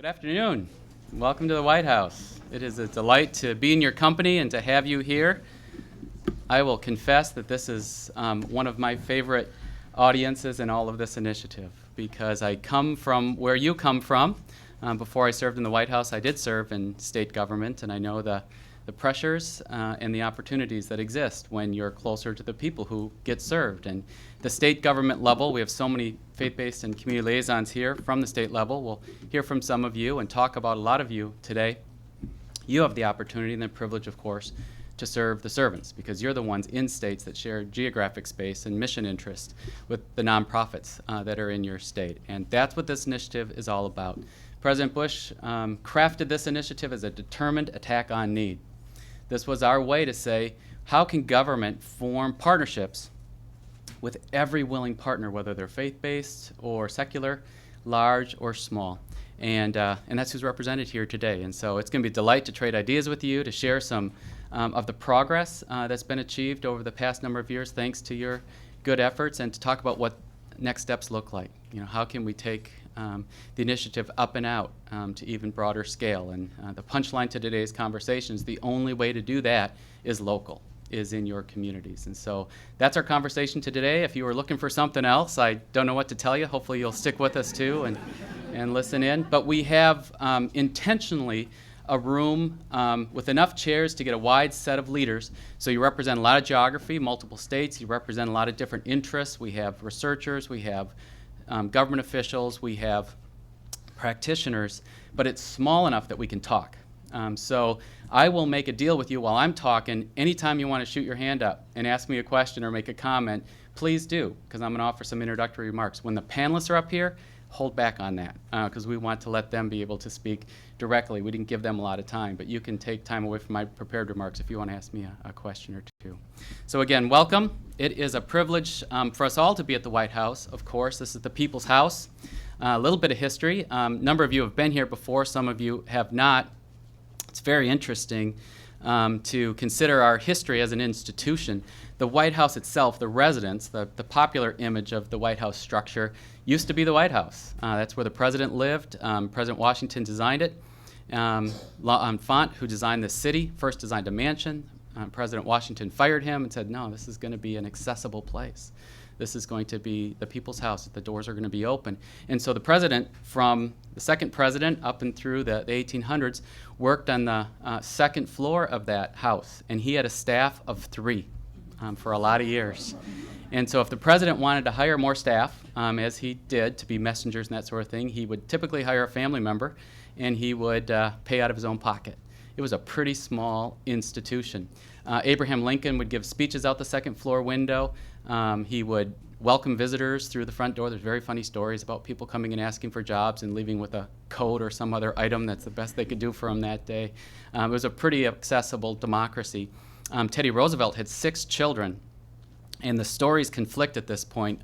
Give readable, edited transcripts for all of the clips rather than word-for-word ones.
Good afternoon. Welcome to the White House. It is a delight to be in your company and to have you here. I will confess that this is one of my favorite audiences in all of this initiative because I come from where you come from. Before I served in the White House, I did serve in state government, and I know the pressures and the opportunities that exist when you're closer to the people who get served. And the state government level, we have so many faith-based and community liaisons here from the state level. We'll hear from some of you and talk about a lot of you today. You have the opportunity and the privilege, of course, to serve the servants because you're the ones in states that share geographic space and mission interest with the nonprofits that are in your state. And that's what this initiative is all about. President Bush crafted this initiative as a determined attack on need. This was our way to say, how can government form partnerships with every willing partner, whether they're faith-based or secular, large or small? And that's who's represented here today. And so it's going to be a delight to trade ideas with you, to share some of the progress that's been achieved over the past number of years thanks to your good efforts, and to talk about what next steps look like. You know, how can we take the initiative up and out to even broader scale? And the punchline to today's conversation is the only way to do that is local, is in your communities. And so that's our conversation today. If you were looking for something else, I don't know what to tell you. Hopefully you'll stick with us too and listen in. But we have intentionally a room with enough chairs to get a wide set of leaders. So you represent a lot of geography, multiple states. You represent a lot of different interests. We have researchers. We have government officials. We have practitioners. But it's small enough that we can talk. So I will make a deal with you while I'm talking. Anytime you want to shoot your hand up and ask me a question or make a comment, please do, because I'm going to offer some introductory remarks. When the panelists are up here, hold back on that, because we want to let them be able to speak directly. We didn't give them a lot of time, but you can take time away from my prepared remarks if you want to ask me a question or two. So again, welcome. It is a privilege for us all to be at the White House. Of course, this is the People's House. A little bit of history. A number of you have been here before. Some of you have not. It's very interesting to consider our history as an institution. The White House itself, the residence, the popular image of the White House structure used to be the White House. That's where the president lived. President Washington designed it. L'Enfant, who designed the city, first designed a mansion. President Washington fired him and said, no, this is going to be an accessible place. This is going to be the people's house. The doors are going to be open. And so the president, from the second president up and through the 1800s, worked on the second floor of that house. And he had a staff of 3 for a lot of years. And so if the president wanted to hire more staff, as he did, to be messengers and that sort of thing, he would typically hire a family member, and he would pay out of his own pocket. It was a pretty small institution. Abraham Lincoln would give speeches out the second floor window. He would welcome visitors through the front door. There's very funny stories about people coming and asking for jobs and leaving with a coat or some other item that's the best they could do for them that day. It was a pretty accessible democracy. Teddy Roosevelt had 6 children, and the stories conflict at this point.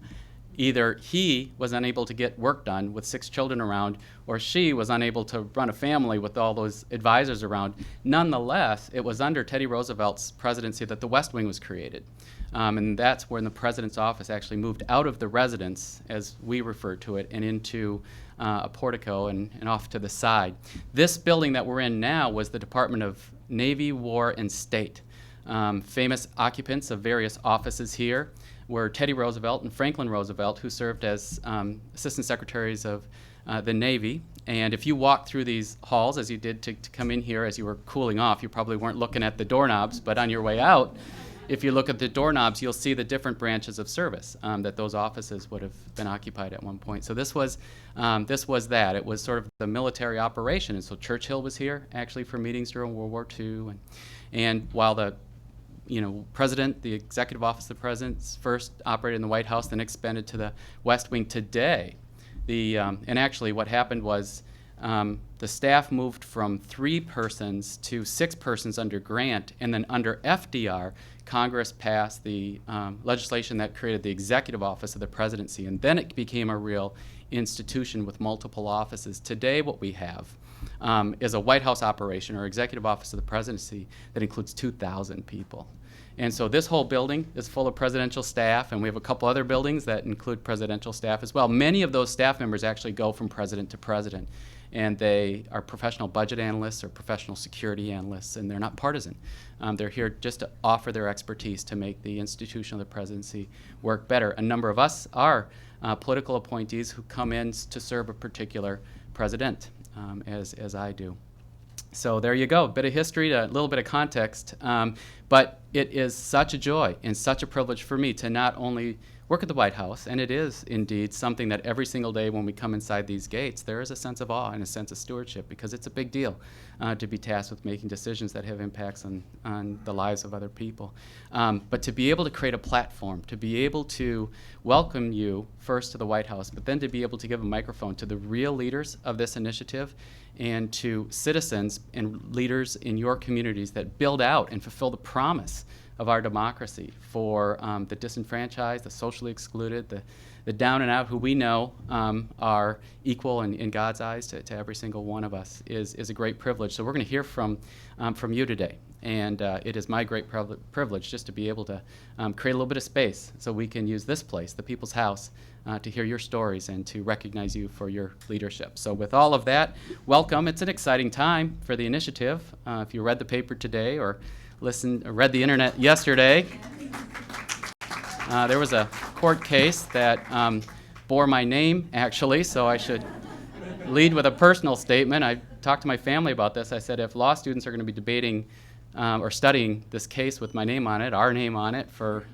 Either he was unable to get work done with 6 children around, or she was unable to run a family with all those advisors around. Nonetheless, it was under Teddy Roosevelt's presidency that the West Wing was created. And that's when the president's office actually moved out of the residence, as we refer to it, and into a portico and off to the side. This building that we're in now was the Department of Navy, War, and State. Famous occupants of various offices here were Teddy Roosevelt and Franklin Roosevelt, who served as assistant secretaries of the Navy. And if you walk through these halls, as you did to come in here as you were cooling off, you probably weren't looking at the doorknobs, but on your way out, if you look at the doorknobs, you'll see the different branches of service that those offices would have been occupied at one point. So this was that. It was sort of the military operation. And so Churchill was here, actually, for meetings during World War II. And while the president, the executive office of the president, first operated in the White House, then expanded to the West Wing. Today, and actually what happened was the staff moved from 3 persons to 6 persons under Grant, and then under FDR, Congress passed the legislation that created the executive office of the presidency, and then it became a real institution with multiple offices. Today, what we have is a White House operation or executive office of the presidency that includes 2,000 people. And so this whole building is full of presidential staff, and we have a couple other buildings that include presidential staff as well. Many of those staff members actually go from president to president, and they are professional budget analysts or professional security analysts, and they're not partisan. They're here just to offer their expertise to make the institution of the presidency work better. A number of us are political appointees who come in to serve a particular president, as I do. So there you go, a bit of history, a little bit of context. But it is such a joy and such a privilege for me to not only work at the White House, and it is indeed something that every single day when we come inside these gates, there is a sense of awe and a sense of stewardship, because it's a big deal to be tasked with making decisions that have impacts on the lives of other people. But to be able to create a platform, to be able to welcome you first to the White House, but then to be able to give a microphone to the real leaders of this initiative and to citizens and leaders in your communities that build out and fulfill the promise of our democracy for the disenfranchised, the socially excluded, the down and out, who we know are equal in God's eyes to every single one of us, is a great privilege. So we're going to hear from you today. And it is my great privilege just to be able to create a little bit of space so we can use this place, the People's House, to hear your stories and to recognize you for your leadership. So with all of that, welcome. It's an exciting time for the initiative. If you read the paper today or read the internet yesterday, there was a court case that bore my name, actually, so I should lead with a personal statement. I talked to my family about this. I said, if law students are going to be debating or studying this case with my name on it, our name on it, for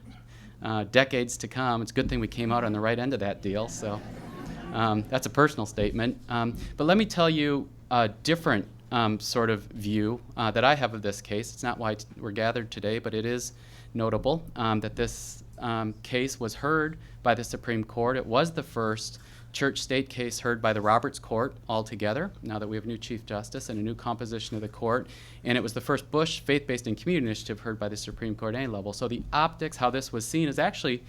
decades to come, it's a good thing we came out on the right end of that deal. So that's a personal statement. But let me tell you a different sort of view that I have of this case. It's not why we're gathered today, but it is notable that this case was heard by the Supreme Court. It was the first church-state case heard by the Roberts Court altogether, now that we have a new Chief Justice and a new composition of the court. And it was the first Bush faith-based and community initiative heard by the Supreme Court at any level. So the optics, how this was seen, is actually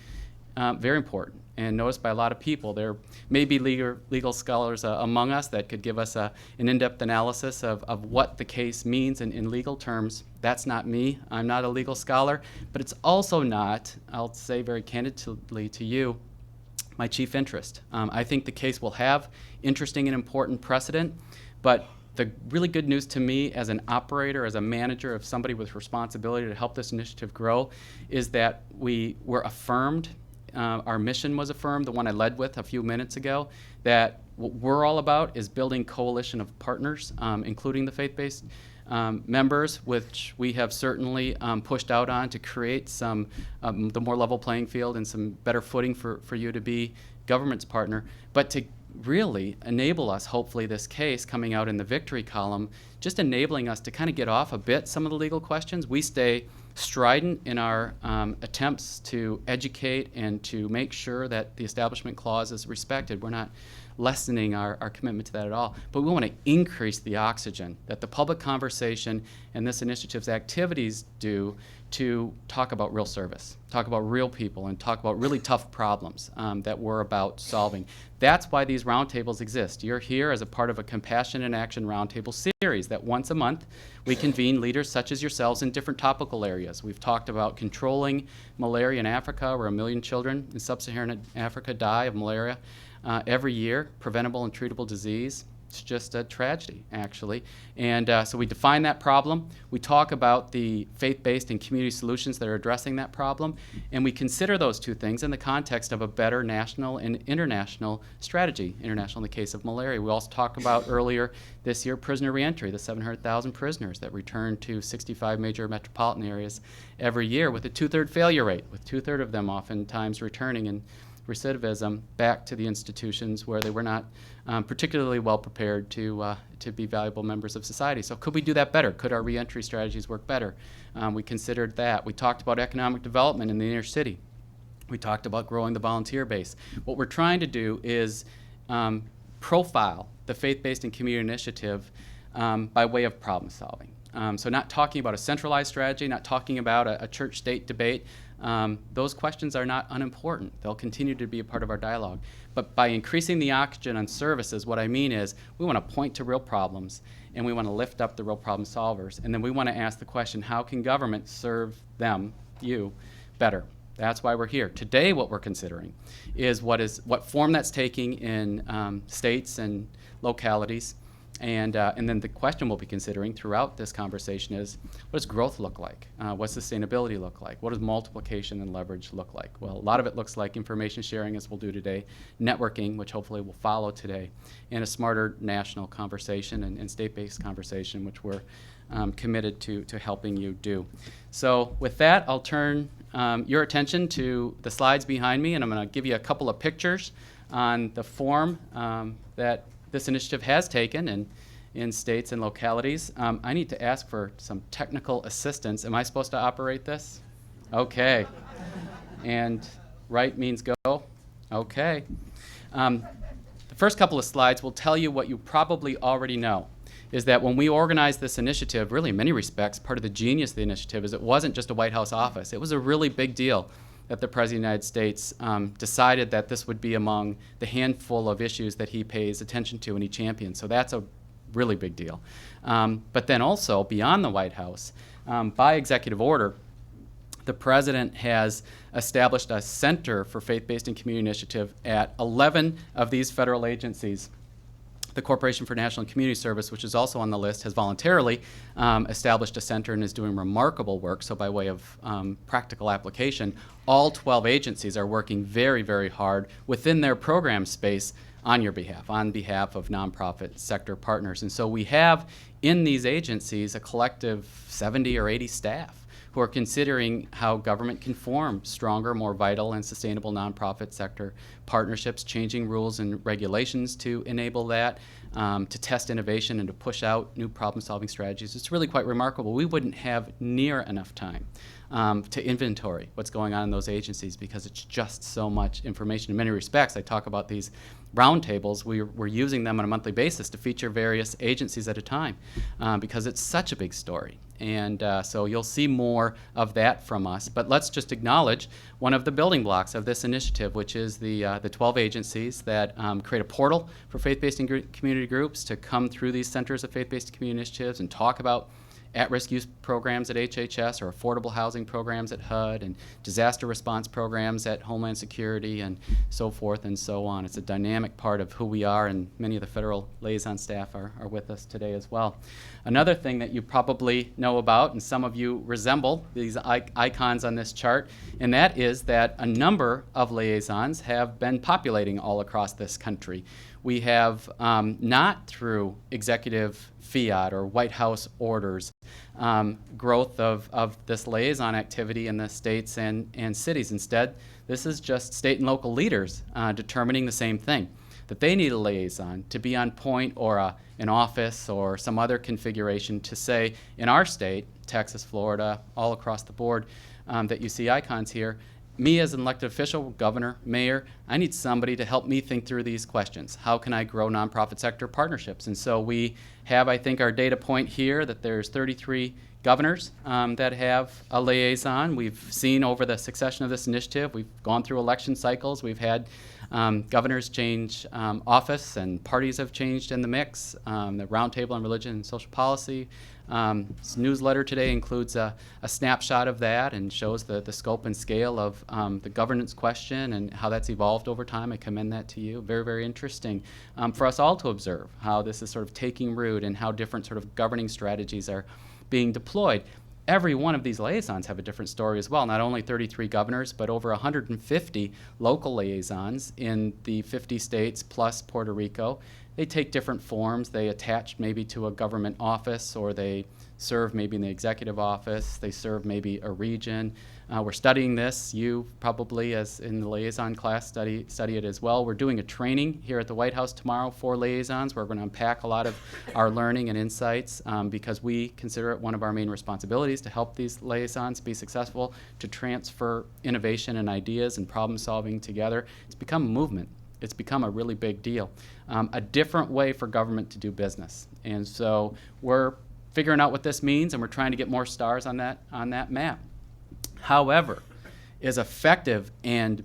very important and noticed by a lot of people. There may be legal scholars among us that could give us an in-depth analysis of what the case means in legal terms. That's not me. I'm not a legal scholar. But it's also not, I'll say very candidly to you, my chief interest. I think the case will have interesting and important precedent, but the really good news to me as an operator, as a manager, of somebody with responsibility to help this initiative grow, is that we were affirmed. Our mission was affirmed, the one I led with a few minutes ago, that what we're all about is building coalition of partners, including the faith-based members, which we have certainly pushed out on to create some the more level playing field and some better footing for you to be government's partner, but to really enable us, hopefully this case coming out in the victory column, just enabling us to kind of get off a bit some of the legal questions. We stay strident in our attempts to educate and to make sure that the Establishment Clause is respected. We're not lessening our commitment to that at all, but we want to increase the oxygen that the public conversation and this initiative's activities do to talk about real service, talk about real people, and talk about really tough problems that we're about solving. That's why these roundtables exist. You're here as a part of a Compassion in Action roundtable series that once a month we convene leaders such as yourselves in different topical areas. We've talked about controlling malaria in Africa, where 1 million children in sub-Saharan Africa die of malaria every year, preventable and treatable disease. It's just a tragedy, actually. And so we define that problem. We talk about the faith-based and community solutions that are addressing that problem. And we consider those two things in the context of a better national and international strategy, international in the case of malaria. We also talked about earlier this year prisoner reentry, the 700,000 prisoners that return to 65 major metropolitan areas every year with a 2/3 failure rate, with 2/3 of them oftentimes returning in recidivism back to the institutions where they were not particularly well prepared to be valuable members of society. So could we do that better? Could our reentry strategies work better? We considered that. We talked about economic development in the inner city. We talked about growing the volunteer base. What we're trying to do is profile the faith-based and community initiative by way of problem solving. So not talking about a centralized strategy, not talking about a church-state debate, those questions are not unimportant. They'll continue to be a part of our dialogue. But by increasing the oxygen on services, what I mean is we want to point to real problems, and we want to lift up the real problem solvers. And then we want to ask the question, how can government serve them, you, better? That's why we're here. Today what we're considering is what form that's taking in states and localities. And then the question we'll be considering throughout this conversation is, what does growth look like? What does sustainability look like? What does multiplication and leverage look like? Well, a lot of it looks like information sharing, as we'll do today, networking, which hopefully will follow today, and a smarter national conversation and state-based conversation, which we're committed to helping you do. So with that, I'll turn your attention to the slides behind me, and I'm going to give you a couple of pictures on the form that this initiative has taken in states and localities. I need to ask for some technical assistance. Am I supposed to operate this? Okay. And right means go? Okay. The first couple of slides will tell you what you probably already know, is that when we organized this initiative, really in many respects, part of the genius of the initiative is it wasn't just a White House office. It was a really big deal that the President of the United States decided that this would be among the handful of issues that he pays attention to and he champions. So that's a really big deal. But then also, beyond the White House, by executive order, the President has established a Center for Faith-Based and Community Initiative at 11 of these federal agencies. The Corporation for National and Community Service, which is also on the list, has voluntarily established a center and is doing remarkable work. So by way of practical application, all 12 agencies are working very, very hard within their program space on your behalf, on behalf of nonprofit sector partners. And so we have in these agencies a collective 70 or 80 staff who are considering how government can form stronger, more vital and sustainable nonprofit sector partnerships, changing rules and regulations to enable that, to test innovation and to push out new problem-solving strategies. It's really quite remarkable. We wouldn't have near enough time to inventory what's going on in those agencies because it's just so much information. In many respects, I talk about these roundtables. We're using them on a monthly basis to feature various agencies at a time because it's such a big story. And so you'll see more of that from us. But let's just acknowledge one of the building blocks of this initiative, which is the 12 agencies that create a portal for faith-based and community groups to come through these centers of faith-based community initiatives and talk about at-risk youth programs at HHS or affordable housing programs at HUD and disaster response programs at Homeland Security and so forth and so on. It's a dynamic part of who we are, and many of the federal liaison staff are with us today as well. Another thing that you probably know about, and some of you resemble these icons on this chart, and that is that a number of liaisons have been populating all across this country. We have, not through executive fiat or White House orders, growth of this liaison activity in the states and cities. Instead, this is just state and local leaders determining the same thing, that they need a liaison to be on point or an office or some other configuration to say, in our state, Texas, Florida, all across the board, that you see icons here, me as an elected official, governor, mayor, I need somebody to help me think through these questions. How can I grow nonprofit sector partnerships? And so we have, I think, our data point here that there's 33 governors that have a liaison. We've seen over the succession of this initiative, we've gone through election cycles, we've had governors change office and parties have changed in the mix. The Roundtable on Religion and Social Policy. This newsletter today includes a snapshot of that and shows the scope and scale of the governance question and how that's evolved over time. I commend that to you. Very, very interesting for us all to observe how this is sort of taking root and how different sort of governing strategies are being deployed. Every one of these liaisons have a different story as well. Not only 33 governors, but over 150 local liaisons in the 50 states plus Puerto Rico. They take different forms. They attach maybe to a government office, or they serve maybe in the executive office. They serve maybe a region. We're studying this. You probably, as in the liaison class, study it as well. We're doing a training here at the White House tomorrow for liaisons. We're going to unpack a lot of our learning and insights because we consider it one of our main responsibilities to help these liaisons be successful, to transfer innovation and ideas and problem solving together. It's become a movement. It's become a really big deal. A different way for government to do business. And so we're figuring out what this means, and we're trying to get more stars on that map. However, as effective and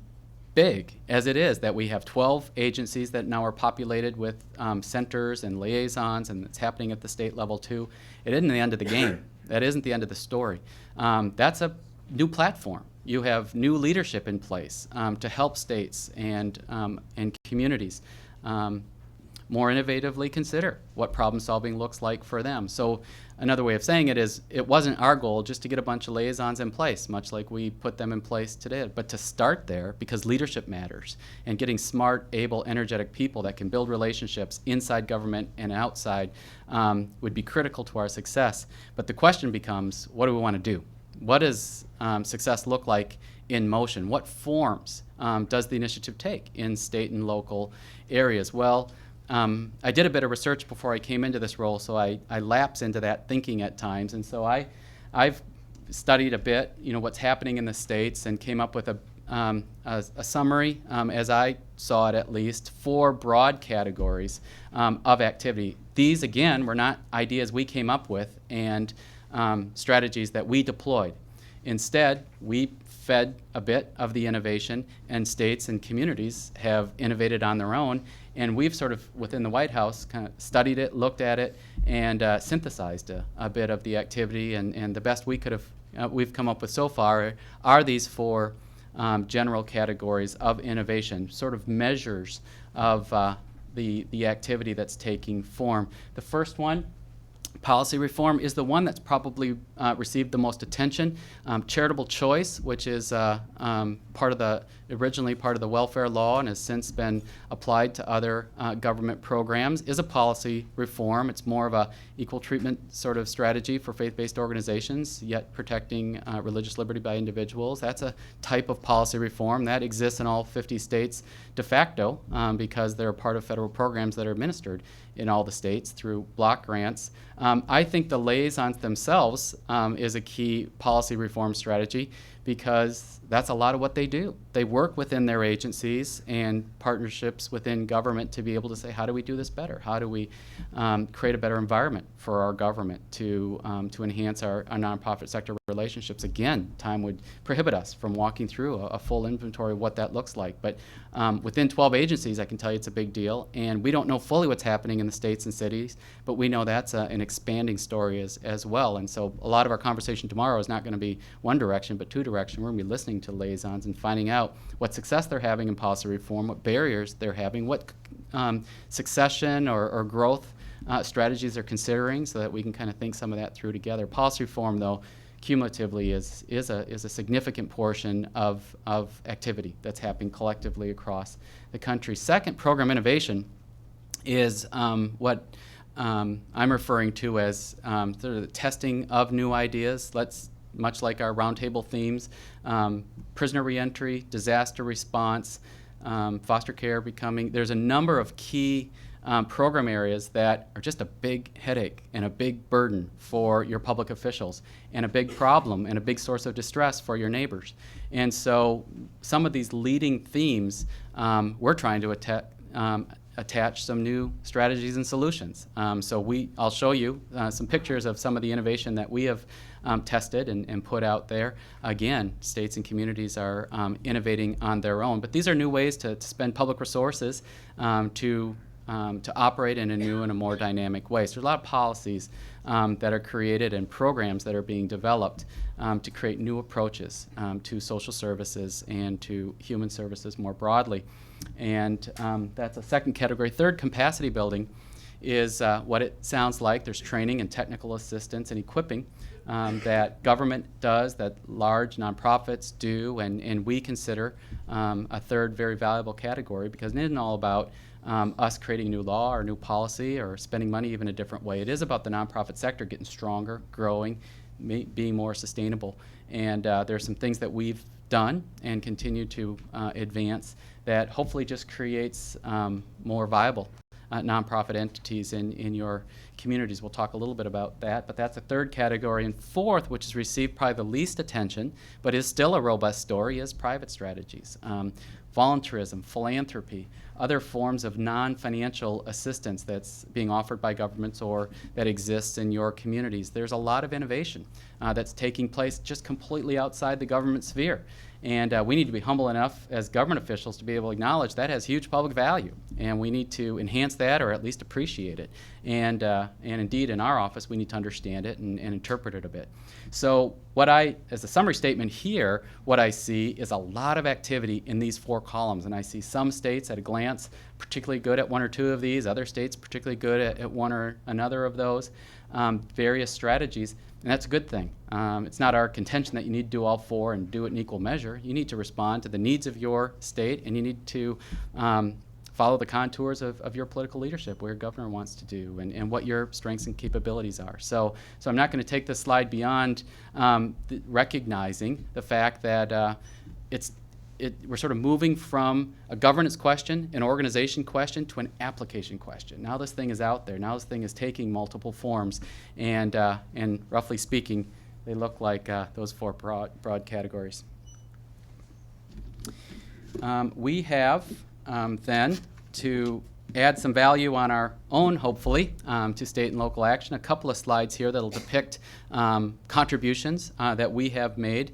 big as it is that we have 12 agencies that now are populated with centers and liaisons, and it's happening at the state level too, it isn't the end of the game. That isn't the end of the story. That's a new platform. You have new leadership in place to help states and communities more innovatively consider what problem solving looks like for them. So another way of saying it is, it wasn't our goal just to get a bunch of liaisons in place, much like we put them in place today, but to start there, because leadership matters, and getting smart, able, energetic people that can build relationships inside government and outside would be critical to our success. But the question becomes, what do we want to do? What does success look like in motion? What forms does the initiative take in state and local areas? Well, I did a bit of research before I came into this role, so I lapse into that thinking at times. And so I've studied a bit, what's happening in the states, and came up with a summary, as I saw it at least, 4 broad categories of activity. These, again, were not ideas we came up with and strategies that we deployed. Instead, we fed a bit of the innovation, and states and communities have innovated on their own, and we've sort of, within the White House, kind of studied it, looked at it, and synthesized a bit of the activity, and the best we could have, we've come up with so far are these 4 general categories of innovation, sort of measures of the activity that's taking form. The first one, policy reform, is the one that's probably received the most attention. Charitable choice, which is originally part of the welfare law and has since been applied to other government programs, is a policy reform. It's more of a equal treatment sort of strategy for faith-based organizations, yet protecting religious liberty by individuals. That's a type of policy reform that exists in all 50 states de facto because they're part of federal programs that are administered in all the states through block grants. I think the liaisons themselves is a key policy reform strategy, because that's a lot of what they do. They work within their agencies and partnerships within government to be able to say, how do we do this better? How do we create a better environment for our government to enhance our nonprofit sector relationships? Again, time would prohibit us from walking through a full inventory of what that looks like. But within 12 agencies, I can tell you it's a big deal. And we don't know fully what's happening in the states and cities, but we know that's an expanding story as well. And so a lot of our conversation tomorrow is not going to be one direction, but two direction. We're going to be listening to liaisons and finding out what success they're having in policy reform, what barriers they're having, what succession or growth strategies they're considering, so that we can kind of think some of that through together. Policy reform, though, cumulatively is a significant portion of activity that's happening collectively across the country. Second, program innovation is what I'm referring to as sort of the testing of new ideas. Much like our roundtable themes, prisoner reentry, disaster response, foster care there's a number of key program areas that are just a big headache and a big burden for your public officials, and a big problem and a big source of distress for your neighbors. And so some of these leading themes, we're trying to attach some new strategies and solutions. I'll show you some pictures of some of the innovation that we have tested and put out there. Again, states and communities are innovating on their own, but these are new ways to spend public resources to operate in a new and a more dynamic way. So there's a lot of policies that are created and programs that are being developed to create new approaches to social services and to human services more broadly. And that's a second category. Third, capacity building is what it sounds like. There's training and technical assistance and equipping that government does, that large nonprofits do, and we consider a third very valuable category, because it isn't all about us creating new law or new policy or spending money even a different way. It is about the nonprofit sector getting stronger, growing, being more sustainable. And there are some things that we've done and continue to advance that hopefully just creates more viable nonprofit entities in your communities. We'll talk a little bit about that, but that's a third category. And fourth, which has received probably the least attention, but is still a robust story, is private strategies. Volunteerism, philanthropy, other forms of non-financial assistance that's being offered by governments or that exists in your communities. There's a lot of innovation that's taking place just completely outside the government sphere. And we need to be humble enough as government officials to be able to acknowledge that has huge public value, and we need to enhance that or at least appreciate it. And indeed, in our office, we need to understand it and interpret it a bit. So as a summary statement here, what I see is a lot of activity in these 4 columns, and I see some states at a glance particularly good at 1 or 2 of these, other states particularly good at 1 or another of those, various strategies. And that's a good thing. It's not our contention that you need to do all 4 and do it in equal measure. You need to respond to the needs of your state, and you need to follow the contours of your political leadership, what your governor wants to do, and what your strengths and capabilities are. So I'm not going to take this slide beyond recognizing the fact that we're sort of moving from a governance question, an organization question, to an application question. Now this thing is out there. Now this thing is taking multiple forms, and roughly speaking, they look like those 4 broad categories. We have then to add some value on our own, hopefully, to state and local action. A couple of slides here that'll depict contributions that we have made.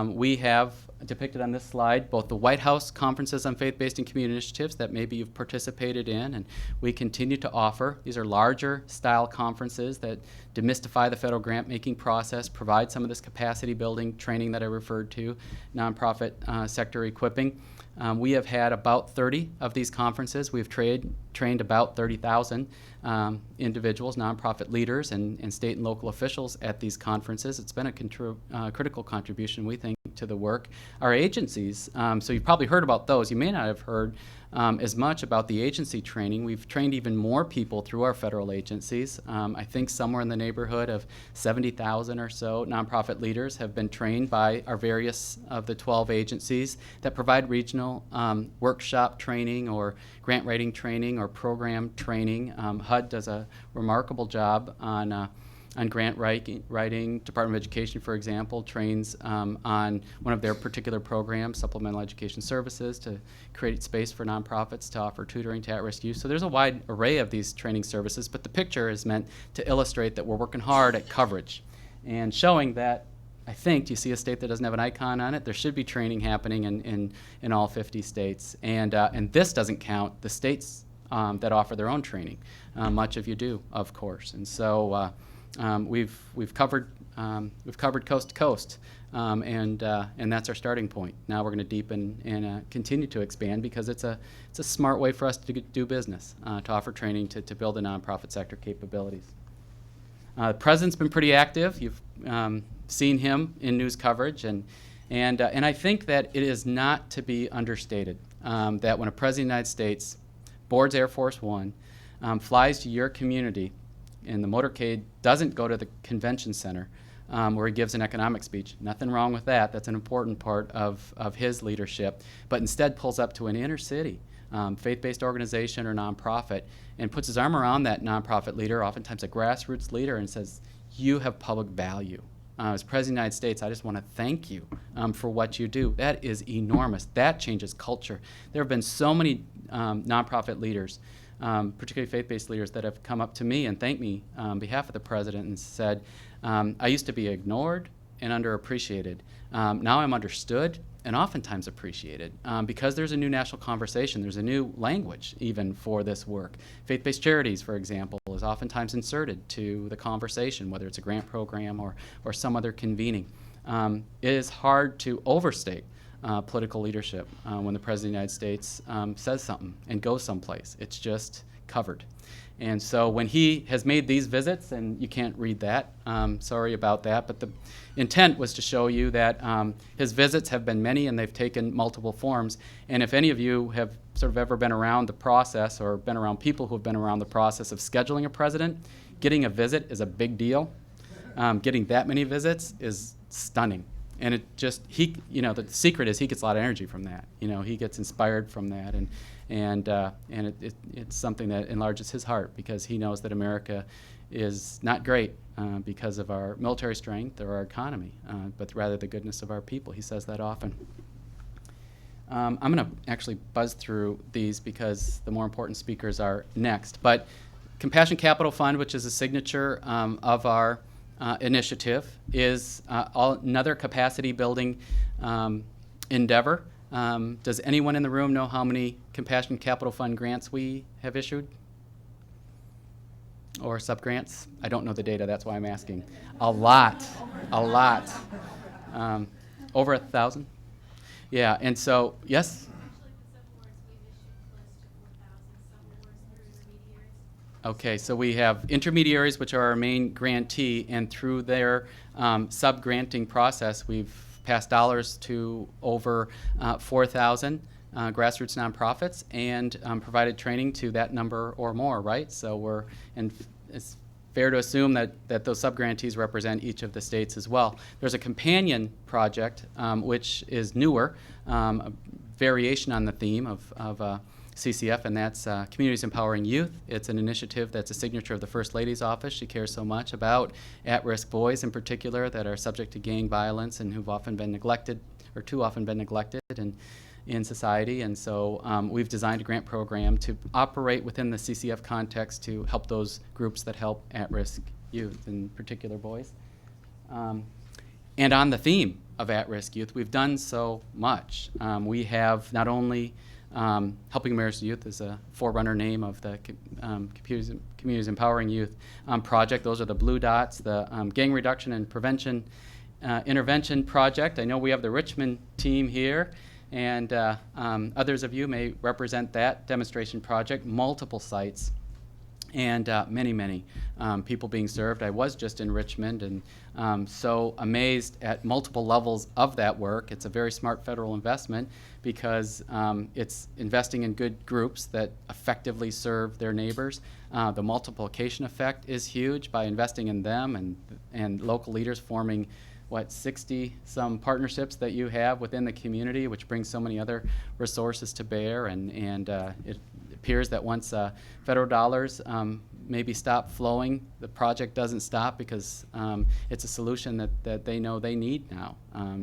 We have depicted on this slide both the White House conferences on faith-based and community initiatives that maybe you've participated in, and we continue to offer. These are larger style conferences that demystify the federal grant-making process, provide some of this capacity building training that I referred to, nonprofit sector equipping. We have had about 30 of these conferences. We've trained about 30,000 individuals, nonprofit leaders, and state and local officials at these conferences. It's been a critical contribution, we think, to the work. Our agencies, so you've probably heard about those. You may not have heard as much about the agency training. We've trained even more people through our federal agencies. I think somewhere in the neighborhood of 70,000 or so nonprofit leaders have been trained by our various of the 12 agencies that provide regional workshop training or grant writing training or program training. HUD does a remarkable job on grant writing. Department of Education, for example, trains on one of their particular programs, Supplemental Education Services, to create space for nonprofits to offer tutoring to at-risk youth. So there's a wide array of these training services, but the picture is meant to illustrate that we're working hard at coverage and showing that, I think, do you see a state that doesn't have an icon on it? There should be training happening in all 50 states. And this doesn't count the states that offer their own training. Much of you do, of course. And so we've covered coast to coast, and that's our starting point. Now we're going to deepen and continue to expand because it's a smart way for us to do business, to offer training to build the nonprofit sector capabilities. The president's been pretty active. You've seen him in news coverage, and I think that it is not to be understated that when a president of the United States boards Air Force One, flies to your community, and the motorcade doesn't go to the convention center where he gives an economic speech. Nothing wrong with that. That's an important part of his leadership. But instead pulls up to an inner city faith-based organization or nonprofit and puts his arm around that nonprofit leader, oftentimes a grassroots leader, and says, you have public value. As President of the United States, I just want to thank you for what you do. That is enormous. That changes culture. There have been so many nonprofit leaders, particularly faith-based leaders, that have come up to me and thanked me on behalf of the president and said, I used to be ignored and underappreciated. Now I'm understood and oftentimes appreciated because there's a new national conversation. There's a new language even for this work. Faith-based charities, for example, is oftentimes inserted to the conversation, whether it's a grant program or some other convening. It is hard to overstate political leadership when the President of the United States says something and goes someplace. It's just covered. And so when he has made these visits, and you can't read that, sorry about that, but the intent was to show you that his visits have been many and they've taken multiple forms. And if any of you have sort of ever been around the process or been around people who have been around the process of scheduling a president, getting a visit is a big deal. Getting that many visits is stunning. And it just, the secret is he gets a lot of energy from that. He gets inspired from that, and it's something that enlarges his heart because he knows that America is not great because of our military strength or our economy, but rather the goodness of our people. He says that often. I'm going to actually buzz through these because the more important speakers are next. But Compassion Capital Fund, which is a signature of our initiative, is another capacity building endeavor. Does anyone in the room know how many Compassion Capital Fund grants we have issued? Or subgrants? I don't know the data, that's why I'm asking. A lot, a lot. Over 1,000? Yeah, and so, yes? Okay, so we have intermediaries, which are our main grantee, and through their sub-granting process, we've passed dollars to over 4,000 grassroots nonprofits and provided training to that number or more, right? So it's fair to assume that those sub-grantees represent each of the states as well. There's a companion project, which is newer, a variation on the theme of CCF, and that's Communities Empowering Youth. It's an initiative that's a signature of the First Lady's office. She cares so much about at-risk boys in particular that are subject to gang violence and who've often been neglected, or too often been neglected in society. And so we've designed a grant program to operate within the CCF context to help those groups that help at-risk youth, in particular boys. And on the theme of at-risk youth, we've done so much. We have not only Helping America's Youth is a forerunner name of the Communities Empowering Youth project. Those are the blue dots, the Gang Reduction and Prevention Intervention Project. I know we have the Richmond team here, and others of you may represent that demonstration project, multiple sites, and many people being served. I was just in Richmond and so amazed at multiple levels of that work. It's a very smart federal investment because it's investing in good groups that effectively serve their neighbors. The multiplication effect is huge by investing in them and local leaders forming 60 some partnerships that you have within the community, which brings so many other resources to bear, and it appears that once federal dollars maybe stop flowing, the project doesn't stop because it's a solution that they know they need now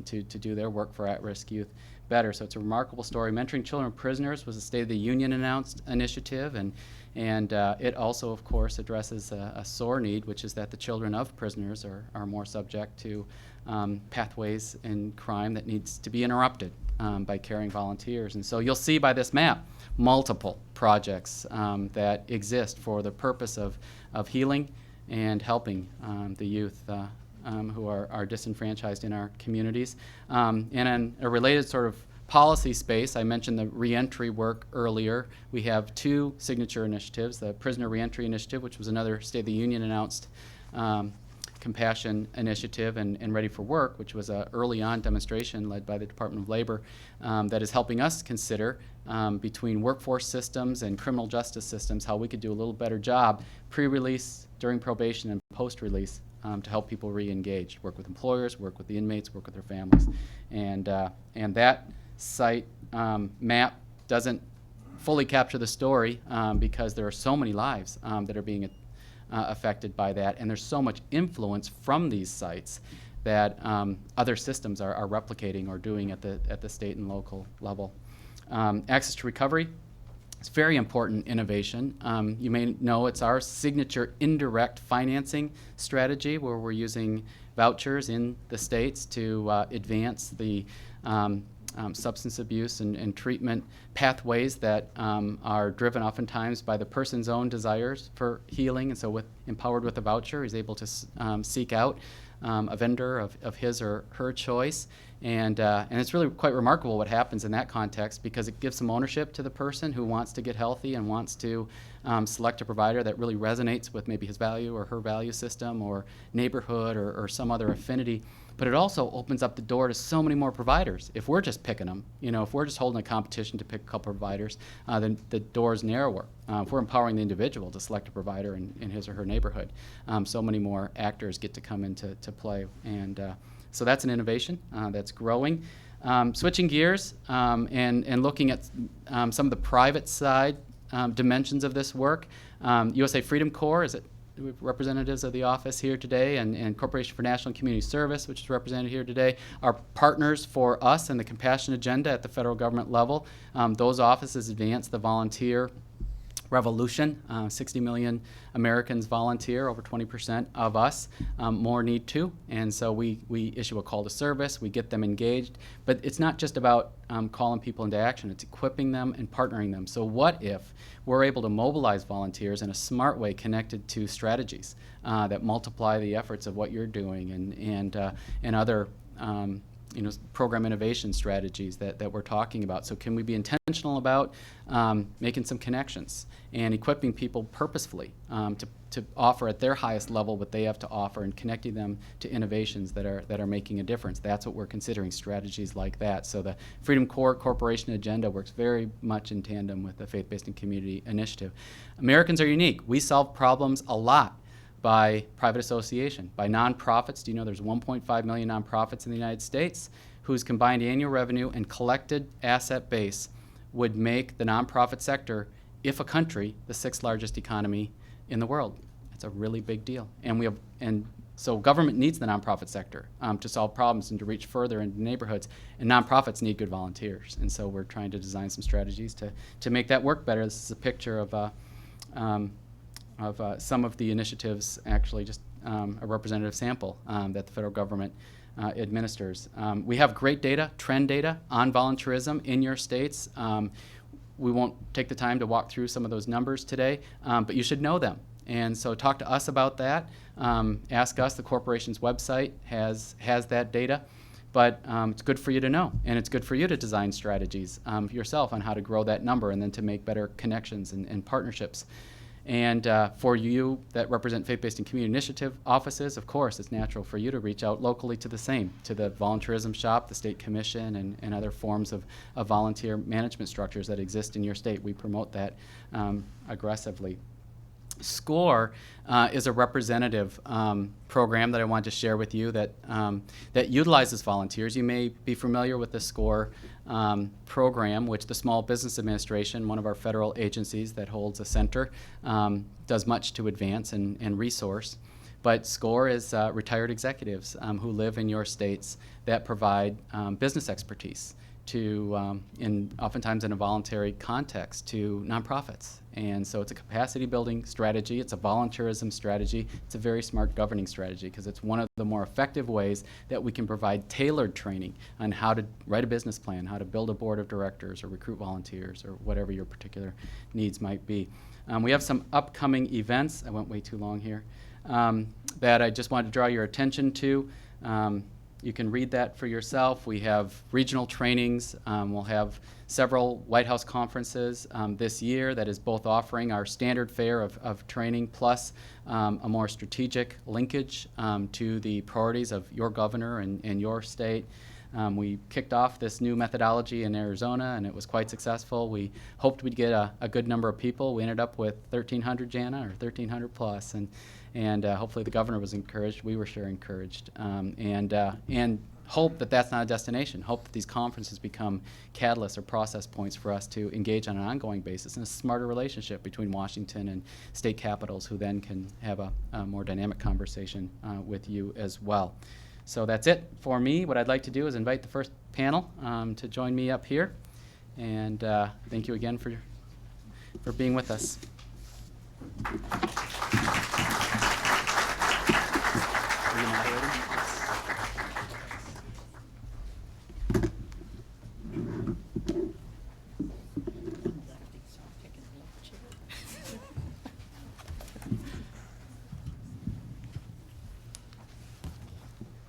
to do their work for at-risk youth better. So it's a remarkable story. Mentoring Children of Prisoners was a State of the Union announced initiative, and it also, of course, addresses a sore need, which is that the children of prisoners are more subject to pathways in crime that needs to be interrupted by caring volunteers. And so you'll see by this map multiple projects that exist for the purpose of healing and helping the youth who are disenfranchised in our communities. And in a related sort of policy space, I mentioned the reentry work earlier. We have two signature initiatives, the Prisoner Reentry Initiative, which was another State of the Union announced compassion initiative, and Ready for Work, which was an early on demonstration led by the Department of Labor that is helping us consider between workforce systems and criminal justice systems how we could do a little better job pre-release, during probation, and post-release to help people re-engage, work with employers, work with the inmates, work with their families. And that site map doesn't fully capture the story because there are so many lives that are being affected by that, and there's so much influence from these sites that other systems are replicating or doing at the state and local level. Access to recovery, it's very important innovation. You may know it's our signature indirect financing strategy where we're using vouchers in the states to advance the substance abuse and treatment pathways that are driven oftentimes by the person's own desires for healing. And so empowered with a voucher, he's able to seek out a vendor of his or her choice. And it's really quite remarkable what happens in that context because it gives some ownership to the person who wants to get healthy and wants to select a provider that really resonates with maybe his value or her value system or neighborhood or some other affinity. But it also opens up the door to so many more providers. If we're just picking them, if we're just holding a competition to pick a couple of providers, then the door is narrower. If we're empowering the individual to select a provider in his or her neighborhood, so many more actors get to come into play. And so that's an innovation that's growing. Switching gears and looking at some of the private side dimensions of this work. USA Freedom Corps is representatives of the office here today, and Corporation for National and Community Service, which is represented here today, are partners for us in the compassion agenda at the federal government level. Those offices advance the volunteer revolution. 60 million Americans volunteer, over 20% of us. More need to, and so we issue a call to service, we get them engaged, but it's not just about calling people into action, it's equipping them and partnering them. So what if we're able to mobilize volunteers in a smart way connected to strategies that multiply the efforts of what you're doing and other program innovation strategies that we're talking about. So can we be intentional about making some connections and equipping people purposefully to offer at their highest level what they have to offer and connecting them to innovations that are making a difference? That's what we're considering, strategies like that. So the Freedom Core Corporation agenda works very much in tandem with the Faith-Based and Community Initiative. Americans are unique. We solve problems a lot by private association, by nonprofits. Do you know there's 1.5 million nonprofits in the United States whose combined annual revenue and collected asset base would make the nonprofit sector, if a country, the 6th largest economy in the world. That's a really big deal. And so government needs the nonprofit sector to solve problems and to reach further into neighborhoods, and nonprofits need good volunteers. And so we're trying to design some strategies to make that work better. This is a picture of some of the initiatives, actually just a representative sample that the federal government administers. We have great data, trend data on volunteerism in your states. We won't take the time to walk through some of those numbers today, but you should know them. And so talk to us about that. Ask us. The corporation's website has that data. But it's good for you to know, and it's good for you to design strategies yourself on how to grow that number and then to make better connections and partnerships. And for you that represent Faith-Based and Community Initiative offices, of course, it's natural for you to reach out locally to the same, to the volunteerism shop, the state commission, and other forms of volunteer management structures that exist in your state. We promote that aggressively. SCORE is a representative program that I want to share with you that utilizes volunteers. You may be familiar with the SCORE program, which the Small Business Administration, one of our federal agencies that holds a center, does much to advance and resource. But SCORE is retired executives who live in your states that provide business expertise to, oftentimes in a voluntary context, to nonprofits. And so it's a capacity building strategy, it's a volunteerism strategy, it's a very smart governing strategy because it's one of the more effective ways that we can provide tailored training on how to write a business plan, how to build a board of directors or recruit volunteers or whatever your particular needs might be. We have some upcoming events, I went way too long here, that I just wanted to draw your attention to. You can read that for yourself. We have regional trainings. We'll have several White House conferences this year that is both offering our standard fare of training plus a more strategic linkage to the priorities of your governor and your state. We kicked off this new methodology in Arizona, and it was quite successful. We hoped we'd get a good number of people. We ended up with 1,300, Jana, or 1,300 plus, and hopefully the governor was encouraged. We were sure encouraged, and hope that that's not a destination. Hope that these conferences become catalysts or process points for us to engage on an ongoing basis in a smarter relationship between Washington and state capitals, who then can have a more dynamic conversation with you as well. So that's it for me. What I'd like to do is invite the first panel to join me up here, and thank you again for being with us. Are you moderating?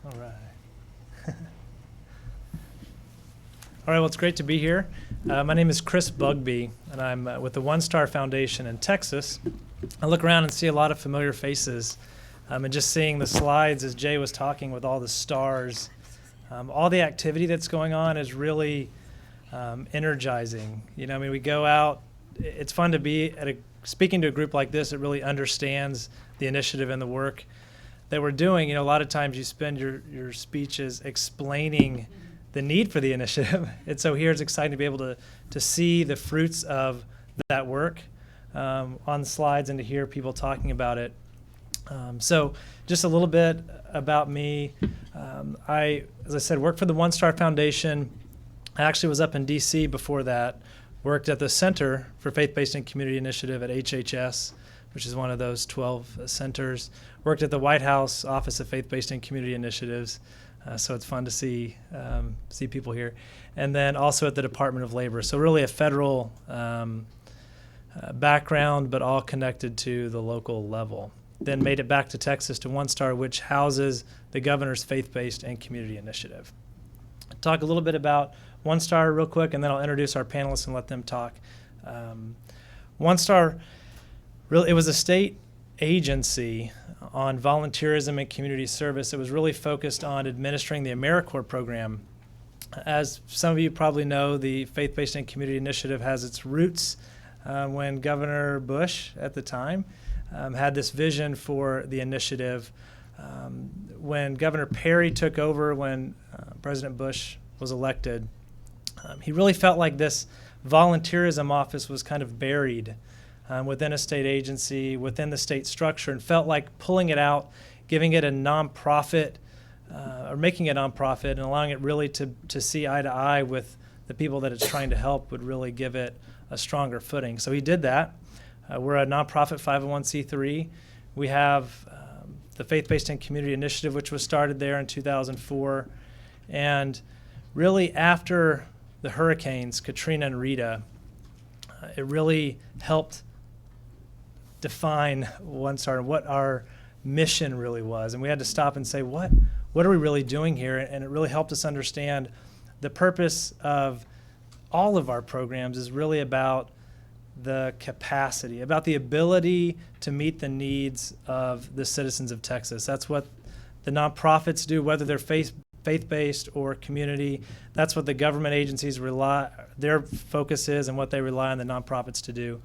All right. All right, well, it's great to be here. My name is Chris Bugby, and I'm with the One Star Foundation in Texas. I look around and see a lot of familiar faces, and just seeing the slides as Jay was talking with all the stars, all the activity that's going on is really energizing. You know, I mean, we go out, it's fun to be speaking to a group like this that really understands the initiative and the work that we're doing. You know, a lot of times you spend your speeches explaining the need for the initiative. And so here it's exciting to be able to see the fruits of that work on the slides and to hear people talking about it. So just a little bit about me. I, as I said, work for the One Star Foundation. I actually was up in D.C. before that worked at the Center for Faith-Based and Community Initiative at HHS, which is one of those 12 centers. Worked at the White House Office of Faith-Based and Community Initiatives, so it's fun to see people here. And then also at the Department of Labor. So really a federal background, but all connected to the local level. Then made it back to Texas to One Star, which houses the governor's Faith-Based and Community Initiative. Talk a little bit about One Star real quick, and then I'll introduce our panelists and let them talk. One Star, really, it was a state agency on volunteerism and community service. It was really focused on administering the AmeriCorps program. As some of you probably know, the Faith-Based and Community Initiative has its roots when Governor Bush at the time had this vision for the initiative. When Governor Perry took over, when President Bush was elected, he really felt like this volunteerism office was kind of buried within a state agency, within the state structure, and felt like pulling it out, giving it a nonprofit, or making it nonprofit and allowing it really to see eye to eye with the people that it's trying to help would really give it a stronger footing. So he did that. We're a nonprofit 501c3. We have the Faith-Based and Community Initiative, which was started there in 2004. And really after the hurricanes, Katrina and Rita, it really helped define One Star and what our mission really was. And we had to stop and say, what are we really doing here? And it really helped us understand the purpose of all of our programs is really about the capacity, about the ability to meet the needs of the citizens of Texas. That's what the nonprofits do, whether they're faith-based or community. That's what the government agencies their focus is and what they rely on the nonprofits to do.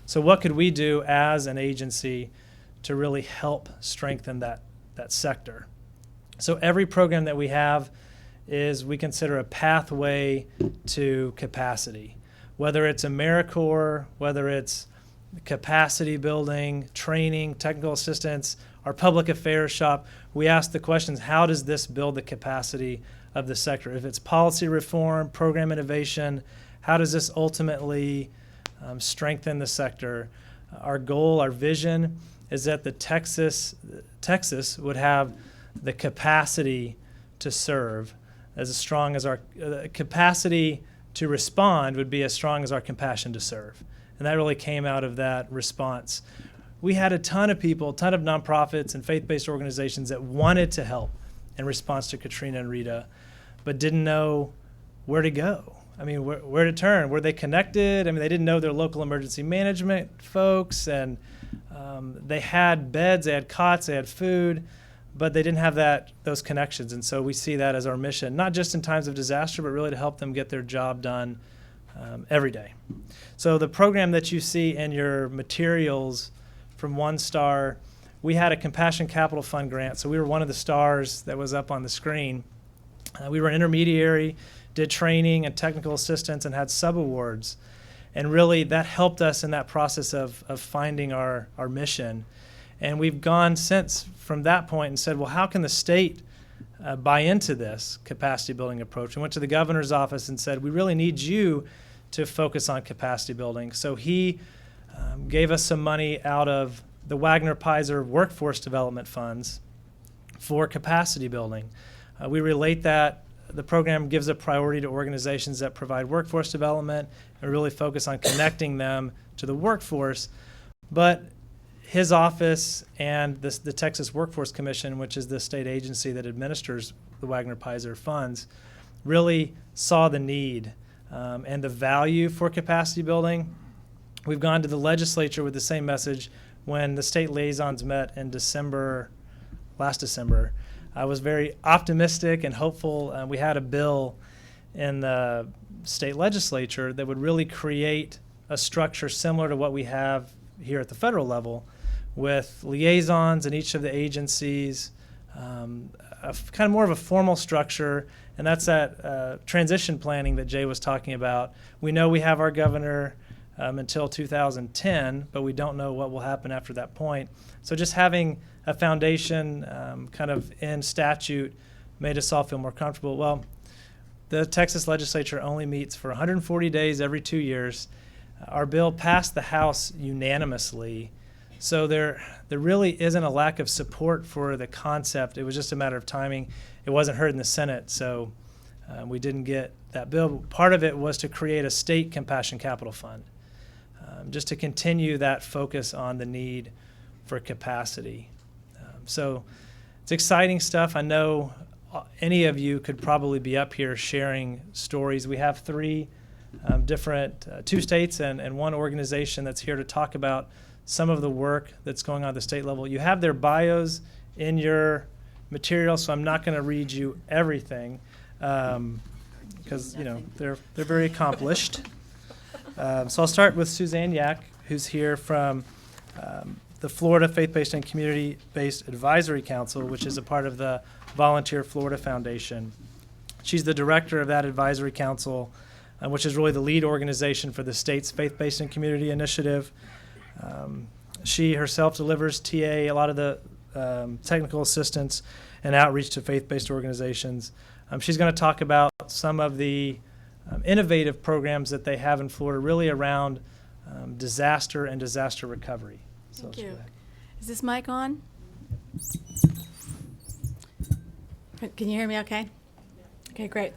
So what could we do as an agency to really help strengthen that sector? So every program that we have is we consider a pathway to capacity, whether it's AmeriCorps, whether it's capacity building, training, technical assistance, our public affairs shop. We ask the questions, how does this build the capacity of the sector? If it's policy reform, program innovation, how does this ultimately strengthen the sector? Our goal, our vision is that Texas would have the capacity to serve as strong as our capacity to respond would be as strong as our compassion to serve. And that really came out of that response. We had a ton of people, a ton of nonprofits and faith-based organizations that wanted to help in response to Katrina and Rita, but didn't know where to go. I mean, where to turn? Were they connected? I mean, they didn't know their local emergency management folks, and they had beds, they had cots, they had food, but they didn't have those connections. And so we see that as our mission, not just in times of disaster, but really to help them get their job done every day. So the program that you see in your materials from One Star, we had a Compassion Capital Fund grant. So we were one of the stars that was up on the screen. We were an intermediary, did training and technical assistance, and had sub-awards. And really that helped us in that process of finding our mission. And we've gone since from that point and said, well, how can the state buy into this capacity building approach? We went to the governor's office and said, we really need you to focus on capacity building. So he gave us some money out of the Wagner-Pizer workforce development funds for capacity building. We relate that. The program gives a priority to organizations that provide workforce development and really focus on connecting them to the workforce. But his office and the Texas Workforce Commission, which is the state agency that administers the Wagner-Pizer funds, really saw the need and the value for capacity building. We've gone to the legislature with the same message when the state liaisons met in last December. I was very optimistic and hopeful. We had a bill in the state legislature that would really create a structure similar to what we have here at the federal level, with liaisons in each of the agencies, kind of more of a formal structure, and that's that transition planning that Jay was talking about. We know we have our governor until 2010, but we don't know what will happen after that point. So just having a foundation kind of in statute made us all feel more comfortable. Well, The Texas legislature only meets for 140 days every 2 years. Our bill passed the House unanimously, so there really isn't a lack of support for the concept. It was just a matter of timing. It wasn't heard in the Senate, so we didn't get that bill. Part of it was to create a state compassion capital fund, just to continue that focus on the need for capacity. So it's exciting stuff. I know any of you could probably be up here sharing stories. We have three different, two states and one organization that's here to talk about some of the work that's going on at the state level. You have their bios in your material, so I'm not going to read you everything because they're very accomplished. So I'll start with Suzanne Yak, who's here from the Florida Faith-Based and Community-Based Advisory Council, which is a part of the Volunteer Florida Foundation. She's the director of that advisory council, which is really the lead organization for the state's faith-based and community initiative. She herself delivers TA, a lot of the technical assistance and outreach to faith-based organizations. She's going to talk about some of the innovative programs that they have in Florida, really around disaster and disaster recovery. Thank you. Is this mic on? Can you hear me okay? Okay, great.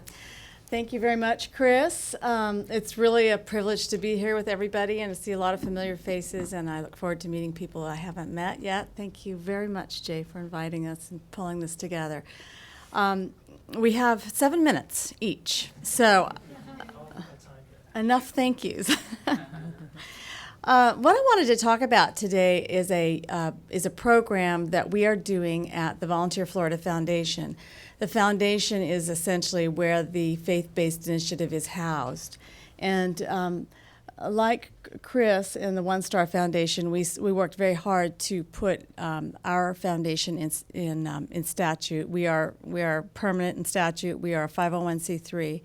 Thank you very much, Chris. It's really a privilege to be here with everybody and to see a lot of familiar faces, and I look forward to meeting people I haven't met yet. Thank you very much, Jay, for inviting us and pulling this together. We have 7 minutes each, so enough thank yous. What I wanted to talk about today is a program that we are doing at the Volunteer Florida Foundation. The foundation is essentially where the faith-based initiative is housed. And like Chris and the One Star Foundation, we worked very hard to put our foundation in statute. We are permanent in statute. We are a 501c3.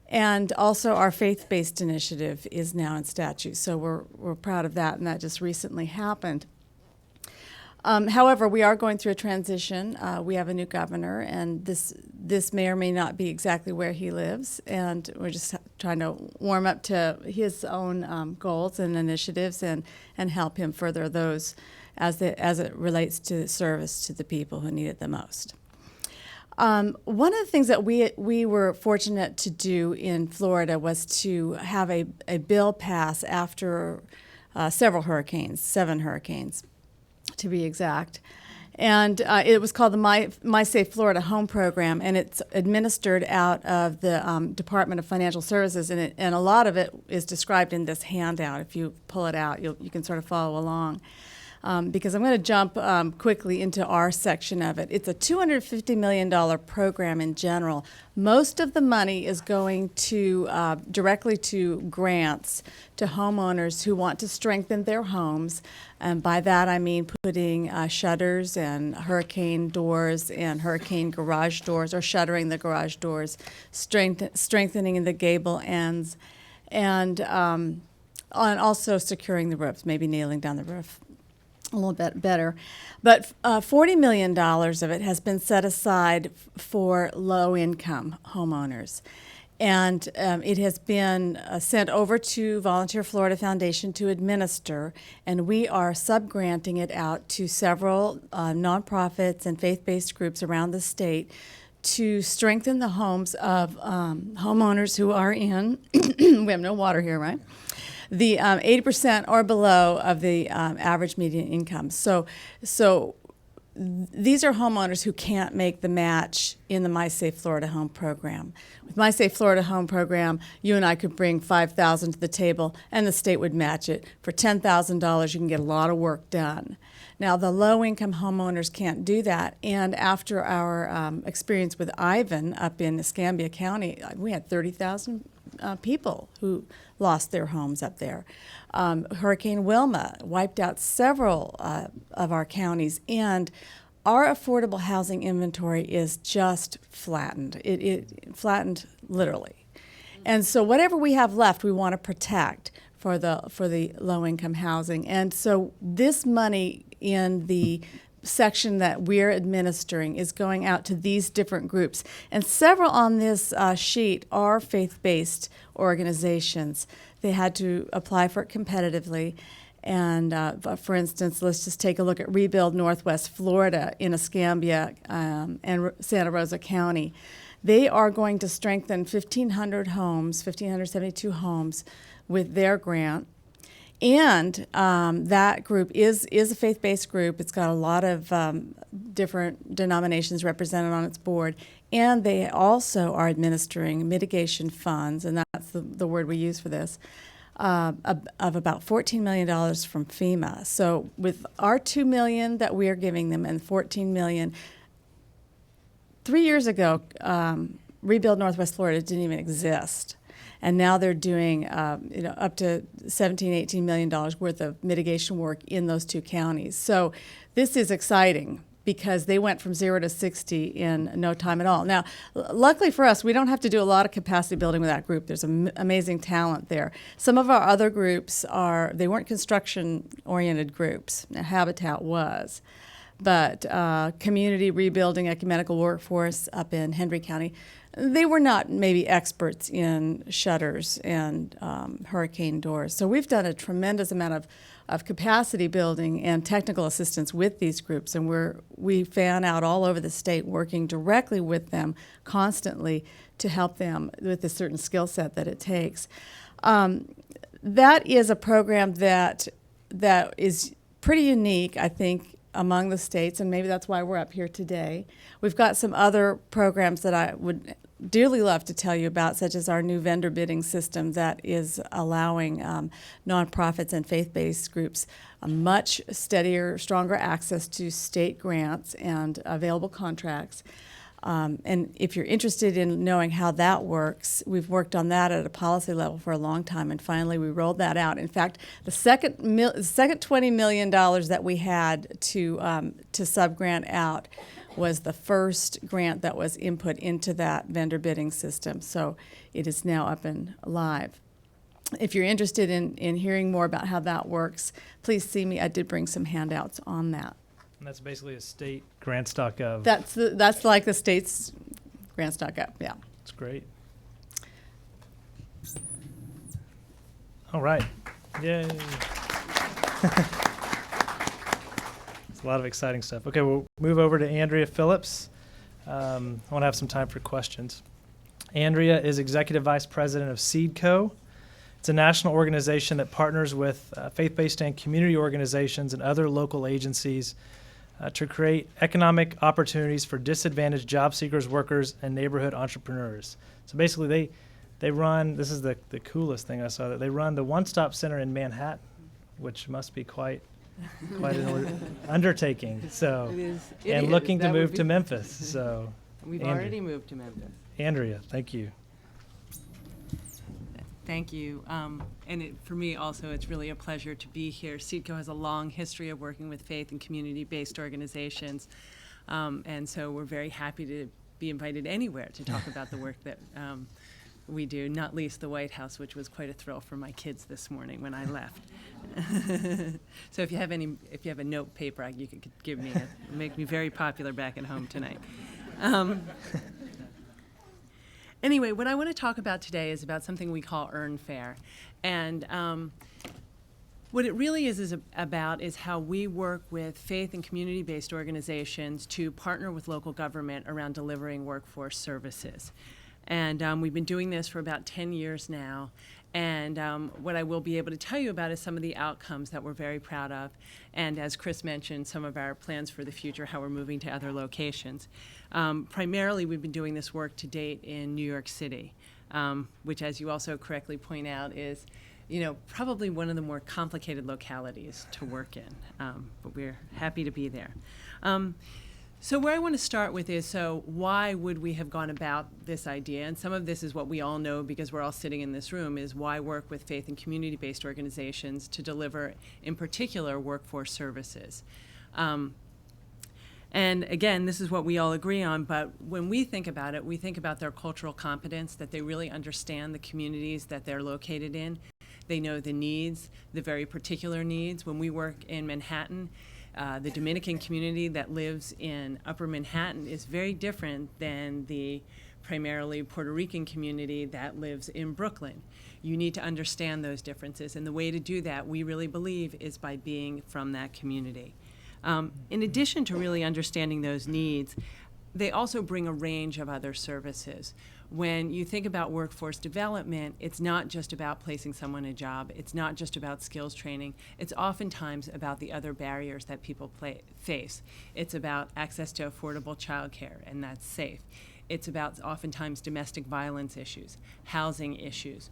And also our faith-based initiative is now in statute, so we're proud of that, and that just recently happened. However, we are going through a transition. We have a new governor, and this may or may not be exactly where he lives, and we're just trying to warm up to his own goals and initiatives and help him further those as it relates to service to the people who need it the most. One of the things that we were fortunate to do in Florida was to have a bill pass after several hurricanes, 7 hurricanes to be exact. And it was called the My Safe Florida Home Program, and it's administered out of the Department of Financial Services, and a lot of it is described in this handout. If you pull it out, you can sort of follow along. Because I'm going to jump quickly into our section of it. It's a $250 million program in general. Most of the money is going to directly to grants to homeowners who want to strengthen their homes. And by that I mean putting shutters and hurricane doors and hurricane garage doors, or shuttering the garage doors, strengthening the gable ends, and also securing the roofs, maybe nailing down the roof a little bit better. But $40 million of it has been set aside for low-income homeowners. And it has been sent over to Volunteer Florida Foundation to administer, and we are subgranting it out to several nonprofits and faith-based groups around the state to strengthen the homes of homeowners who are in, we have no water here, right? The 80% or below of the average median income. So these are homeowners who can't make the match in the My Safe Florida Home Program. With My Safe Florida Home Program, you and I could bring $5,000 to the table, and the state would match it. For $10,000, you can get a lot of work done. Now, the low-income homeowners can't do that, and after our experience with Ivan up in Escambia County, we had 30,000 people who lost their homes up there. Hurricane Wilma wiped out several of our counties, and our affordable housing inventory is just flattened. It flattened literally. And so whatever we have left, we want to protect for the low-income housing. And so this money in the section that we're administering is going out to these different groups. And several on this sheet are faith-based organizations. They had to apply for it competitively. And for instance, let's just take a look at Rebuild Northwest Florida in Escambia and Santa Rosa County. They are going to strengthen 1,500 homes, 1,572 homes with their grant. And that group is a faith-based group. It's got a lot of different denominations represented on its board. And they also are administering mitigation funds, and that's the word we use for this, of about $14 million from FEMA. So with our $2 million that we are giving them and $14 million, 3 years ago, Rebuild Northwest Florida didn't even exist. And now they're doing up to $17, $18 million worth of mitigation work in those two counties. So this is exciting because they went from 0 to 60 in no time at all. Now, luckily for us, we don't have to do a lot of capacity building with that group. There's amazing talent there. Some of our other groups they weren't construction-oriented groups. Now, Habitat was. But community rebuilding ecumenical workforce up in Hendry County, they were not maybe experts in shutters and hurricane doors. So we've done a tremendous amount of capacity building and technical assistance with these groups, and we fan out all over the state working directly with them constantly to help them with a certain skill set that it takes. That is a program that is pretty unique, I think, among the states, and maybe that's why we're up here today. We've got some other programs that I would dearly love to tell you about, such as our new vendor bidding system that is allowing nonprofits and faith-based groups a much steadier, stronger access to state grants and available contracts. And if you're interested in knowing how that works, we've worked on that at a policy level for a long time, and finally we rolled that out. In fact, the second $20 million that we had to subgrant out was the first grant that was input into that vendor bidding system. So it is now up and live. If you're interested in hearing more about how that works, please see me. I did bring some handouts on that. And that's basically a state grant.gov. That's like the state's grants.gov, yeah. That's great. All right. Yay. It's a lot of exciting stuff. Okay, we'll move over to Andrea Phillips. I want to have some time for questions. Andrea is Executive Vice President of SeedCo. It's a national organization that partners with faith-based and community organizations and other local agencies to create economic opportunities for disadvantaged job seekers, workers, and neighborhood entrepreneurs. So basically, they run, this is the coolest thing I saw, that they run the one-stop center in Manhattan, which must be quite an undertaking. So, and looking to move to Memphis. So, we've already moved to Memphis. Andrea, thank you. Thank you. For me also, it's really a pleasure to be here. SeedCo has a long history of working with faith and community-based organizations, and so we're very happy to be invited anywhere to talk about the work that we do, not least the White House, which was quite a thrill for my kids this morning when I left. So if you have a note paper, you could give me make me very popular back at home tonight. Anyway, what I want to talk about today is about something we call Earn Fair. And what it really is about is how we work with faith and community-based organizations to partner with local government around delivering workforce services. And we've been doing this for about 10 years now. And what I will be able to tell you about is some of the outcomes that we're very proud of. And as Chris mentioned, some of our plans for the future, how we're moving to other locations. Primarily, we've been doing this work to date in New York City, which, as you also correctly point out, is probably one of the more complicated localities to work in. But we're happy to be there. So where I want to start with is, why would we have gone about this idea? And some of this is what we all know because we're all sitting in this room, is why work with faith and community-based organizations to deliver, in particular, workforce services. And again, this is what we all agree on, but when we think about it, we think about their cultural competence, that they really understand the communities that they're located in. They know the needs, the very particular needs. When we work in Manhattan, the Dominican community that lives in Upper Manhattan is very different than the primarily Puerto Rican community that lives in Brooklyn. You need to understand those differences, and the way to do that, we really believe, is by being from that community. In addition to really understanding those needs, they also bring a range of other services. When you think about workforce development, it's not just about placing someone in a job. It's not just about skills training. It's oftentimes about the other barriers that people face. It's about access to affordable childcare, and that's safe. It's about oftentimes domestic violence issues, housing issues.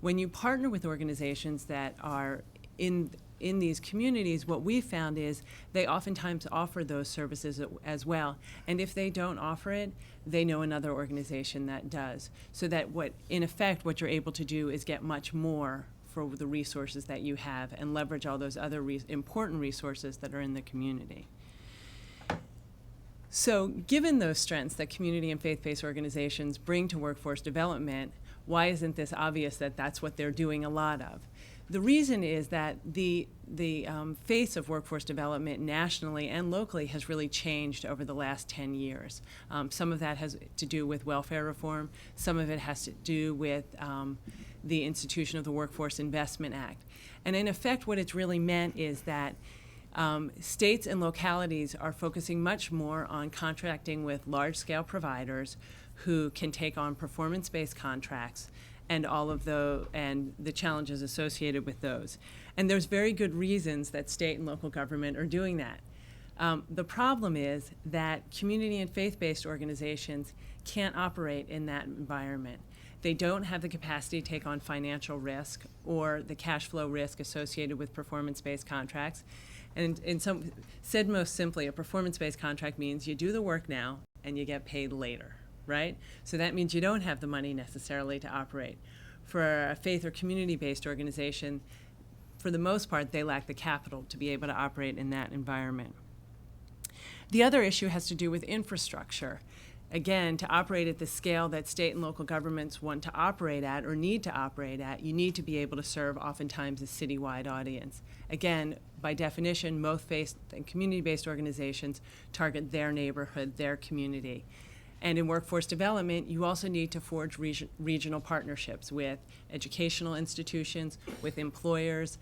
When you partner with organizations that are in these communities, what we've found is they oftentimes offer those services as well. And if they don't offer it, they know another organization that does. So that in effect, what you're able to do is get much more for the resources that you have and leverage all those other important resources that are in the community. So given those strengths that community and faith-based organizations bring to workforce development, why isn't this obvious that that's what they're doing a lot of? The reason is that the face of workforce development nationally and locally has really changed over the last 10 years. Some of that has to do with welfare reform. Some of it has to do with the institution of the Workforce Investment Act. And in effect, what it's really meant is that states and localities are focusing much more on contracting with large-scale providers who can take on performance-based contracts and the challenges associated with those. And there's very good reasons that state and local government are doing that. The problem is that community and faith-based organizations can't operate in that environment. They don't have the capacity to take on financial risk or the cash flow risk associated with performance-based contracts. And said most simply, a performance-based contract means you do the work now and you get paid later, right? So that means you don't have the money necessarily to operate. For a faith or community-based organization, for the most part, they lack the capital to be able to operate in that environment. The other issue has to do with infrastructure. Again, to operate at the scale that state and local governments want to operate at or need to operate at, you need to be able to serve oftentimes a citywide audience. Again, by definition, most faith and community-based organizations target their neighborhood, their community. And in workforce development, you also need to forge regional partnerships with educational institutions, with employers,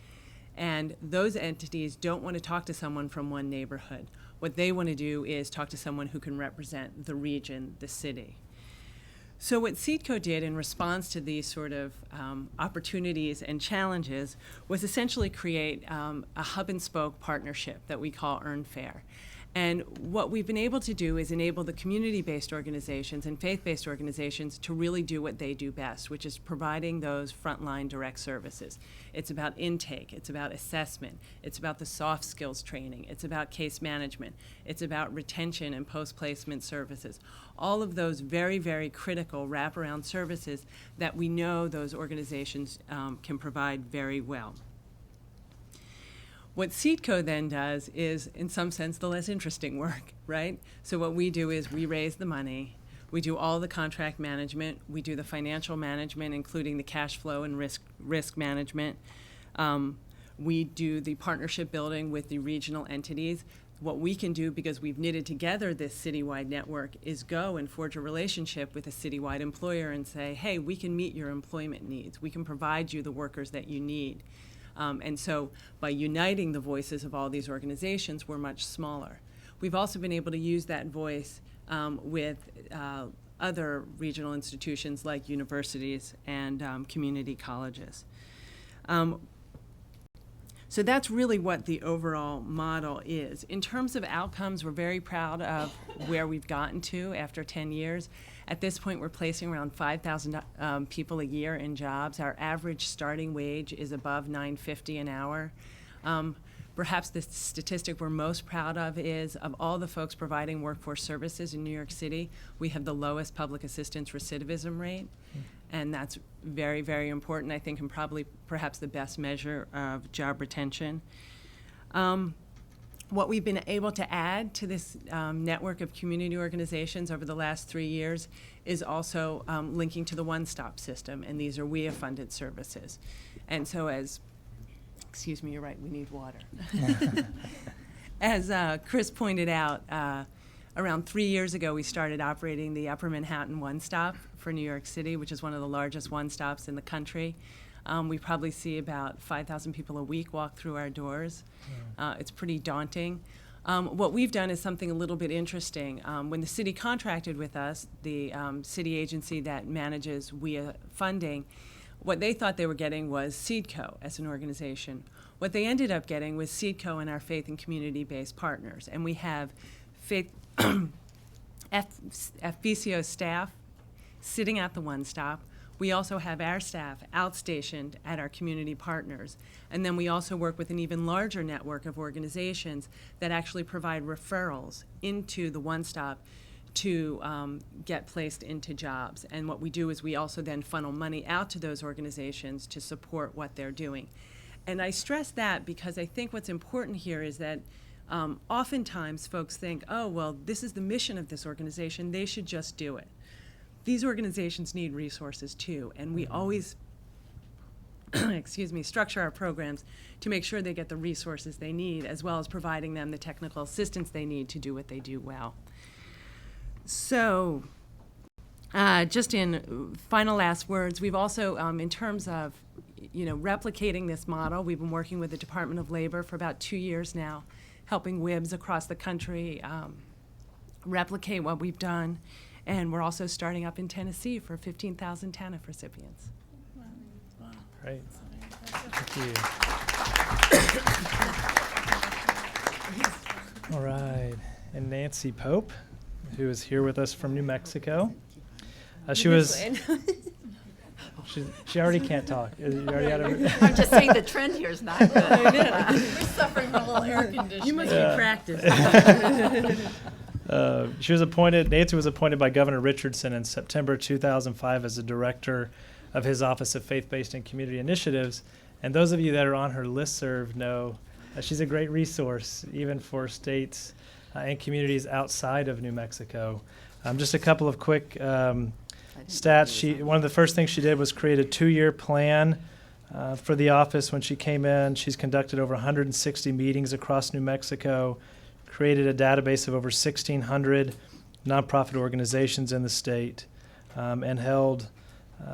and those entities don't want to talk to someone from one neighborhood. What they want to do is talk to someone who can represent the region, the city. So what SEEDCO did in response to these sort of opportunities and challenges was essentially create a hub and spoke partnership that we call Earn Fair. And what we've been able to do is enable the community-based organizations and faith-based organizations to really do what they do best, which is providing those frontline direct services. It's about intake, it's about assessment, it's about the soft skills training, it's about case management, it's about retention and post-placement services. All of those very, very critical wraparound services that we know those organizations can provide very well. What SEEDCO then does is, in some sense, the less interesting work, right? So what we do is we raise the money, we do all the contract management, we do the financial management, including the cash flow and risk management. We do the partnership building with the regional entities. What we can do, because we've knitted together this citywide network, is go and forge a relationship with a citywide employer and say, hey, we can meet your employment needs. We can provide you the workers that you need. And so by uniting the voices of all these organizations, we're much smaller. We've also been able to use that voice with other regional institutions like universities and community colleges. So that's really what the overall model is. In terms of outcomes, we're very proud of where we've gotten to after 10 years. At this point, we're placing around 5,000 people a year in jobs. Our average starting wage is above $9.50 an hour. Perhaps the statistic we're most proud of is, of all the folks providing workforce services in New York City, we have the lowest public assistance recidivism rate. And that's very, very important, I think, and perhaps the best measure of job retention. What we've been able to add to this network of community organizations over the last 3 years is also linking to the one-stop system, and these are WIA-funded services. And so excuse me, you're right, we need water. As Chris pointed out, around 3 years ago, we started operating the Upper Manhattan One Stop for New York City, which is one of the largest one stops in the country. We probably see about 5,000 people a week walk through our doors. It's pretty daunting. What we've done is something a little bit interesting. When the city contracted with us, the city agency that manages WIA funding, what they thought they were getting was SEEDCO as an organization. What they ended up getting was SEEDCO and our faith and community-based partners. And we have faith FBCO staff sitting at the One Stop. We also have our staff outstationed at our community partners. And then we also work with an even larger network of organizations that actually provide referrals into the One Stop to get placed into jobs. And what we do is we also then funnel money out to those organizations to support what they're doing. And I stress that because I think what's important here is that oftentimes folks think, oh, well, this is the mission of this organization, they should just do it. These organizations need resources too, and we always structure our programs to make sure they get the resources they need, as well as providing them the technical assistance they need to do what they do well. So, just in final last words, we've also, in terms of replicating this model, we've been working with the Department of Labor for about 2 years now, helping WIBs across the country replicate what we've done. And we're also starting up in Tennessee for 15,000 TANF recipients. Great. Thank you. All right. And Nancy Pope, who is here with us from New Mexico. She already can't talk. You already had her. I'm just saying the trend here is not good. We're suffering from a little air conditioning. You must be practiced. Nancy was appointed by Governor Richardson in September 2005 as the director of his Office of Faith-Based and Community Initiatives. And those of you that are on her listserv know she's a great resource, even for states and communities outside of New Mexico. Just a couple of quick stats. One of the first things she did was create a 2-year plan for the office when she came in. She's conducted over 160 meetings across New Mexico, created a database of over 1,600 nonprofit organizations in the state, and held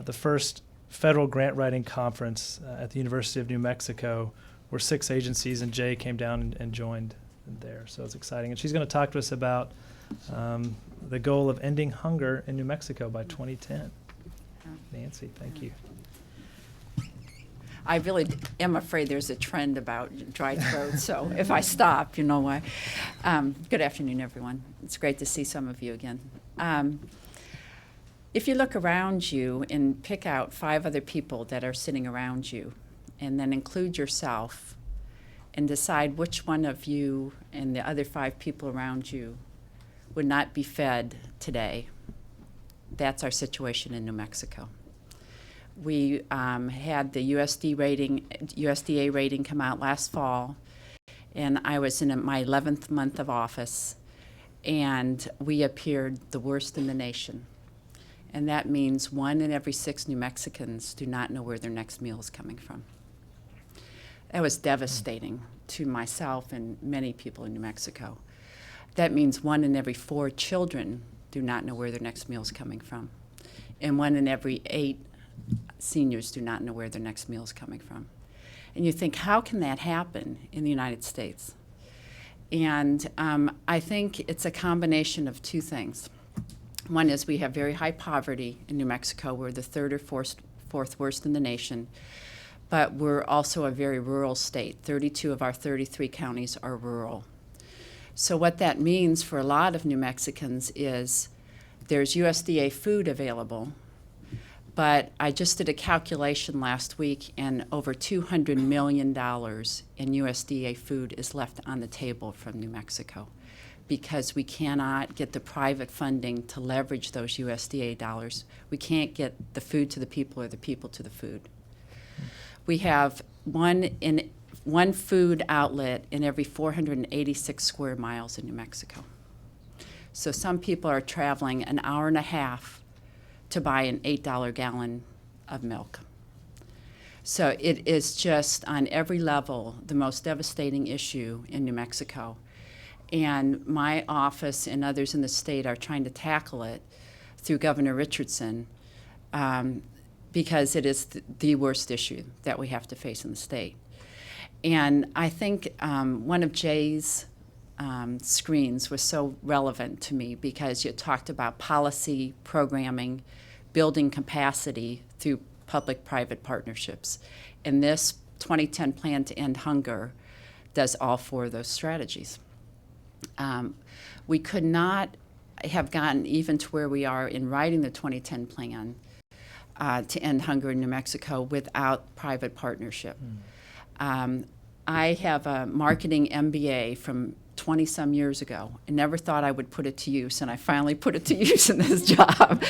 the first federal grant writing conference at the University of New Mexico, where 6 agencies and Jay came down and joined there. So it's exciting. And she's going to talk to us about the goal of ending hunger in New Mexico by 2010. Nancy, thank you. I really am afraid there's a trend about dry throat, so if I stop, you know why. Good afternoon, everyone. It's great to see some of you again. If you look around you and pick out 5 other people that are sitting around you, and then include yourself, and decide which one of you and the other 5 people around you would not be fed today, that's our situation in New Mexico. We had the USDA rating come out last fall, and I was in my 11th month of office, and we appeared the worst in the nation. And that means 1 in every 6 New Mexicans do not know where their next meal is coming from. That was devastating to myself and many people in New Mexico. That means 1 in every 4 children do not know where their next meal is coming from. And 1 in every 8 seniors do not know where their next meal is coming from. And you think, how can that happen in the United States? And I think it's a combination of 2 things. One is we have very high poverty in New Mexico. We're the 3rd or 4th worst in the nation. But we're also a very rural state. 32 of our 33 counties are rural. So what that means for a lot of New Mexicans is there's USDA food available, but I just did a calculation last week, and over $200 million in USDA food is left on the table from New Mexico because we cannot get the private funding to leverage those USDA dollars. We can't get the food to the people or the people to the food. We have one food outlet in every 486 square miles in New Mexico. So some people are traveling an hour and a half to buy an $8 gallon of milk. So it is just on every level the most devastating issue in New Mexico. And my office and others in the state are trying to tackle it through Governor Richardson, because it is the worst issue that we have to face in the state. And I think one of Jay's screens was so relevant to me because you talked about policy, programming, building capacity through public-private partnerships. And this 2010 Plan to End Hunger does all four of those strategies. We could not have gotten even to where we are in writing the 2010 plan to end hunger in New Mexico without private partnership. I have a marketing MBA from 20-some years ago. I never thought I would put it to use, and I finally put it to use in this job.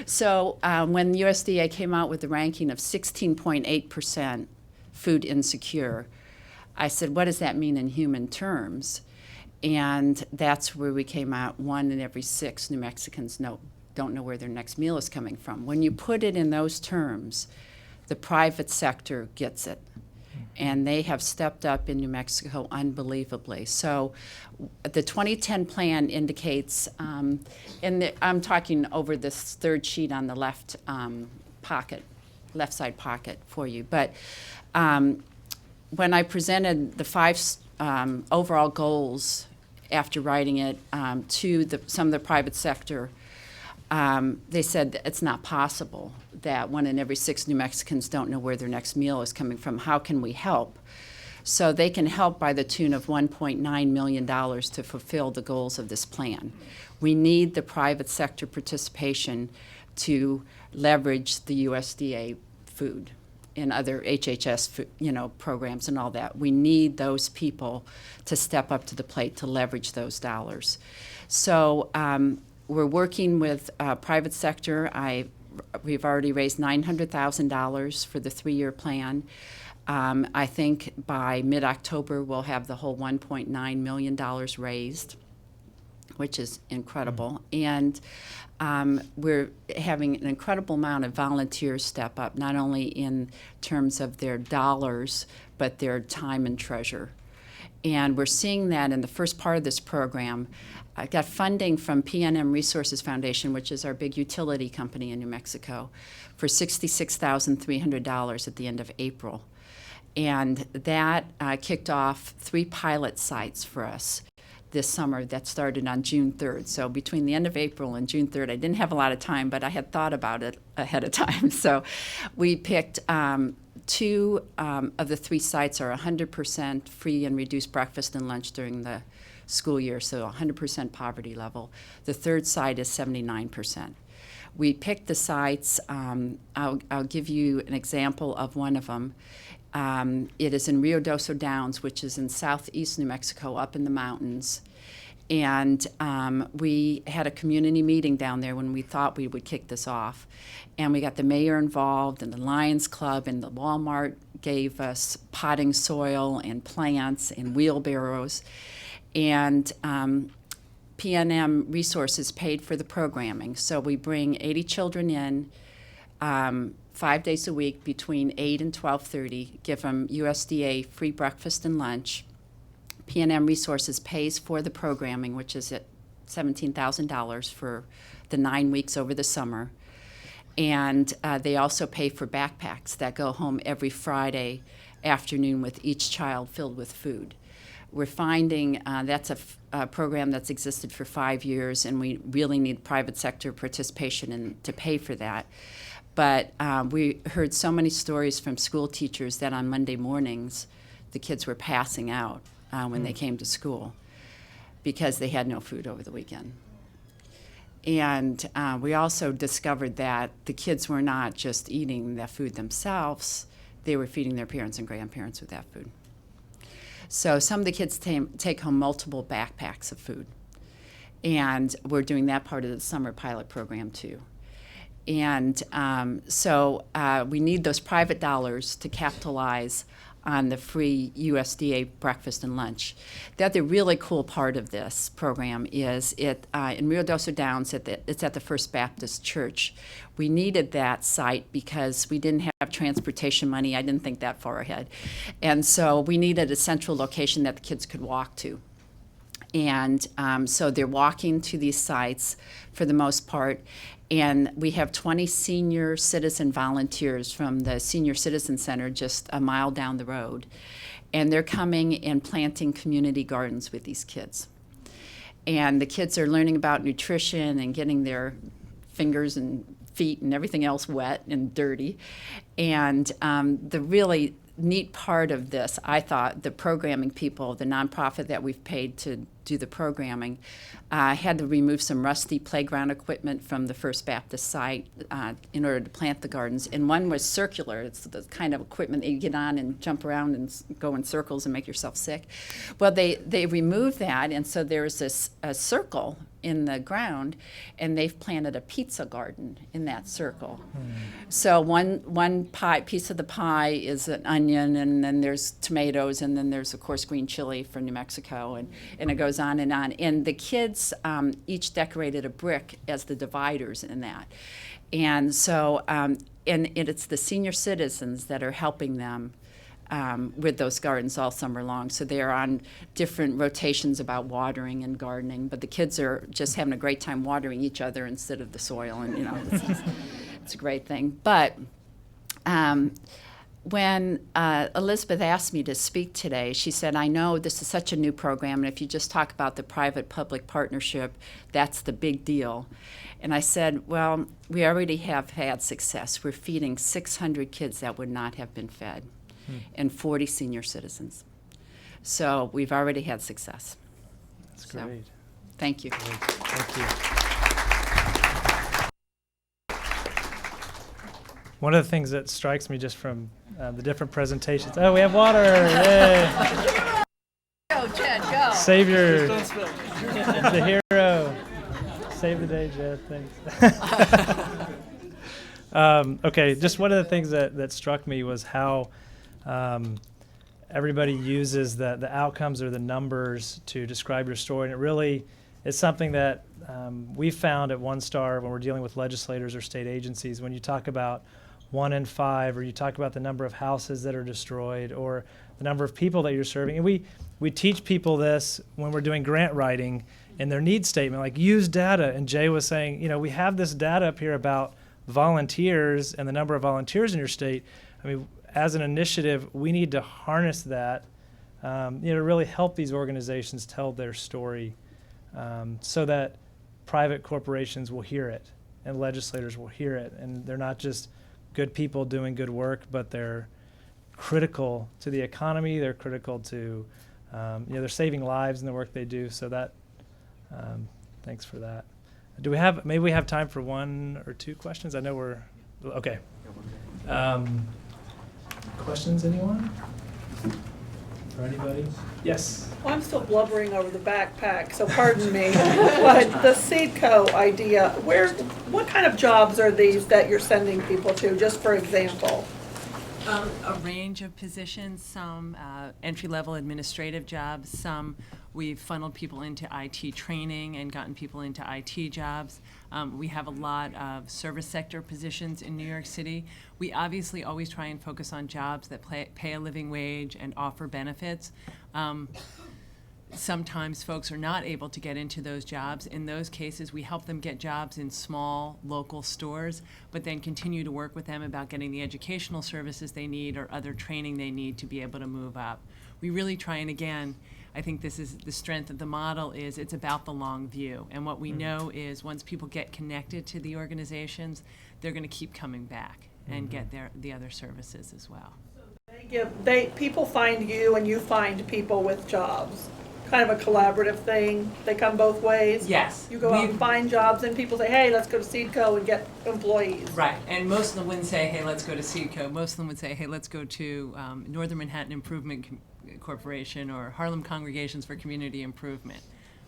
So when USDA came out with the ranking of 16.8% food insecure, I said, what does that mean in human terms? And that's where we came out. 1 in every 6 New Mexicans don't know where their next meal is coming from. When you put it in those terms, the private sector gets it. And they have stepped up in New Mexico unbelievably. So the 2010 plan indicates, and I'm talking over this third sheet on the left side pocket for you. But when I presented the 5 overall goals after writing it to some of the private sector, they said that it's not possible that 1 in every 6 New Mexicans don't know where their next meal is coming from. How can we help? So they can help by the tune of $1.9 million to fulfill the goals of this plan. We need the private sector participation to leverage the USDA food and other HHS programs and all that. We need those people to step up to the plate to leverage those dollars. So we're working with private sector. We've already raised $900,000 for the 3-year plan. I think by mid-October we'll have the whole $1.9 million raised, which is incredible. And we're having an incredible amount of volunteers step up, not only in terms of their dollars, but their time and treasure. And we're seeing that in the first part of this program. I got funding from PNM Resources Foundation, which is our big utility company in New Mexico, for $66,300 at the end of April. And that kicked off 3 pilot sites for us this summer that started on June 3rd. So between the end of April and June 3rd, I didn't have a lot of time, but I had thought about it ahead of time. So we picked 2 of the 3 sites are 100% free and reduced breakfast and lunch during the school year, so 100% poverty level. The 3rd site is 79%. We picked the sites. I'll give you an example of one of them. It is in Rio Doso Downs, which is in southeast New Mexico, up in the mountains. And we had a community meeting down there when we thought we would kick this off. And we got the mayor involved, and the Lions Club, and the Walmart gave us potting soil and plants and wheelbarrows. And PNM Resources paid for the programming. So we bring 80 children in 5 days a week between 8 and 12:30, give them USDA free breakfast and lunch. PNM Resources pays for the programming, which is at $17,000 for the 9 weeks over the summer. And they also pay for backpacks that go home every Friday afternoon with each child filled with food. We're finding that's a program that's existed for 5 years, and we really need private sector participation to pay for that. But we heard so many stories from school teachers that on Monday mornings the kids were passing out when they came to school because they had no food over the weekend. And we also discovered that the kids were not just eating the food themselves, they were feeding their parents and grandparents with that food. So some of the kids take home multiple backpacks of food. And we're doing that part of the summer pilot program too. And so we need those private dollars to capitalize on the free USDA breakfast and lunch. The other really cool part of this program is in Rio Doso Downs, it's at the First Baptist Church. We needed that site because we didn't have transportation money. I didn't think that far ahead. And so we needed a central location that the kids could walk to. And so they're walking to these sites for the most part. And we have 20 senior citizen volunteers from the Senior Citizen Center just a mile down the road. And they're coming and planting community gardens with these kids. And the kids are learning about nutrition and getting their fingers and feet and everything else wet and dirty. And the really neat part of this, I thought, the programming people, the nonprofit that we've paid to do the programming, had to remove some rusty playground equipment from the First Baptist site in order to plant the gardens. And one was circular. It's the kind of equipment that you get on and jump around and go in circles and make yourself sick. Well, they removed that, and so there's a circle in the ground, and they've planted a pizza garden in that circle. So one piece of the pie is an onion, and then there's tomatoes, and then there's, of course, green chili from New Mexico, and it goes on and on. And the kids each decorated a brick as the dividers in that. And so, and it's the senior citizens that are helping them with those gardens all summer long. So they're on different rotations about watering and gardening, but the kids are just having a great time watering each other instead of the soil, and it's a great thing. But when Elizabeth asked me to speak today, she said, I know this is such a new program, and if you just talk about the private-public partnership, that's the big deal. And I said, well, we already have had success. We're feeding 600 kids that would not have been fed, and 40 senior citizens. So we've already had success. That's great. Thank you. Thank you. One of the things that strikes me just from the different presentations. Oh, we have water! Yay! Go, Jed, go. Savior, the hero. Save the day, Jed. Thanks. Okay, just one of the things that struck me was how everybody uses the outcomes or the numbers to describe your story, and it really is something that we found at One Star when we're dealing with legislators or state agencies. When you talk about 1 in 5, or you talk about the number of houses that are destroyed, or the number of people that you're serving, and we teach people this when we're doing grant writing in their needs statement, like use data. And Jay was saying, we have this data up here about volunteers and the number of volunteers in your state. I mean, as an initiative, we need to harness that, to really help these organizations tell their story, so that private corporations will hear it and legislators will hear it, and they're not just good people doing good work, but they're critical to the economy. They're critical to, they're saving lives in the work they do. So that, thanks for that. Maybe we have time for 1 or 2 questions? I know we're, okay. Questions, anyone? For anybody? Yes. Well, I'm still blubbering over the backpack, so pardon me. But the Seedco idea, what kind of jobs are these that you're sending people to, just for example? A range of positions, some entry-level administrative jobs, some we've funneled people into IT training and gotten people into IT jobs. We have a lot of service sector positions in New York City. We obviously always try and focus on jobs that pay a living wage and offer benefits. Sometimes folks are not able to get into those jobs. In those cases, we help them get jobs in small local stores, but then continue to work with them about getting the educational services they need or other training they need to be able to move up. We really try, and again, I think this is the strength of the model, is it's about the long view. And what we know is once people get connected to the organizations, they're going to keep coming back and get the other services as well. People find you and you find people with jobs. Kind of a collaborative thing. They come both ways. Yes. You go out and find jobs, and people say, hey, let's go to Seedco and get employees. Right, and most of them wouldn't say, hey, let's go to Seedco. Most of them would say, hey, let's go to Northern Manhattan Improvement Corporation or Harlem Congregations for Community Improvement.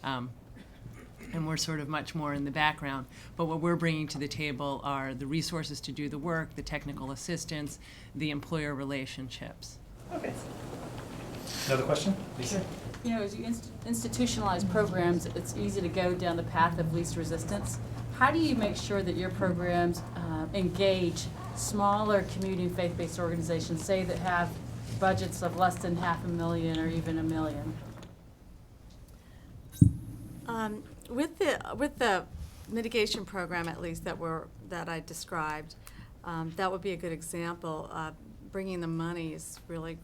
And we're sort of much more in the background. But what we're bringing to the table are the resources to do the work, the technical assistance, the employer relationships. Okay. Another question? Lisa? As you institutionalize programs, it's easy to go down the path of least resistance. How do you make sure that your programs engage smaller community and faith-based organizations, say that have budgets of less than $500,000 or even $1 million? With the mitigation program, at least that I described, that would be a good example. Bringing the money is really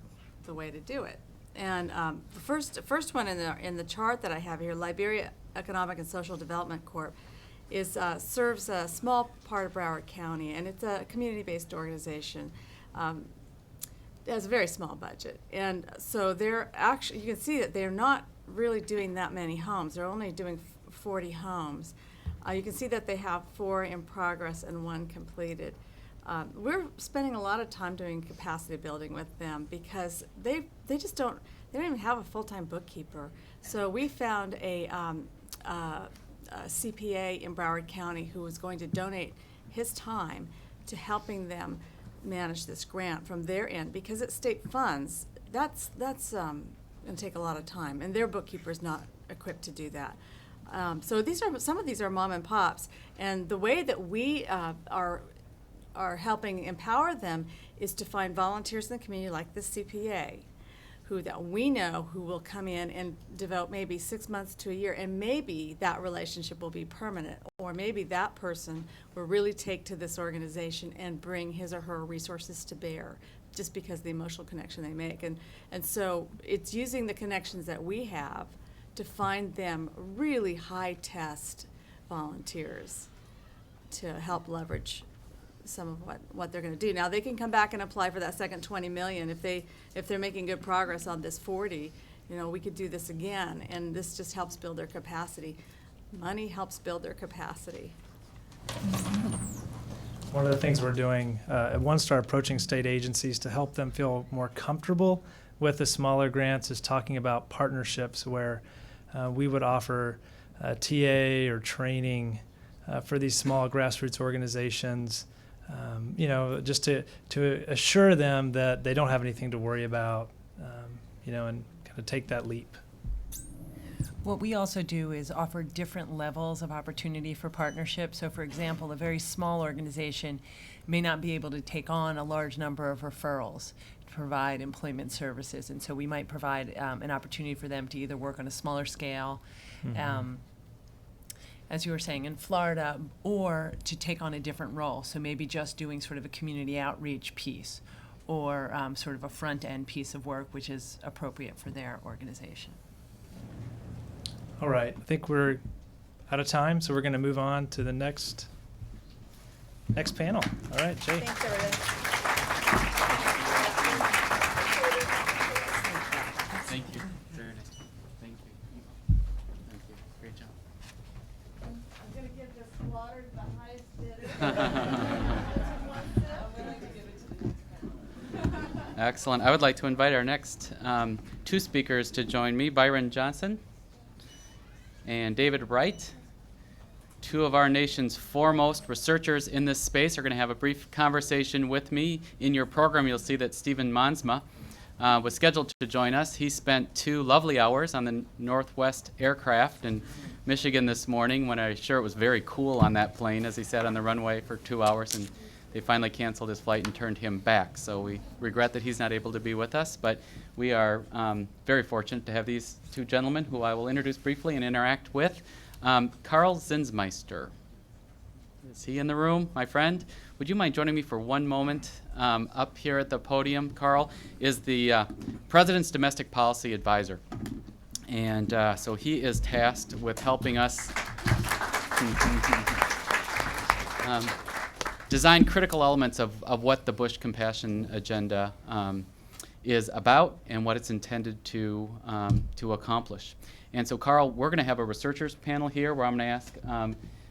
the way to do it. And the first one in the chart that I have here, Liberia Economic and Social Development Corp, serves a small part of Broward County, and it's a community-based organization. It has a very small budget, and so they're actually, you can see that they're not really doing that many homes. They're only doing 40 homes. You can see that they have 4 in progress and 1 completed. We're spending a lot of time doing capacity building with them because they don't even have a full-time bookkeeper. So we found a CPA in Broward County who was going to donate his time to helping them manage this grant from their end, because it's state funds. That's going to take a lot of time, and their bookkeeper's not equipped to do that. So some of these are mom and pops, and the way that we are helping empower them is to find volunteers in the community like the CPA, that we know who will come in and devote maybe 6 months to a year, and maybe that relationship will be permanent, or maybe that person will really take to this organization and bring his or her resources to bear just because of the emotional connection they make. And so it's using the connections that we have to find them really high-test volunteers to help leverage some of what they're going to do. Now they can come back and apply for that second 20 million if they're making good progress on this 40. We could do this again, and this just helps build their capacity. Money helps build their capacity. One of the things we're doing at One Star, approaching state agencies to help them feel more comfortable with the smaller grants, is talking about partnerships where we would offer TA or training for these small grassroots organizations. Just to assure them that they don't have anything to worry about, and kind of take that leap. What we also do is offer different levels of opportunity for partnership. So, for example, a very small organization may not be able to take on a large number of referrals to provide employment services. And so we might provide an opportunity for them to either work on a smaller scale, as you were saying, in Florida, or to take on a different role. So maybe just doing sort of a community outreach piece, or sort of a front-end piece of work which is appropriate for their organization. All right, I think we're out of time, so we're going to move on to the next panel. All right, Jay. Thanks, everyone. Thank you. Very nice. Thank you. Thank you. Great job. I'm going to give this water to the highest bidder. Excellent. I would like to invite our next 2 speakers to join me, Byron Johnson and David Wright. 2 of our nation's foremost researchers in this space are going to have a brief conversation with me. In your program, you'll see that Stephen Mansma was scheduled to join us. He spent 2 lovely hours on the Northwest aircraft in Michigan this morning, when I'm sure it was very cool on that plane as he sat on the runway for 2 hours, and they finally canceled his flight and turned him back. So we regret that he's not able to be with us, but we are very fortunate to have these 2 gentlemen who I will introduce briefly and interact with. Carl Zinsmeister. Is he in the room, my friend? Would you mind joining me for one moment up here at the podium? Carl is the President's Domestic Policy Advisor. And so he is tasked with helping us design critical elements of what the Bush Compassion Agenda is about and what it's intended to accomplish. And so, Carl, we're going to have a researchers panel here where I'm going to ask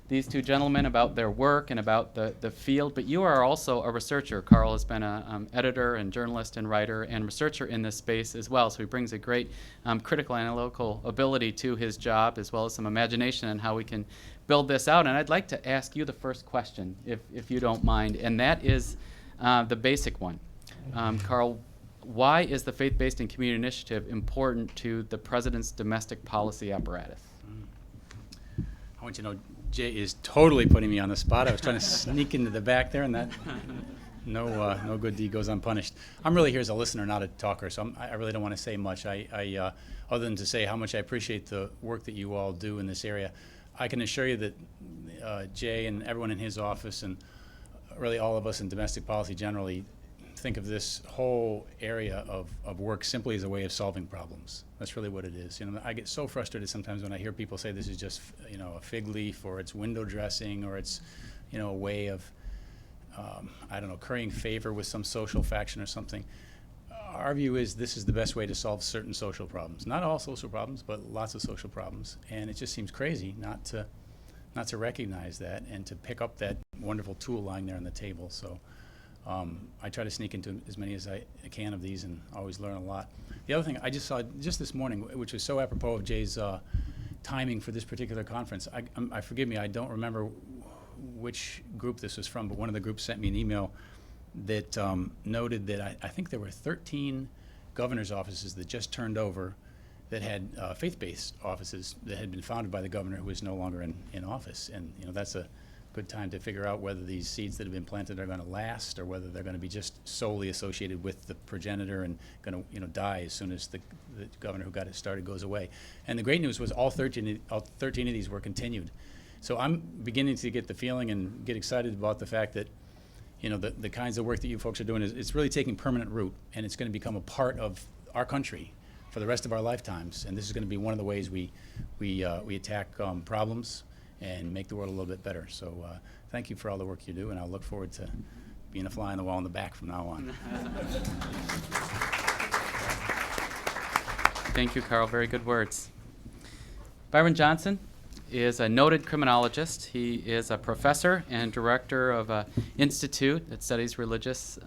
these 2 gentlemen about their work and about the field, but you are also a researcher. Carl has been an editor and journalist and writer and researcher in this space as well, so he brings a great critical analytical ability to his job, as well as some imagination on how we can build this out. And I'd like to ask you the first question, if you don't mind, and that is the basic one. Carl, why is the Faith-Based and Community Initiative important to the President's domestic policy apparatus? I want you to know Jay is totally putting me on the spot. I was trying to sneak into the back there, and that No good deed goes unpunished. I'm really here as a listener, not a talker, so I really don't want to say much. Other than to say how much I appreciate the work that you all do in this area. I can assure you that Jay and everyone in his office, and really all of us in domestic policy generally, think of this whole area of work simply as a way of solving problems. That's really what it is. I get so frustrated sometimes when I hear people say this is just a fig leaf, or it's window dressing, or it's a way of I don't know, currying favor with some social faction or something. Our view is this is the best way to solve certain social problems. Not all social problems, but lots of social problems. And it just seems crazy not to recognize that and to pick up that wonderful tool lying there on the table. So I try to sneak into as many as I can of these and always learn a lot. The other thing I just saw just this morning, which was so apropos of Jay's timing for this particular conference, I forgive me, I don't remember which group this was from, but one of the groups sent me an email that noted that I think there were 13 governor's offices that just turned over that had faith-based offices that had been founded by the governor who is no longer in office. And that's a good time to figure out whether these seeds that have been planted are going to last, or whether they're going to be just solely associated with the progenitor and going to die as soon as the governor who got it started goes away. And the great news was all 13 of these were continued. So I'm beginning to get the feeling and get excited about the fact that the kinds of work that you folks are doing it's really taking permanent root, and it's going to become a part of our country for the rest of our lifetimes. And this is going to be one of the ways we attack problems and make the world a little bit better. So thank you for all the work you do, and I'll look forward to being a fly on the wall in the back from now on. Thank you, Carl. Very good words. Byron Johnson is a noted criminologist. He is a professor and director of an institute that studies religious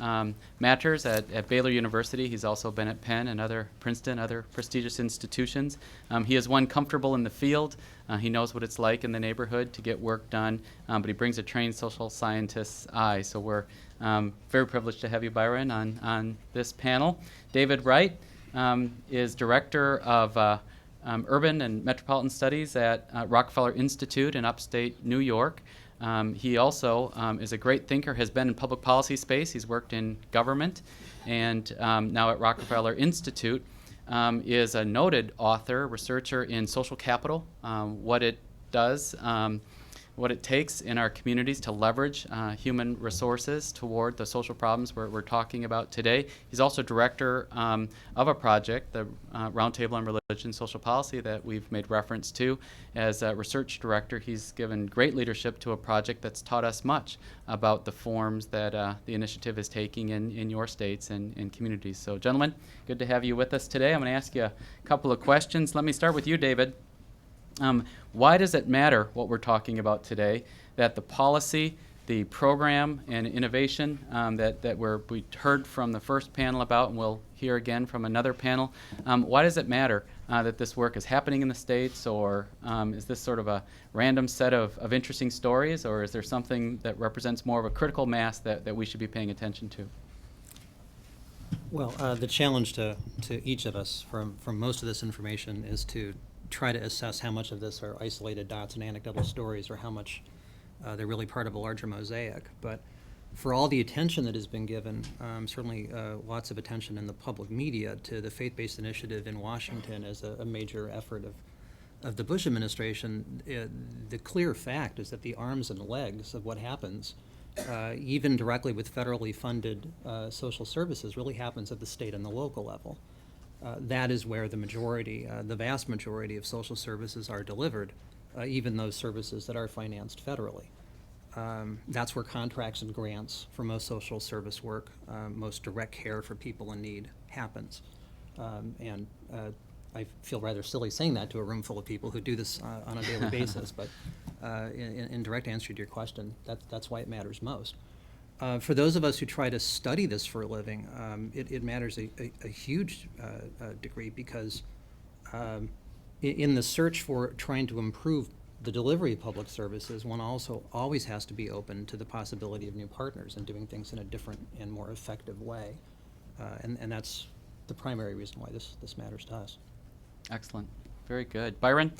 matters at Baylor University. He's also been at Penn and Princeton, other prestigious institutions. He is one comfortable in the field. He knows what it's like in the neighborhood to get work done, but he brings a trained social scientist's eye. So we're very privileged to have you, Byron, on this panel. David Wright is director of Urban and Metropolitan Studies at Rockefeller Institute in upstate New York. He also is a great thinker, has been in public policy space. He's worked in government, and now at Rockefeller Institute is a noted author, researcher in social capital, what it does, what it takes in our communities to leverage human resources toward the social problems we're talking about today. He's also director of a project, the Roundtable on Religion and Social Policy, that we've made reference to. As a research director, he's given great leadership to a project that's taught us much about the forms that the initiative is taking in your states and communities. So, gentlemen, good to have you with us today. I'm going to ask you a couple of questions. Let me start with you, David. Why does it matter what we're talking about today, that the policy, the program, and innovation that we heard from the first panel about, and we'll hear again from another panel, why does it matter that this work is happening in the States, or is this sort of a random set of interesting stories, or is there something that represents more of a critical mass that we should be paying attention to? Well, the challenge to each of us from most of this information is to try to assess how much of this are isolated dots and anecdotal stories, or how much they're really part of a larger mosaic. But for all the attention that has been given, certainly lots of attention in the public media to the faith-based initiative in Washington as a major effort of the Bush administration, the clear fact is that the arms and legs of what happens, even directly with federally funded social services, really happens at the state and the local level. That is where the vast majority of social services are delivered, even those services that are financed federally. That's where contracts and grants for most social service work, most direct care for people in need happens. And I feel rather silly saying that to a room full of people who do this on a daily basis, but in direct answer to your question, that's why it matters most. For those of us who try to study this for a living, it matters a huge degree, because in the search for trying to improve the delivery of public services, one also always has to be open to the possibility of new partners and doing things in a different and more effective way. And that's the primary reason why this matters to us. Excellent. Very good. Byron,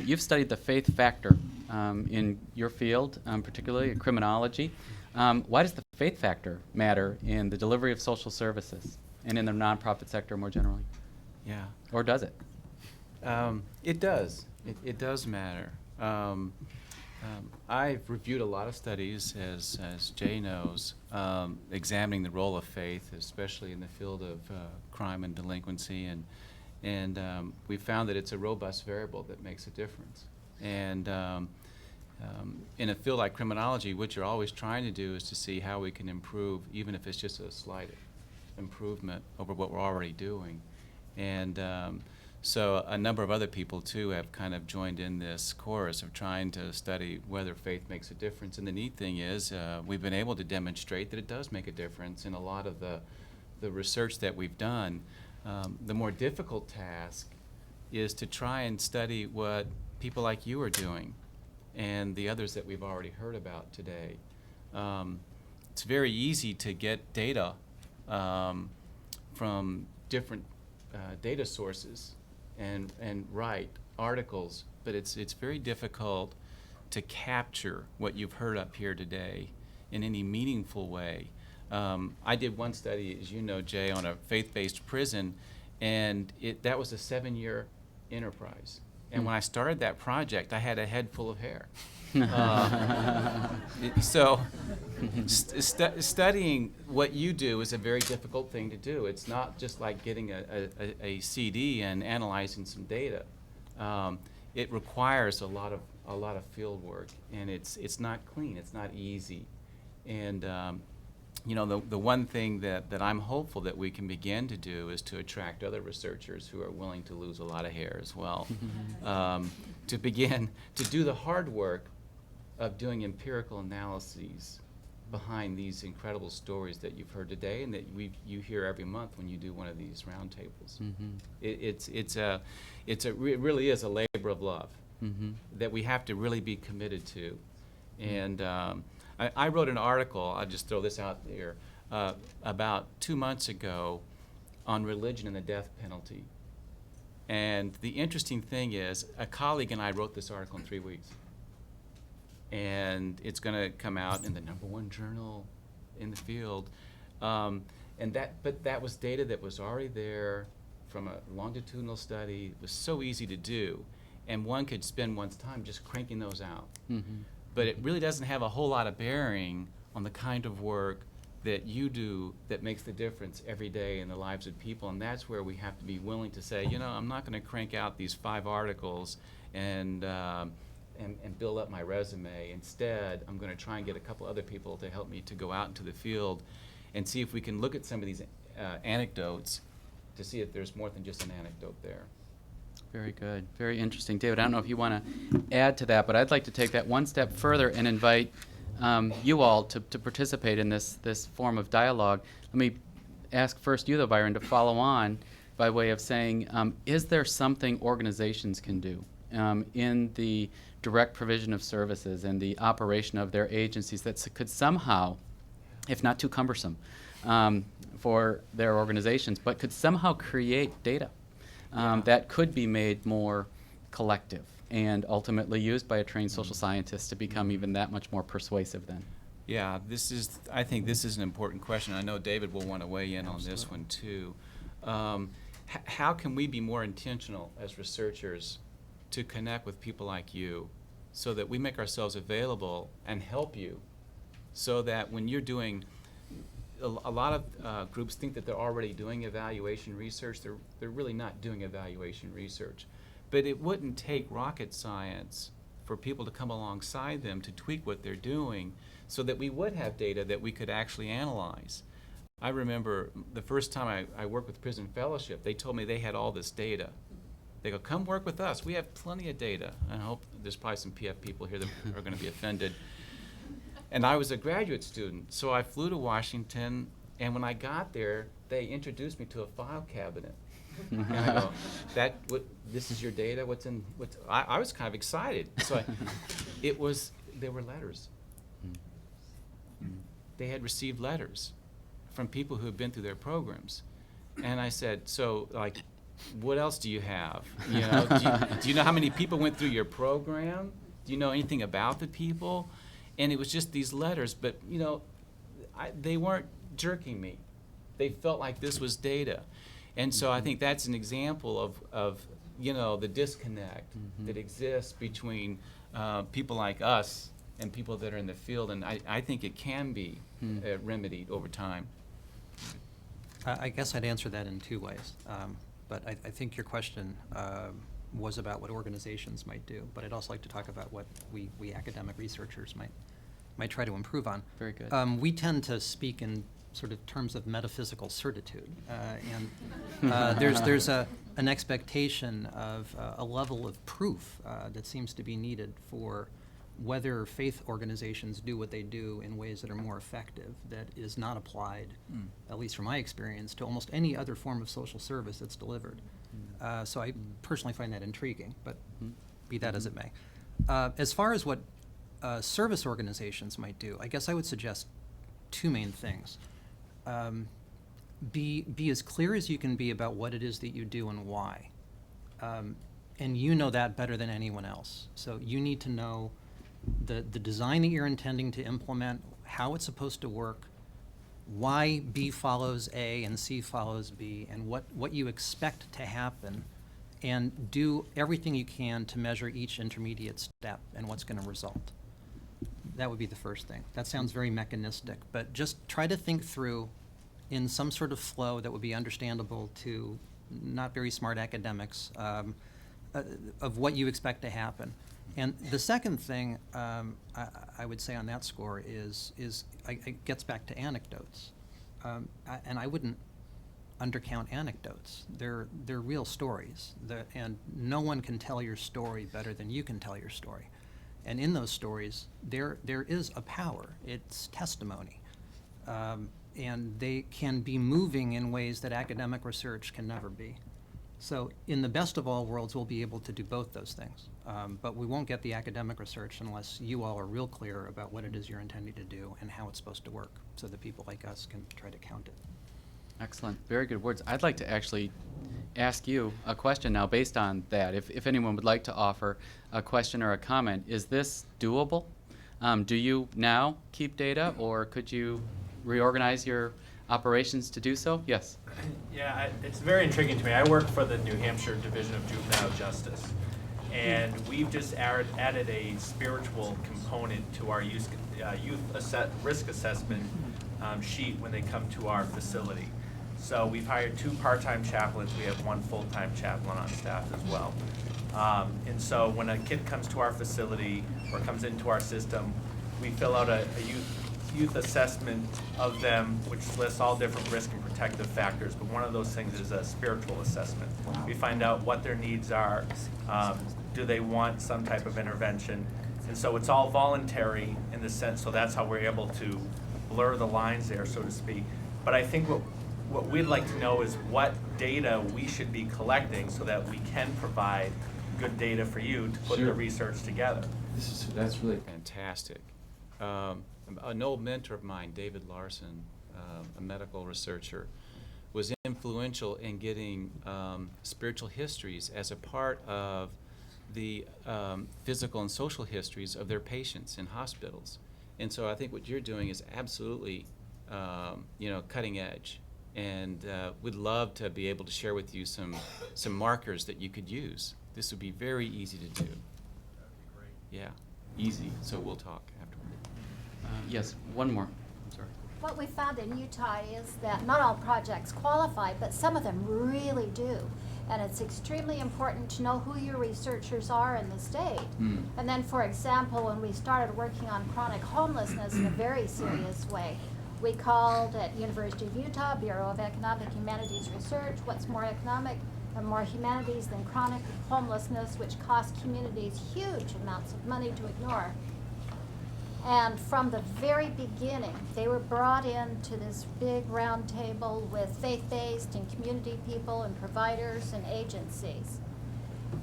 you've studied the faith factor in your field, particularly in criminology. Why does the faith factor matter in the delivery of social services and in the nonprofit sector more generally? Yeah. Or does it? It does. It does matter. I've reviewed a lot of studies, as Jay knows, examining the role of faith, especially in the field of crime and delinquency, and we found that it's a robust variable that makes a difference. And in a field like criminology, what you're always trying to do is to see how we can improve, even if it's just a slight improvement over what we're already doing. And so a number of other people, too, have kind of joined in this chorus of trying to study whether faith makes a difference. And the neat thing is we've been able to demonstrate that it does make a difference in a lot of the research that we've done. The more difficult task is to try and study what people like you are doing and the others that we've already heard about today. It's very easy to get data from different data sources and write articles, but it's very difficult to capture what you've heard up here today in any meaningful way. I did one study, as you know, Jay, on a faith-based prison, and that was a 7-year enterprise. And when I started that project, I had a head full of hair. So studying what you do is a very difficult thing to do. It's not just like getting a CD and analyzing some data. It requires a lot of field work, and it's not clean. It's not easy. And you know, the one thing that I'm hopeful that we can begin to do is to attract other researchers who are willing to lose a lot of hair as well, to begin to do the hard work of doing empirical analyses behind these incredible stories that you've heard today and that you hear every month when you do one of these roundtables. It really is a labor of love that we have to really be committed to. And I wrote an article, I'll just throw this out there, about 2 months ago on religion and the death penalty. And the interesting thing is, a colleague and I wrote this article in 3 weeks. And it's going to come out in the #1 journal in the field. But that was data that was already there from a longitudinal study. It was so easy to do. And one could spend one's time just cranking those out. But it really doesn't have a whole lot of bearing on the kind of work that you do that makes the difference every day in the lives of people. And that's where we have to be willing to say, you know, I'm not going to crank out these 5 articles and build up my resume. Instead, I'm going to try and get a couple other people to help me to go out into the field and see if we can look at some of these anecdotes to see if there's more than just an anecdote there. Very good. Very interesting. David, I don't know if you want to add to that, but I'd like to take that one step further and invite you all to participate in this form of dialogue. Let me ask first you, though, Byron, to follow on by way of saying, is there something organizations can do in the direct provision of services and the operation of their agencies that could somehow, if not too cumbersome for their organizations, but could somehow create data that could be made more collective and ultimately used by a trained social scientist to become even that much more persuasive then? Yeah, I think this is an important question. I know David will want to weigh in on this one too. How can we be more intentional as researchers to connect with people like you so that we make ourselves available and help you so that when you're doing a lot of groups think that they're already doing evaluation research. They're really not doing evaluation research. But it wouldn't take rocket science for people to come alongside them to tweak what they're doing so that we would have data that we could actually analyze. I remember the first time I worked with Prison Fellowship, they told me they had all this data. They go, come work with us. We have plenty of data. I hope there's probably some PF people here that are going to be offended. And I was a graduate student, so I flew to Washington, and when I got there, they introduced me to a file cabinet. And I go, this is your data? I was kind of excited. So they were letters. They had received letters from people who had been through their programs. And I said, so, like, what else do you have? You know, do you know how many people went through your program? Do you know anything about the people? And it was just these letters, but, you know, they weren't jerking me. They felt like this was data. And so I think that's an example of the disconnect that exists between people like us and people that are in the field, and I think it can be remedied over time. I guess I'd answer that in two ways. But I think your question was about what organizations might do, but I'd also like to talk about what we academic researchers might try to improve on. Very good. We tend to speak in sort of terms of metaphysical certitude, and there's an expectation of a level of proof that seems to be needed for whether faith organizations do what they do in ways that are more effective, that is not applied, at least from my experience, to almost any other form of social service that's delivered. So I personally find that intriguing, but be that as it may. As far as what service organizations might do, I guess I would suggest two main things. Be as clear as you can be about what it is that you do and why. And you know that better than anyone else. So you need to know the design that you're intending to implement, how it's supposed to work, why B follows A and C follows B, and what you expect to happen, and do everything you can to measure each intermediate step and what's going to result. That would be the first thing. That sounds very mechanistic, but just try to think through in some sort of flow that would be understandable to not very smart academics of what you expect to happen. And the second thing I would say on that score is it gets back to anecdotes. And I wouldn't undercount anecdotes. They're real stories, and no one can tell your story better than you can tell your story. And in those stories, there is a power. It's testimony. And they can be moving in ways that academic research can never be. So in the best of all worlds, we'll be able to do both those things. But we won't get the academic research unless you all are real clear about what it is you're intending to do and how it's supposed to work, so that people like us can try to count it. Excellent. Very good words. I'd like to actually ask you a question now based on that. If anyone would like to offer a question or a comment, is this doable? Do you now keep data, or could you reorganize your operations to do so? Yes. Yeah, it's very intriguing to me. I work for the New Hampshire Division of Juvenile Justice, and we've just added a spiritual component to our youth risk assessment sheet when they come to our facility. So we've hired 2 part-time chaplains. We have 1 full-time chaplain on staff as well. And so when a kid comes to our facility or comes into our system, we fill out a youth assessment of them, which lists all different risk and protective factors, but one of those things is a spiritual assessment. We find out what their needs are, do they want some type of intervention, and so it's all voluntary in the sense, so that's how we're able to blur the lines there, so to speak. But I think what we'd like to know is what data we should be collecting so that we can provide good data for you to put the research together. That's really fantastic. An old mentor of mine, David Larson, a medical researcher, was influential in getting spiritual histories as a part of the physical and social histories of their patients in hospitals. And so I think what you're doing is absolutely, cutting edge. And we'd love to be able to share with you some markers that you could use. This would be very easy to do. That'd be great. Yeah, easy. So we'll talk afterward. Yes, one more. I'm sorry. What we found in Utah is that not all projects qualify, but some of them really do. And it's extremely important to know who your researchers are in the state. And then, for example, when we started working on chronic homelessness in a very serious way, we called at University of Utah, Bureau of Economic Humanities Research, what's more economic and more humanities than chronic homelessness, which costs communities huge amounts of money to ignore. And from the very beginning, they were brought into this big round table with faith-based and community people and providers and agencies,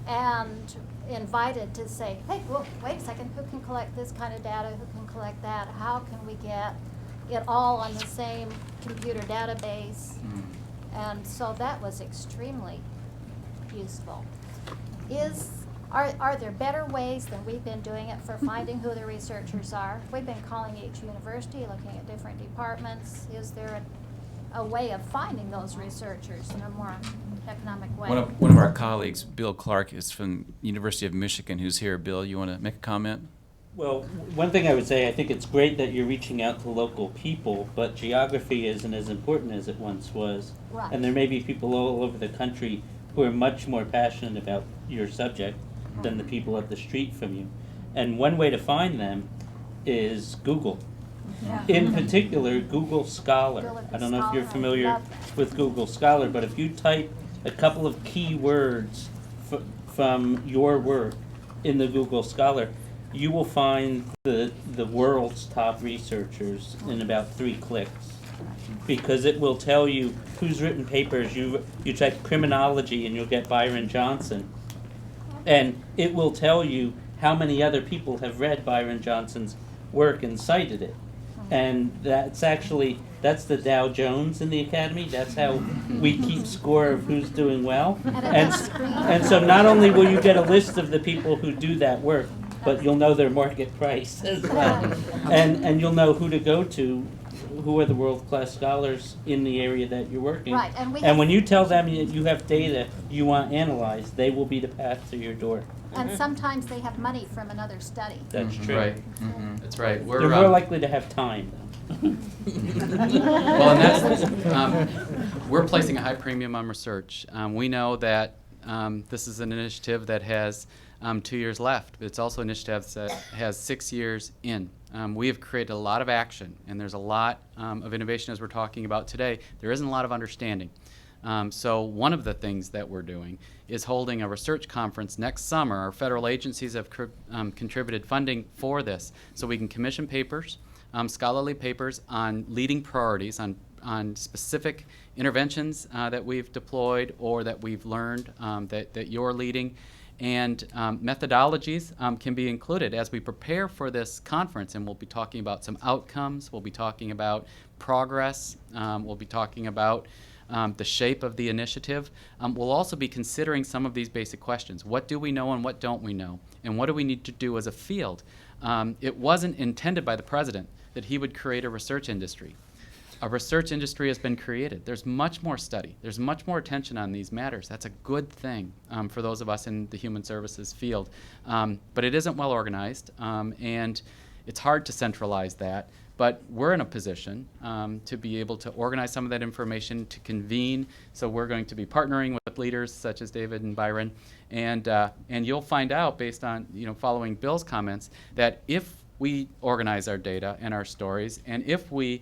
and invited to say, hey, well, wait a second, who can collect this kind of data, who can collect that, how can we get it all on the same computer database? And so that was extremely useful. Are there better ways than we've been doing it for finding who the researchers are? We've been calling each university, looking at different departments. Is there a way of finding those researchers in a more economic way? One of our colleagues, Bill Clark, is from University of Michigan, who's here. Bill, you want to make a comment? Well, one thing I would say, I think it's great that you're reaching out to local people, but geography isn't as important as it once was. Right. And there may be people all over the country who are much more passionate about your subject than the people up the street from you. And one way to find them is Google. Yeah. In particular, Google Scholar. Google I don't know if you're Scholar, I familiar love that. with Google Scholar, but if you type a couple of key words from your work in the Google Scholar, you will find the world's top researchers in about 3 clicks. Because it will tell you who's written papers. You type criminology and you'll get Byron Johnson. And it will tell you how many other people have read Byron Johnson's work and cited it. And that's the Dow Jones in the Academy. That's how we keep score of who's doing well. And so not only will you get a list of the people who do that work, but you'll know their market price as well. And you'll know who to go to, who are the world-class scholars in the area that you're working. Right, and when you tell them you have data you want analyzed, they will be the path to your door. And sometimes they have money from another study. That's true. Right. That's right. They're more likely to have time, though. Well, and that's, we're placing a high premium on research. We know that this is an initiative that has 2 years left, but it's also an initiative that has 6 years in. We have created a lot of action, and there's a lot of innovation as we're talking about today. There isn't a lot of understanding. So one of the things that we're doing is holding a research conference next summer. Our federal agencies have contributed funding for this, so we can commission papers, scholarly papers on leading priorities, on specific interventions that we've deployed or that we've learned that you're leading. And methodologies can be included as we prepare for this conference, and we'll be talking about some outcomes, we'll be talking about progress, we'll be talking about the shape of the initiative. We'll also be considering some of these basic questions. What do we know and what don't we know? And what do we need to do as a field? It wasn't intended by the president that he would create a research industry. A research industry has been created. There's much more study. There's much more attention on these matters. That's a good thing for those of us in the human services field. But it isn't well organized, and it's hard to centralize that. But we're in a position to be able to organize some of that information, to convene. So we're going to be partnering with leaders such as David and Byron, and you'll find out based on following Bill's comments that if we organize our data and our stories, and if we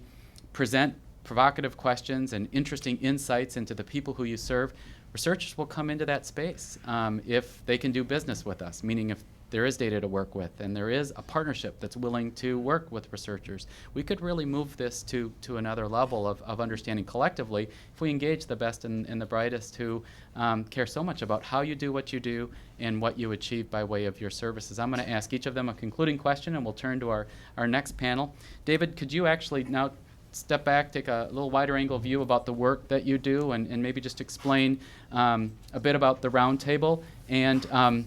present provocative questions and interesting insights into the people who you serve, researchers will come into that space if they can do business with us, meaning if there is data to work with and there is a partnership that's willing to work with researchers. We could really move this to another level of understanding collectively if we engage the best and the brightest who care so much about how you do what you do and what you achieve by way of your services. I'm going to ask each of them a concluding question, and we'll turn to our next panel. David, could you actually now step back, take a little wider angle view about the work that you do, and maybe just explain a bit about the Roundtable and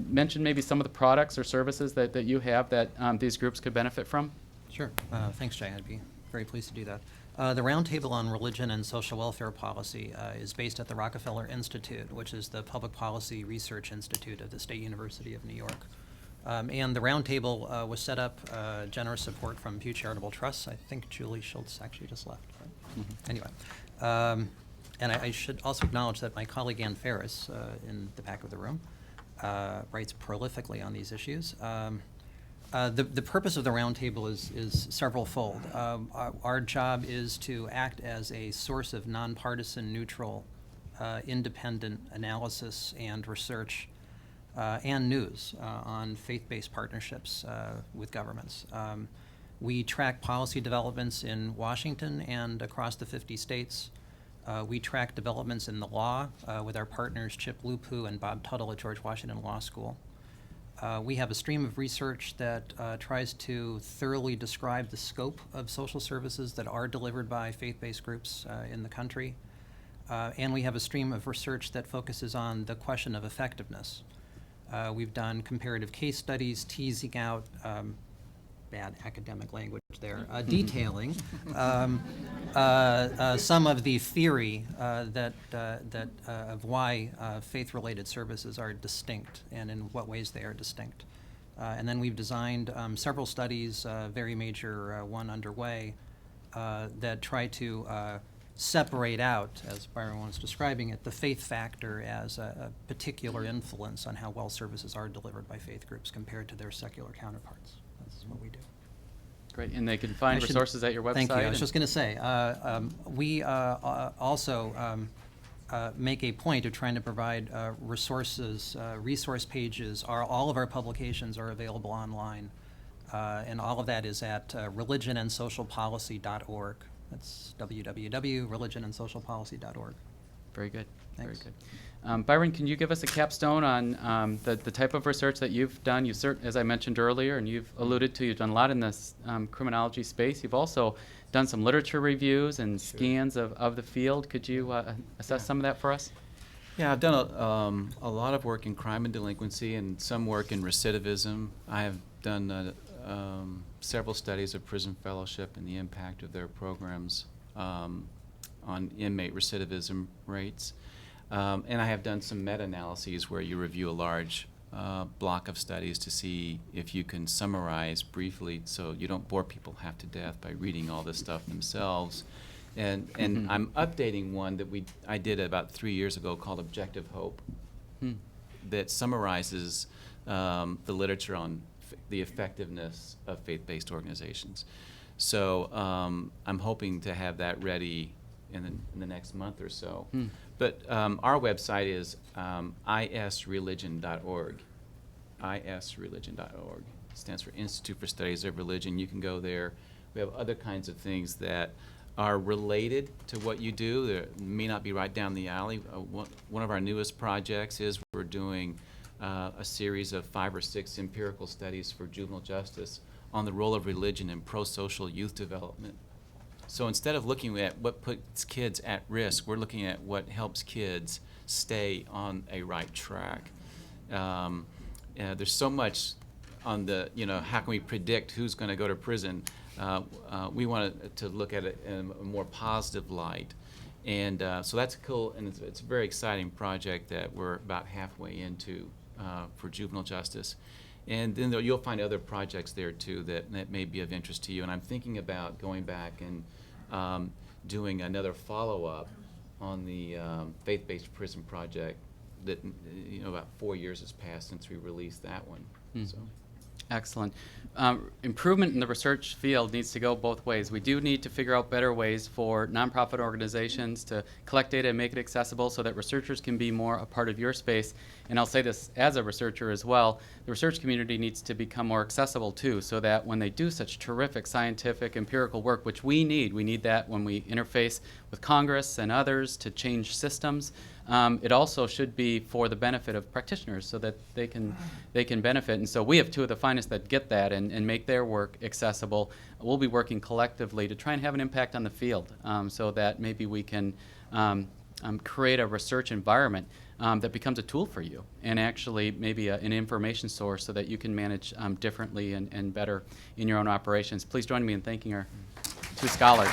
mention maybe some of the products or services that you have that these groups could benefit from? Sure. Thanks, Jay. I'd be very pleased to do that. The Roundtable on Religion and Social Welfare Policy is based at the Rockefeller Institute, which is the public policy research institute of the State University of New York. And the Roundtable was set up, generous support from Pew Charitable Trusts. I think Julie Schultz actually just left. Right? Mm-hmm. Anyway, and I should also acknowledge that my colleague Ann Ferris in the back of the room writes prolifically on these issues. The purpose of the Roundtable is several-fold. Our job is to act as a source of nonpartisan, neutral, independent analysis and research and news on faith-based partnerships with governments. We track policy developments in Washington and across the 50 states. We track developments in the law with our partners Chip Lupu and Bob Tuttle at George Washington Law School. We have a stream of research that tries to thoroughly describe the scope of social services that are delivered by faith-based groups in the country. And we have a stream of research that focuses on the question of effectiveness. We've done comparative case studies, teasing out bad academic language there, detailing some of the theory of why faith-related services are distinct and in what ways they are distinct. And then we've designed several studies, very major one underway, that try to separate out, as Byron was describing it, the faith factor as a particular influence on how well services are delivered by faith groups compared to their secular counterparts. That's what we do. Great, and they can find resources at your website. Thank you. I was just going to say, we also make a point of trying to provide resources, resource pages. All of our publications are available online, and all of that is at religionandsocialpolicy.org. That's www.religionandsocialpolicy.org. Very good. Thanks. Very good. Byron, can you give us a capstone on the type of research that you've done? As I mentioned earlier, and you've alluded to, you've done a lot in this criminology space. You've also done some literature reviews and scans of the field. Could you assess some of that for us? Yeah, I've done a lot of work in crime and delinquency and some work in recidivism. I have done several studies of prison fellowship and the impact of their programs on inmate recidivism rates. And I have done some meta-analyses where you review a large block of studies to see if you can summarize briefly so you don't bore people half to death by reading all this stuff themselves. And I'm updating one that I did about 3 years ago called Objective Hope that summarizes the literature on the effectiveness of faith-based organizations. So I'm hoping to have that ready in the next month or so. But our website is isreligion.org. isreligion.org. It stands for Institute for Studies of Religion. You can go there. We have other kinds of things that are related to what you do. They may not be right down the alley. One of our newest projects is we're doing a series of 5 or 6 empirical studies for juvenile justice on the role of religion in pro-social youth development. So instead of looking at what puts kids at risk, we're looking at what helps kids stay on a right track. There's so much on the, how can we predict who's going to go to prison? We wanted to look at it in a more positive light. And so that's cool, and it's a very exciting project that we're about halfway into for juvenile justice. And then you'll find other projects there too that may be of interest to you. And I'm thinking about going back and doing another follow-up on the faith-based prison project that, about 4 years has passed since we released that one. So. Excellent. Improvement in the research field needs to go both ways. We do need to figure out better ways for nonprofit organizations to collect data and make it accessible so that researchers can be more a part of your space. And I'll say this as a researcher as well, the research community needs to become more accessible too, so that when they do such terrific scientific empirical work, which we need that when we interface with Congress and others to change systems, it also should be for the benefit of practitioners so that they can benefit. And so we have 2 of the finest that get that and make their work accessible. We'll be working collectively to try and have an impact on the field so that maybe we can create a research environment that becomes a tool for you and actually maybe an information source so that you can manage differently and better in your own operations. Please join me in thanking our 2 scholars.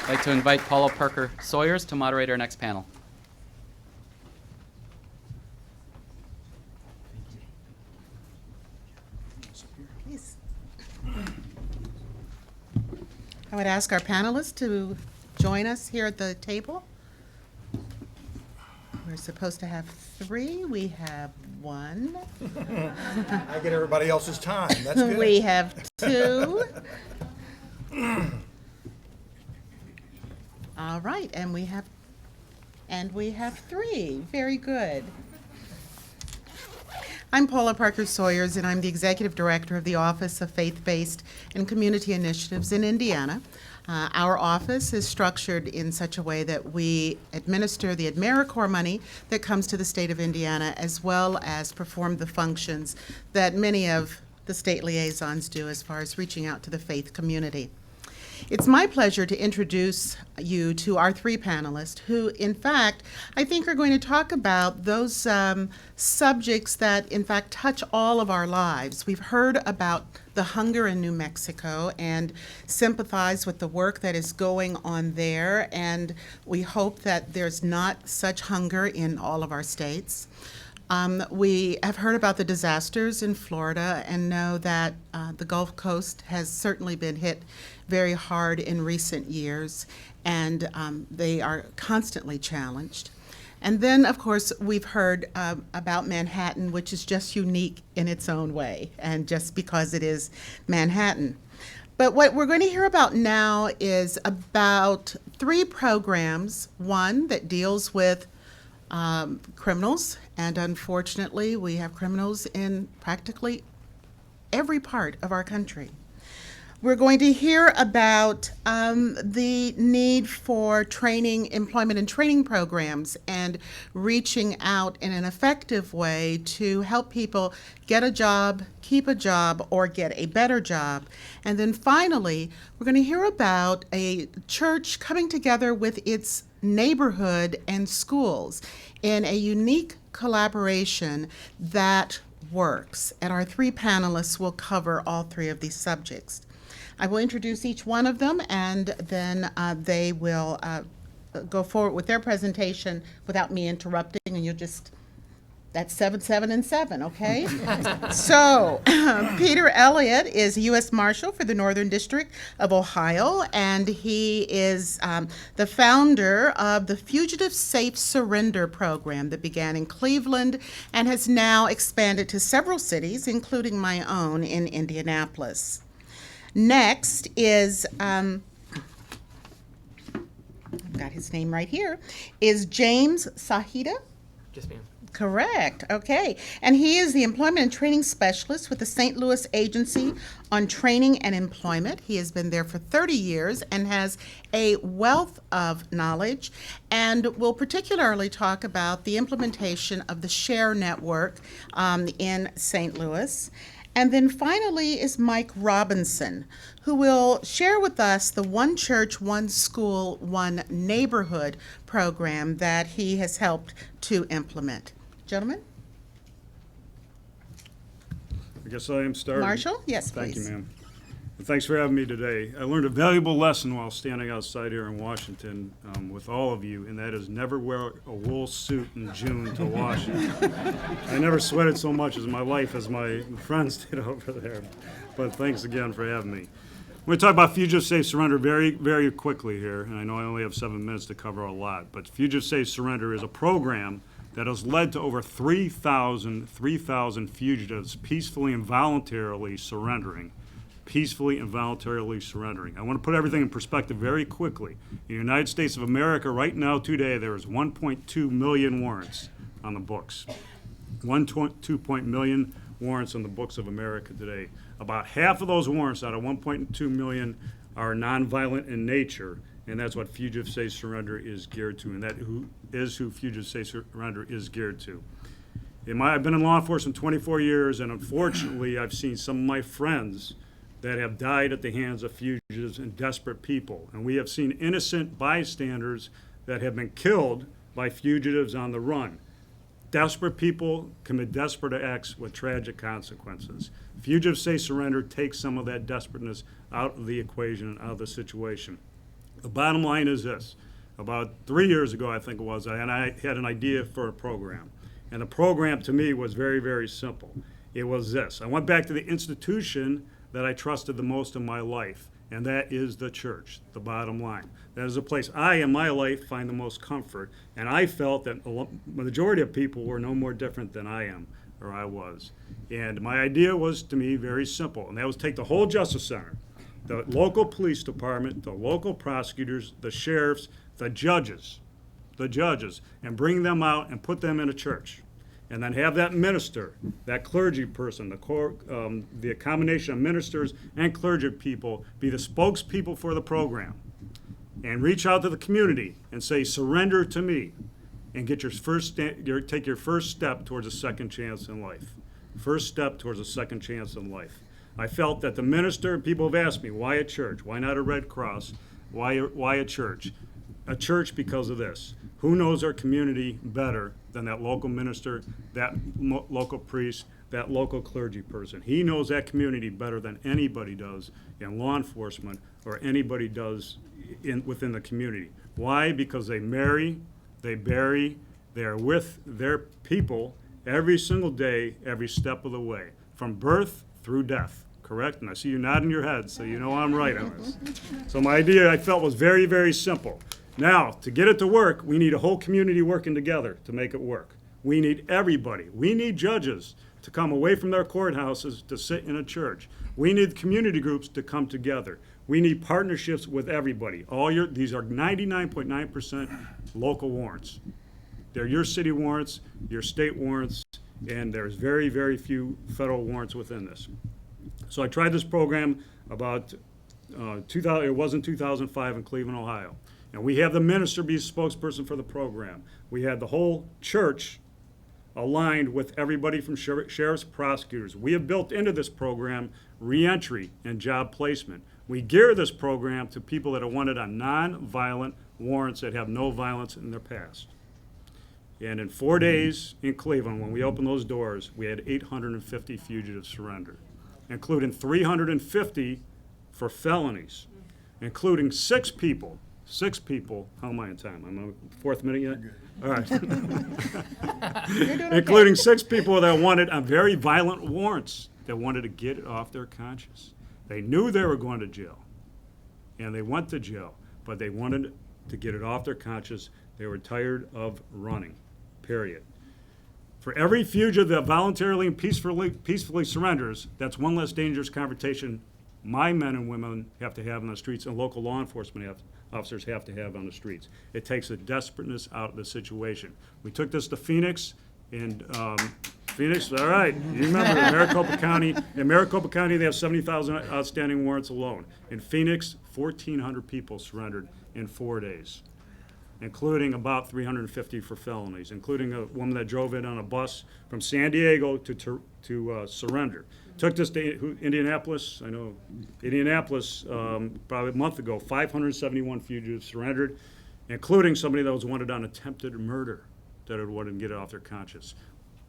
I'd like to invite Paula Parker Sawyers to moderate our next panel. Please. I would ask our panelists to join us here at the table. We're supposed to have 3. We have 1. I get everybody else's time. That's good. We have 2. All right, and we have 3. Very good. I'm Paula Parker Sawyers, and I'm the Executive Director of the Office of Faith-Based and Community Initiatives in Indiana. Our office is structured in such a way that we administer the AmeriCorps money that comes to the state of Indiana, as well as perform the functions that many of the state liaisons do as far as reaching out to the faith community. It's my pleasure to introduce you to our three panelists who, in fact, I think are going to talk about those subjects that, in fact, touch all of our lives. We've heard about the hunger in New Mexico and sympathize with the work that is going on there, and we hope that there's not such hunger in all of our states. We have heard about the disasters in Florida and know that the Gulf Coast has certainly been hit very hard in recent years, and they are constantly challenged. And then, of course, we've heard about Manhattan, which is just unique in its own way, and just because it is Manhattan. But what we're going to hear about now is about three programs, one that deals with criminals, and unfortunately, we have criminals in practically every part of our country. We're going to hear about the need for training, employment and training programs, and reaching out in an effective way to help people get a job, keep a job, or get a better job. And then finally, we're going to hear about a church coming together with its neighborhood and schools in a unique collaboration that works. And our three panelists will cover all three of these subjects. I will introduce each one of them, and then they will go forward with their presentation without me interrupting, and you'll just, that's 7, 7, and 7, okay? So, Peter Elliott is U.S. Marshal for the Northern District of Ohio, and he is the founder of the Fugitive Safe Surrender program that began in Cleveland and has now expanded to several cities, including my own in Indianapolis. Next is, I've got his name right here, is James Sahida? Yes, ma'am. Correct, okay. And he is the Employment and Training Specialist with the St. Louis Agency on Training and Employment. He has been there for 30 years and has a wealth of knowledge, and will particularly talk about the implementation of the SHARE network in St. Louis. And then finally is Mike Robinson, who will share with us the One Church, One School, One Neighborhood program that he has helped to implement. Gentlemen? I guess I am starting. Marshall? Yes, Thank please. you, ma'am. And thanks for having me today. I learned a valuable lesson while standing outside here in Washington with all of you, and that is never wear a wool suit in June to Washington. I never sweated so much as my life as my friends did over there. But thanks again for having me. I'm going to talk about Fugitive Safe Surrender very, very quickly here, and I know I only have 7 minutes to cover a lot, but Fugitive Safe Surrender is a program that has led to over 3,000 fugitives peacefully and voluntarily surrendering. Peacefully and voluntarily surrendering. I want to put everything in perspective very quickly. In the United States of America right now today, there is 1.2 million warrants on the books. 1.2 million warrants on the books of America today. About half of those warrants out of 1.2 million are nonviolent in nature, and that's what Fugitive Safe Surrender is geared to, and that is who Fugitive Safe Surrender is geared to. I've been in law enforcement 24 years, and unfortunately, I've seen some of my friends that have died at the hands of fugitives and desperate people. And we have seen innocent bystanders that have been killed by fugitives on the run. Desperate people commit desperate acts with tragic consequences. Fugitive Safe Surrender takes some of that desperateness out of the equation and out of the situation. The bottom line is this. About 3 years ago, I think it was, I had an idea for a program. And the program to me was very, very simple. It was this. I went back to the institution that I trusted the most in my life, and that is the church, the bottom line. That is a place I, in my life, find the most comfort, and I felt that the majority of people were no more different than I am, or I was. And my idea was, to me, very simple, and that was take the whole Justice Center, the local police department, the local prosecutors, the sheriffs, the judges, and bring them out and put them in a church. And then have that minister, that clergy person, the combination of ministers and clergy people be the spokespeople for the program. And reach out to the community and say, surrender to me, and get take your first step towards a second chance in life. First step towards a second chance in life. I felt that the minister, people have asked me, why a church? Why not a Red Cross? Why a church? A church because of this. Who knows our community better than that local minister, that local priest, that local clergy person? He knows that community better than anybody does in law enforcement or anybody does within the community. Why? Because they marry, they bury, they are with their people every single day, every step of the way, from birth through death. Correct? And I see you nodding your head, so you know I'm right on this. So my idea, I felt, was very, very simple. Now, to get it to work, we need a whole community working together to make it work. We need everybody. We need judges to come away from their courthouses to sit in a church. We need community groups to come together. We need partnerships with everybody. These are 99.9% local warrants. They're your city warrants, your state warrants, and there's very, very few federal warrants within this. So I tried this program about, it was in 2005 in Cleveland, Ohio. And we have the minister be a spokesperson for the program. We had the whole church aligned with everybody from sheriffs, prosecutors. We have built into this program reentry and job placement. We gear this program to people that are wanted on non-violent warrants that have no violence in their past. And in 4 days in Cleveland, when we opened those doors, we had 850 fugitives surrender, including 350 for felonies, including 6 people, how am I in time? I'm on the 4th minute yet? All right. Including 6 people that wanted on very violent warrants that wanted to get it off their conscience. They knew they were going to jail, and they went to jail, but they wanted to get it off their conscience. They were tired of running, period. For every fugitive that voluntarily and peacefully surrenders, that's one less dangerous confrontation my men and women have to have on the streets and local law enforcement officers have to have on the streets. It takes the desperateness out of the situation. We took this to Phoenix, and Phoenix, all right, you remember Maricopa County. In Maricopa County, they have 70,000 outstanding warrants alone. In Phoenix, 1,400 people surrendered in 4 days, including about 350 for felonies, including a woman that drove in on a bus from San Diego to surrender. Took this to Indianapolis. I know Indianapolis, probably a month ago, 571 fugitives surrendered, including somebody that was wanted on attempted murder that had wanted to get it off their conscience.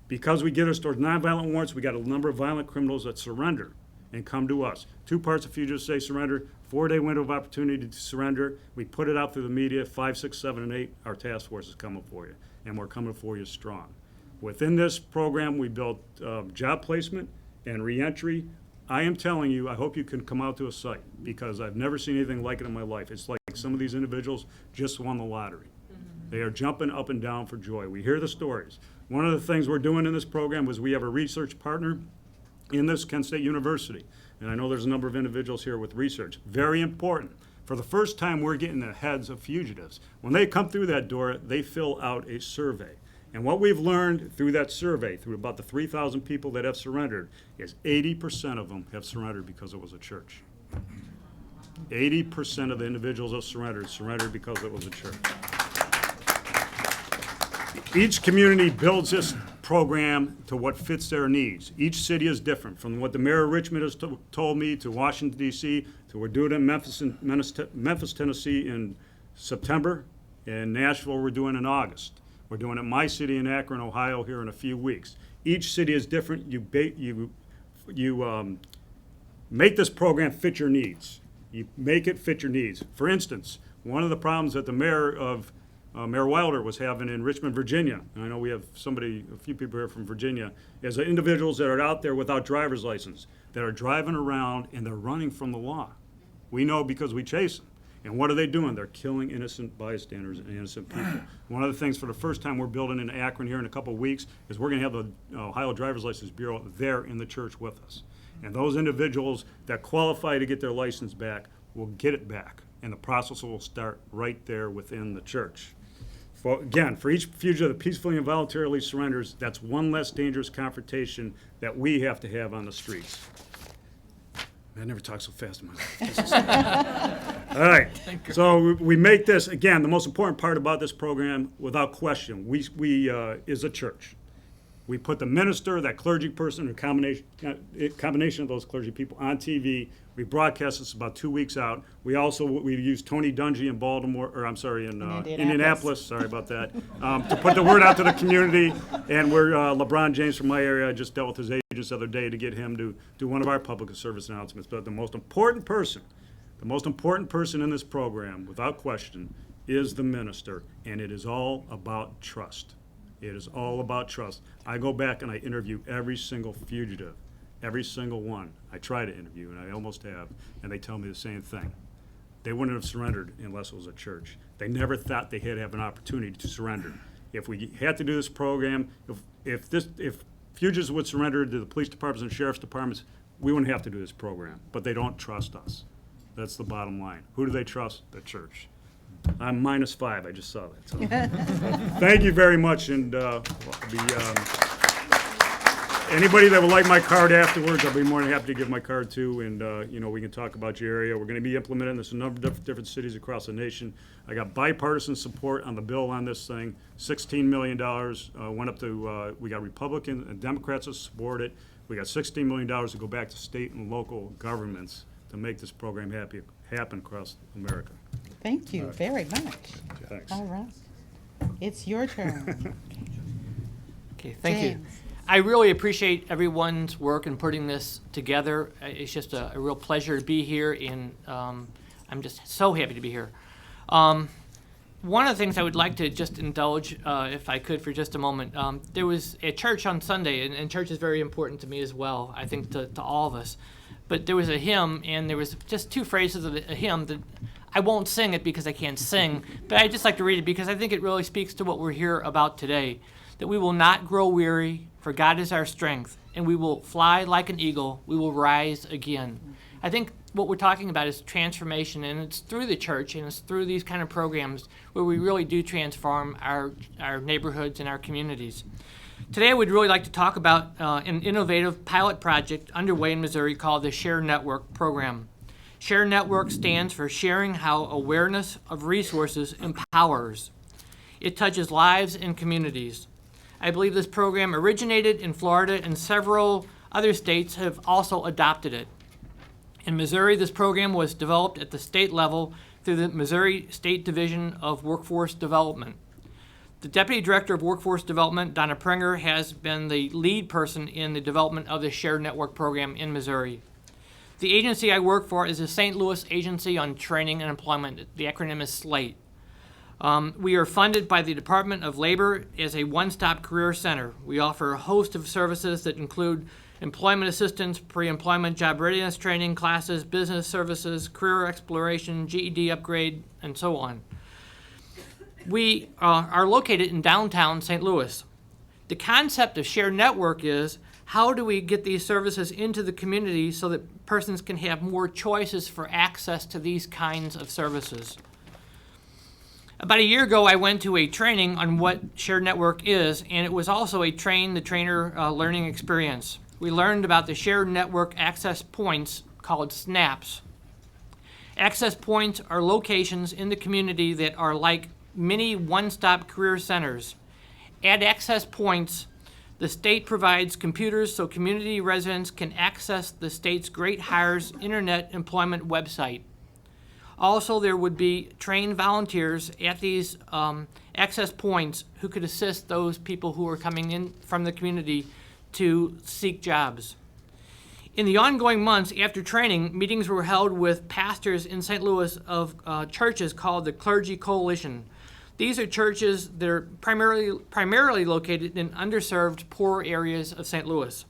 Because we get us towards nonviolent warrants, we got a number of violent criminals that surrender and come to us. 2 parts of fugitives say surrender, 4-day window of opportunity to surrender. We put it out through the media, 5, 6, 7, and 8. Our task force is coming for you, and we're coming for you strong. Within this program, we built job placement and reentry. I am telling you, I hope you can come out to a site, because I've never seen anything like it in my life. It's like some of these individuals just won the lottery. They are jumping up and down for joy. We hear the stories. One of the things we're doing in this program was we have a research partner in this, Kent State University. And I know there's a number of individuals here with research. Very important. For the first time, we're getting the heads of fugitives. When they come through that door, they fill out a survey. And what we've learned through that survey, through about the 3,000 people that have surrendered, is 80% of them have surrendered because it was a church. 80% of the individuals that surrendered because it was a church. Each community builds this program to what fits their needs. Each city is different, from what the mayor of Richmond has told me, to Washington, D.C., to we're doing it in Memphis, Tennessee in September, and Nashville we're doing in August. We're doing it in my city in Akron, Ohio here in a few weeks. Each city is different. You make this program fit your needs. You make it fit your needs. For instance, one of the problems that the Mayor Wilder was having in Richmond, Virginia, and I know we have a few people here from Virginia, is the individuals that are out there without driver's license, that are driving around and they're running from the law. We know because we chase them. And what are they doing? They're killing innocent bystanders and innocent people. One of the things for the first time we're building in Akron here in a couple of weeks is we're going to have the Ohio Driver's License Bureau there in the church with us. And those individuals that qualify to get their license back will get it back. And the process will start right there within the church. For each fugitive that peacefully and voluntarily surrenders, that's one less dangerous confrontation that we have to have on the streets. I never talk so fast in my life. All right, so we make this, again, the most important part about this program, without question, we is a church. We put the minister, that clergy person, or combination of those clergy people on TV. We broadcast this about 2 weeks out. We used Tony Dungy in Baltimore, or I'm sorry, in Indianapolis. Sorry about that. To put the word out to the community. And LeBron James from my area, I just dealt with his agents the other day to get him to do one of our public service announcements. But the most important person in this program, without question, is the minister, and it is all about trust. It is all about trust. I go back and I interview every single fugitive, every single one. I try to interview, and I almost have, and they tell me the same thing. They wouldn't have surrendered unless it was a church. They never thought they had to have an opportunity to surrender. If we had to do this program, if fugitives would surrender to the police departments and sheriff's departments, we wouldn't have to do this program. But they don't trust us. That's the bottom line. Who do they trust? The church. I'm -5. I just saw that. So. Thank you very much, and anybody that would like my card afterwards, I'll be more than happy to give my card to, and we can talk about your area. We're going to be implementing this in a number of different cities across the nation. I got bipartisan support on the bill on this thing. $16 million went up to. We got Republicans and Democrats that support it. We got $16 million to go back to state and local governments to make this program happen across America. Thank you very much. Thanks. All right. It's your turn. Okay, thank you. James. I really appreciate everyone's work in putting this together. It's just a real pleasure to be here, and I'm just so happy to be here. One of the things I would like to just indulge, if I could, for just a moment. There was a church on Sunday, and church is very important to me as well, I think to all of us. But there was a hymn, and there was just 2 phrases of a hymn that I won't sing it because I can't sing, but I'd just like to read it because I think it really speaks to what we're here about today, that we will not grow weary, for God is our strength, and we will fly like an eagle, we will rise again. I think what we're talking about is transformation, and it's through the church, and it's through these kind of programs where we really do transform our neighborhoods and our communities. Today I would really like to talk about an innovative pilot project underway in Missouri called the Share Network program. Share Network stands for Sharing How Awareness of Resources Empowers. It touches lives and communities. I believe this program originated in Florida, and several other states have also adopted it. In Missouri, this program was developed at the state level through the Missouri State Division of Workforce Development. The Deputy Director of Workforce Development, Donna Pringer, has been the lead person in the development of the Share Network program in Missouri. The agency I work for is the St. Louis Agency on Training and Employment. The acronym is SLATE. We are funded by the Department of Labor as a one-stop career center. We offer a host of services that include employment assistance, pre-employment job readiness training, classes, business services, career exploration, GED upgrade, and so on. We are located in downtown St. Louis. The concept of Share Network is, how do we get these services into the community so that persons can have more choices for access to these kinds of services? About a year ago, I went to a training on what Share Network is, and it was also a train-the-trainer learning experience. We learned about the Share Network access points called SNAPs. Access points are locations in the community that are like mini one-stop career centers. At access points, the state provides computers so community residents can access the state's Great Hires Internet Employment website. Also, there would be trained volunteers at these access points who could assist those people who are coming in from the community to seek jobs. In the ongoing months after training, meetings were held with pastors in St. Louis of churches called the Clergy Coalition. These are churches that are primarily located in underserved, poor areas of St. Louis.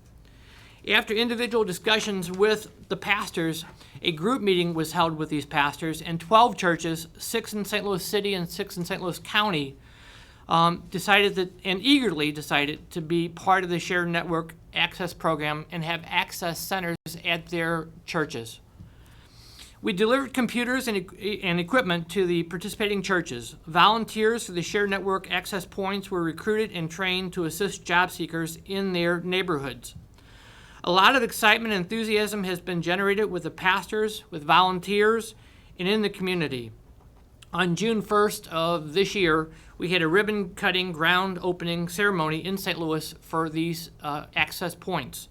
After individual discussions with the pastors, a group meeting was held with these pastors, and 12 churches, 6 in St. Louis City and 6 in St. Louis County, eagerly decided to be part of the Shared Network Access Program and have access centers at their churches. We delivered computers and equipment to the participating churches. Volunteers for the Shared Network Access Points were recruited and trained to assist job seekers in their neighborhoods. A lot of excitement and enthusiasm has been generated with the pastors, with volunteers, and in the community. On June 1st of this year, we we had a ribbon-cutting ground opening ceremony in St. Louis for these access points.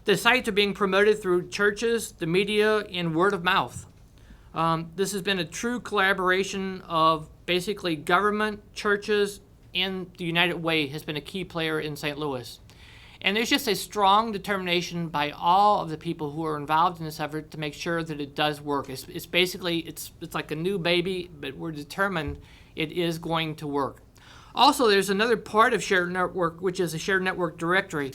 The sites are being promoted through churches, the media, and word of mouth. This has been a true collaboration of basically government, churches, and the United Way has been a key player in St. Louis. And there's just a strong determination by all of the people who are involved in this effort to make sure that it does work. It's basically, it's like a new baby, but we're determined it is going to work. Also, there's another part of Shared Network, which is a Shared Network directory.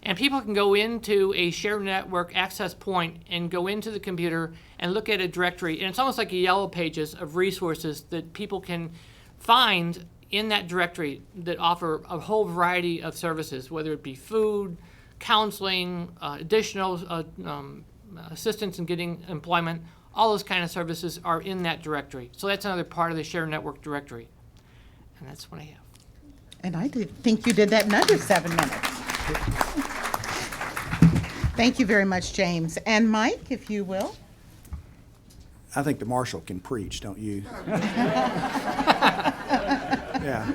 And people can go into a Shared Network access point and go into the computer and look at a directory. And it's almost like a yellow pages of resources that people can find in that directory that offer a whole variety of services, whether it be food, counseling, additional assistance in getting employment. All those kind of services are in that directory. So that's another part of the Shared Network directory. And that's what I have. And I think you did that in under 7 minutes. Thank you very much, James. And Mike, if you will. I think the marshal can preach, don't you? Yeah.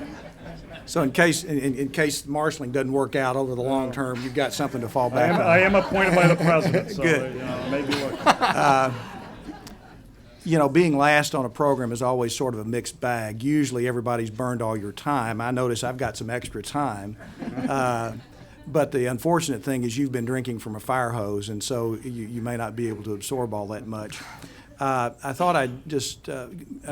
So in case marshaling doesn't work out over the long term, you've got something to fall back on. I am appointed by the president, so Good. Maybe look. Being last on a program is always sort of a mixed bag. Usually everybody's burned all your time. I notice I've got some extra time. But the unfortunate thing is you've been drinking from a fire hose, and so you may not be able to absorb all that much. I thought I'd just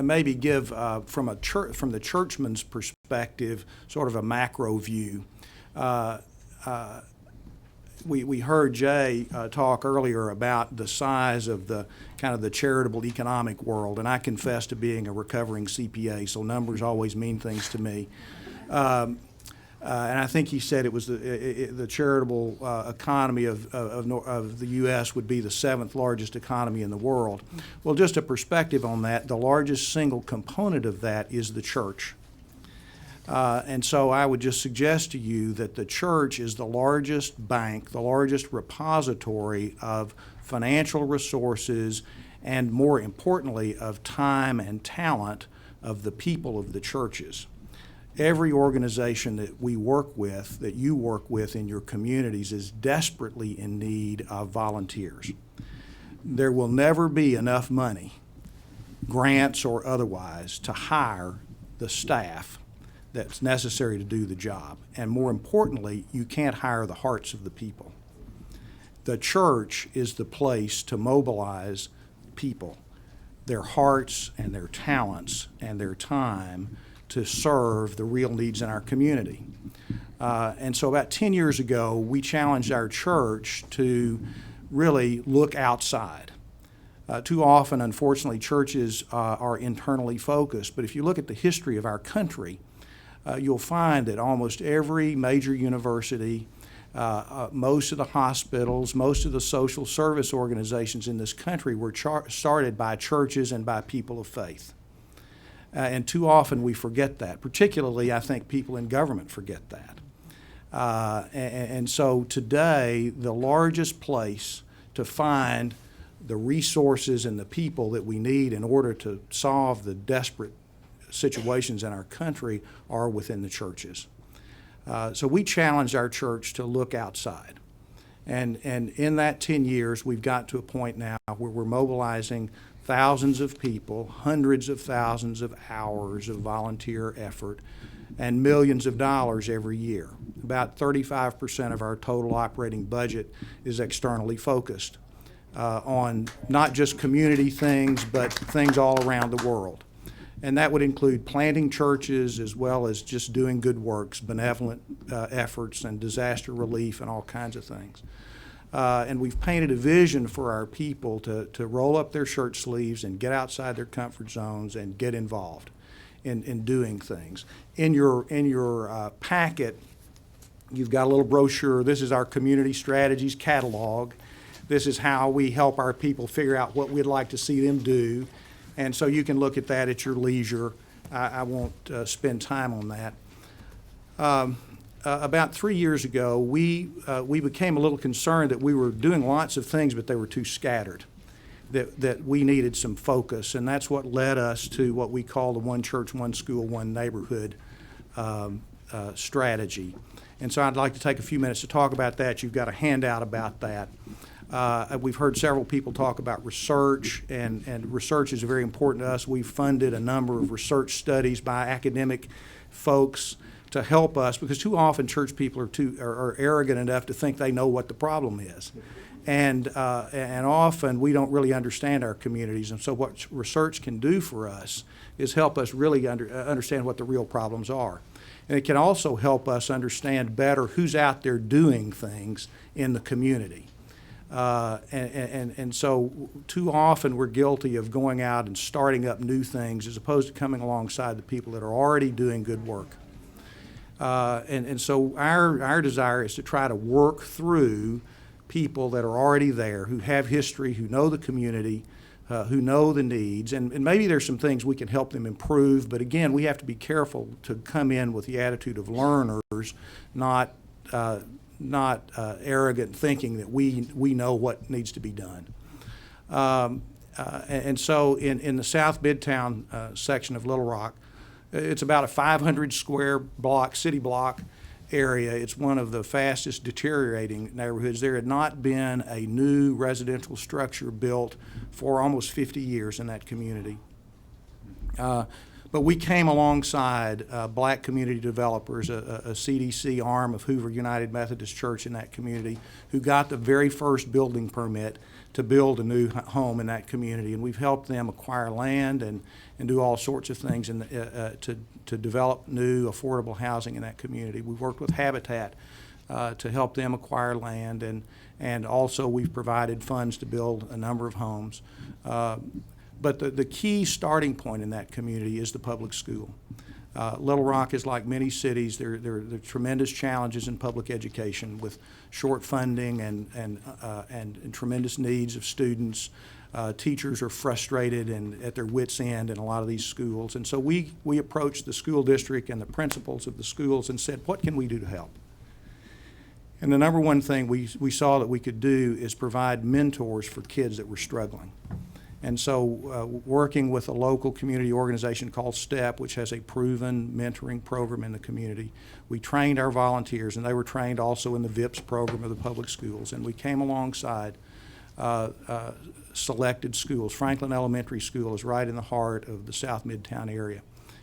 maybe give from the churchman's perspective sort of a macro view. We heard Jay talk earlier about the size of the kind of the charitable economic world, and I confess to being a recovering CPA, so numbers always mean things to me. And I think he said it was the charitable economy of the U.S. would be the 7th largest economy in the world. Well, just a perspective on that, the largest single component of that is the church. And so I would just suggest to you that the church is the largest bank, the largest repository of financial resources, and more importantly, of time and talent of the people of the churches. Every organization that we work with, that you work with in your communities, is desperately in need of volunteers. There will never be enough money, grants or otherwise, to hire the staff that's necessary to do the job. And more importantly, you can't hire the hearts of the people. The church is the place to mobilize people, their hearts and their talents and their time to serve the real needs in our community. And so about 10 years ago, we challenged our church to really look outside. Too often, unfortunately, churches are internally focused, but if you look at the history of our country, you'll find that almost every major university, most of the hospitals, most of the social service organizations in this country were started by churches and by people of faith. And too often we forget that. Particularly, I think people in government forget that. And so today, the largest place to find the resources and the people that we need in order to solve the desperate situations in our country are within the churches. So we challenged our church to look outside. And in that 10 years, we've got to a point now where we're mobilizing thousands of people, hundreds of thousands of hours of volunteer effort, and millions of dollars every year. About 35% of our total operating budget is externally focused on not just community things, but things all around the world. And that would include planting churches as well as just doing good works, benevolent efforts and disaster relief and all kinds of things. And we've painted a vision for our people to roll up their shirt sleeves and get outside their comfort zones and get involved in doing things. In your packet, you've got a little brochure. This is our Community Strategies catalog. This is how we help our people figure out what we'd like to see them do. And so you can look at that at your leisure. I won't spend time on that. About 3 years ago, we became a little concerned that we were doing lots of things, but they were too scattered. that we needed some focus, and that's what led us to what we call the One Church, One School, One Neighborhood strategy. And so I'd like to take a few minutes to talk about that. You've got a handout about that. We've heard several people talk about research, and research is very important to us. We've funded a number of research studies by academic folks to help us, because too often church people are arrogant enough to think they know what the problem is. And often we don't really understand our communities. And so what research can do for us is help us really understand what the real problems are. And it can also help us understand better who's out there doing things in the community. And so too often we're guilty of going out and starting up new things as opposed to coming alongside the people that are already doing good work. And so our desire is to try to work through people that are already there, who have history, who know the community, who know the needs, and maybe there's some things we can help them improve, but again, we have to be careful to come in with the attitude of learners, not arrogant thinking that we know what needs to be done. And so in the South Midtown section of Little Rock, it's about a 500 square block, city block area. It's one of the fastest deteriorating neighborhoods. There had not been a new residential structure built for almost 50 years in that community. But we came alongside black community developers, a CDC arm of Hoover United Methodist Church in that community, who got the very first building permit to build a new home in that community. And we've helped them acquire land and do all sorts of things to develop new affordable housing in that community. We've worked with Habitat to help them acquire land, and also we've provided funds to build a number of homes. But the key starting point in that community is the public school. Little Rock is like many cities. There are tremendous challenges in public education with short funding and tremendous needs of students. Teachers are frustrated and at their wits' end in a lot of these schools. And so we approached the school district and the principals of the schools and said, what can we do to help? And the number one thing we saw that we could do is provide mentors for kids that were struggling. And so working with a local community organization called STEP, which has a proven mentoring program in the community, we trained our volunteers, and they were trained also in the VIPS program of the public schools. And we came alongside selected schools. Franklin Elementary School is right in the heart of the South Midtown area.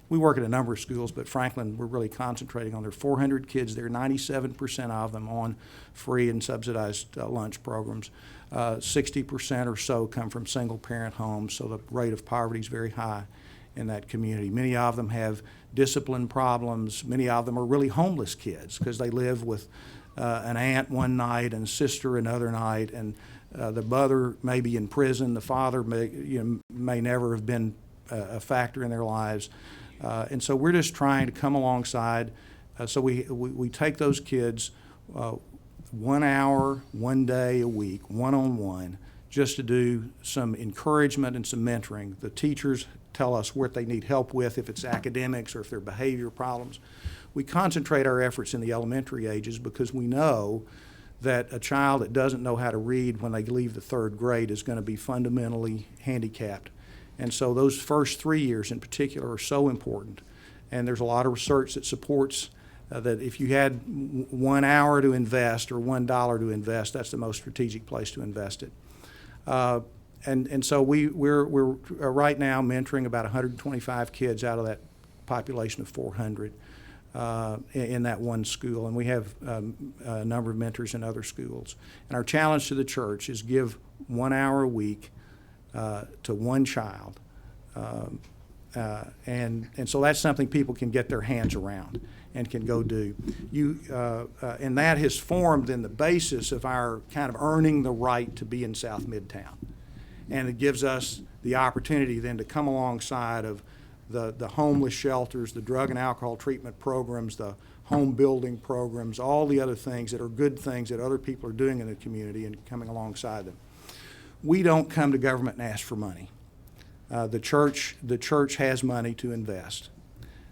We work at a number of schools, but Franklin, we're really concentrating on their 400 kids there, 97% of them on free and subsidized lunch programs. 60% or so come from single-parent homes, so the rate of poverty is very high in that community. Many of them have discipline problems. Many of them are really homeless kids because they live with an aunt one night and a sister another night, and the mother may be in prison. The father may never have been a factor in their lives. And so we're just trying to come alongside. So we take those kids 1 hour, 1 day a week, one-on-one, just to do some encouragement and some mentoring. The teachers tell us what they need help with, if it's academics or if they're behavior problems. We concentrate our efforts in the elementary ages because we know that a child that doesn't know how to read when they leave the third grade is going to be fundamentally handicapped. And so those first 3 years in particular are so important. And there's a lot of research that supports that if you had 1 hour to invest or $1 to invest, that's the most strategic place to invest it. And so we're right now mentoring about 125 kids out of that population of 400 in that one school, and we have a number of mentors in other schools. And our challenge to the church is give 1 hour a week to one child. And so that's something people can get their hands around and can go do. And that has formed in the basis of our kind of earning the right to be in South Midtown. And it gives us the opportunity then to come alongside of the homeless shelters, the drug and alcohol treatment programs, the home building programs, all the other things that are good things that other people are doing in the community and coming alongside them. We don't come to government and ask for money. The church has money to invest.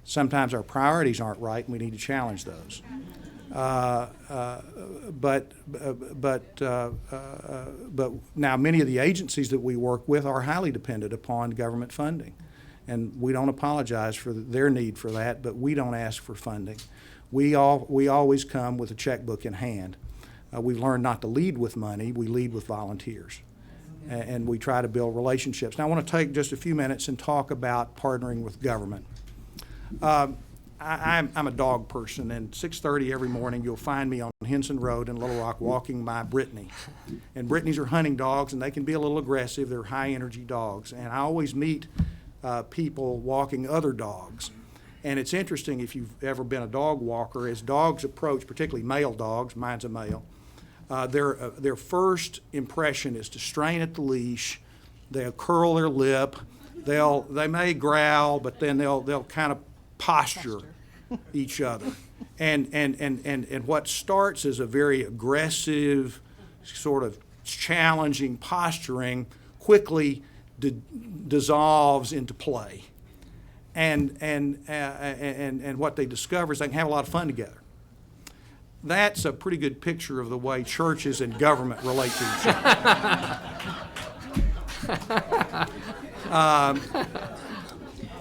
Sometimes our priorities aren't right and we need to challenge those. But now many of the agencies that we work with are highly dependent upon government funding. And we don't apologize for their need for that, but we don't ask for funding. We always come with a checkbook in hand. We've learned not to lead with money, we lead with volunteers. And we try to build relationships. Now I want to take just a few minutes and talk about partnering with government. I'm a dog person, and 6:30 every morning you'll find me on Henson Road in Little Rock walking my Brittany. And Brittany's are hunting dogs, and they can be a little aggressive. They're high-energy dogs. And I always meet people walking other dogs. And it's interesting, if you've ever been a dog walker, as dogs approach, particularly male dogs, mine's a male, their first impression is to strain at the leash. They'll curl their lip. They may growl, but then they'll kind of posture each other. And what starts as a very aggressive, sort of challenging posturing quickly dissolves into play. And what they discover is they can have a lot of fun together. That's a pretty good picture of the way churches and government relate to each other.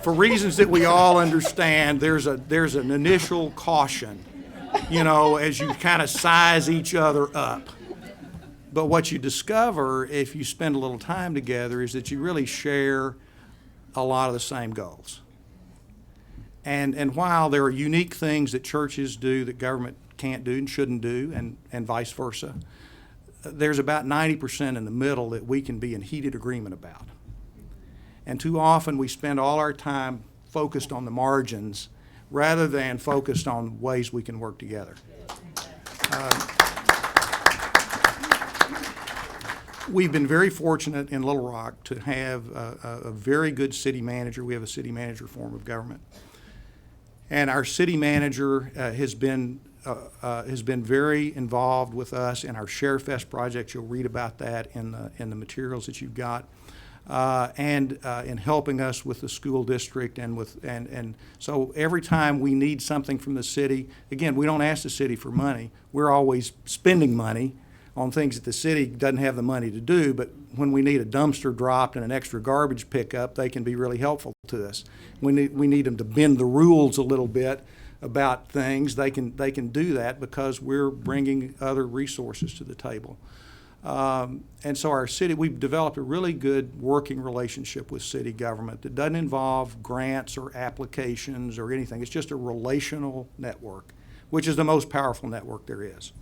For reasons that we all understand, there's an initial caution, as you kind of size each other up. But what you discover if you spend a little time together is that you really share a lot of the same goals. And while there are unique things that churches do that government can't do and shouldn't do, and vice versa, there's about 90% in the middle that we can be in heated agreement about. And too often we spend all our time focused on the margins rather than focused on ways we can work together. We've been very fortunate in Little Rock to have a very good city manager. We have a city manager form of government. And our city manager has been very involved with us in our Share Fest project. You'll read about that in the materials that you've got. And in helping us with the school district and so every time we need something from the city, again, we don't ask the city for money. We're always spending money on things that the city doesn't have the money to do, but when we need a dumpster dropped and an extra garbage pickup, they can be really helpful to us. We need them to bend the rules a little bit about things. They can do that because we're bringing other resources to the table. And so our city, we've developed a really good working relationship with city government that doesn't involve grants or applications or anything. It's just a relational network, which is the most powerful network there is.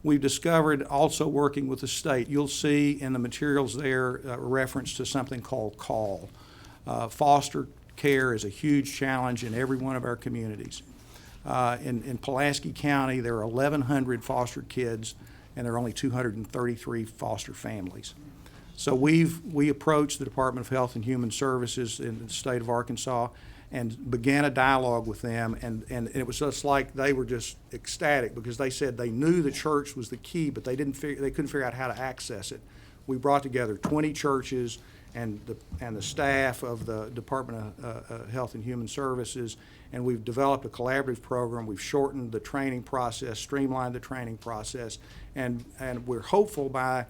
We've discovered also working with the state. You'll see in the materials there a reference to something called CALL. Foster care is a huge challenge in every one of our communities. In Pulaski County, there are 1,100 foster kids, and there are only 233 foster families. So we approached the Department of Health and Human Services in the state of Arkansas and began a dialogue with them, and it was just like they were just ecstatic because they said they knew the church was the key, but they couldn't figure out how to access it. We brought together 20 churches and the staff of the Department of Health and Human Services, and we've developed a collaborative program. We've shortened the training process, streamlined the training process, and we're hopeful by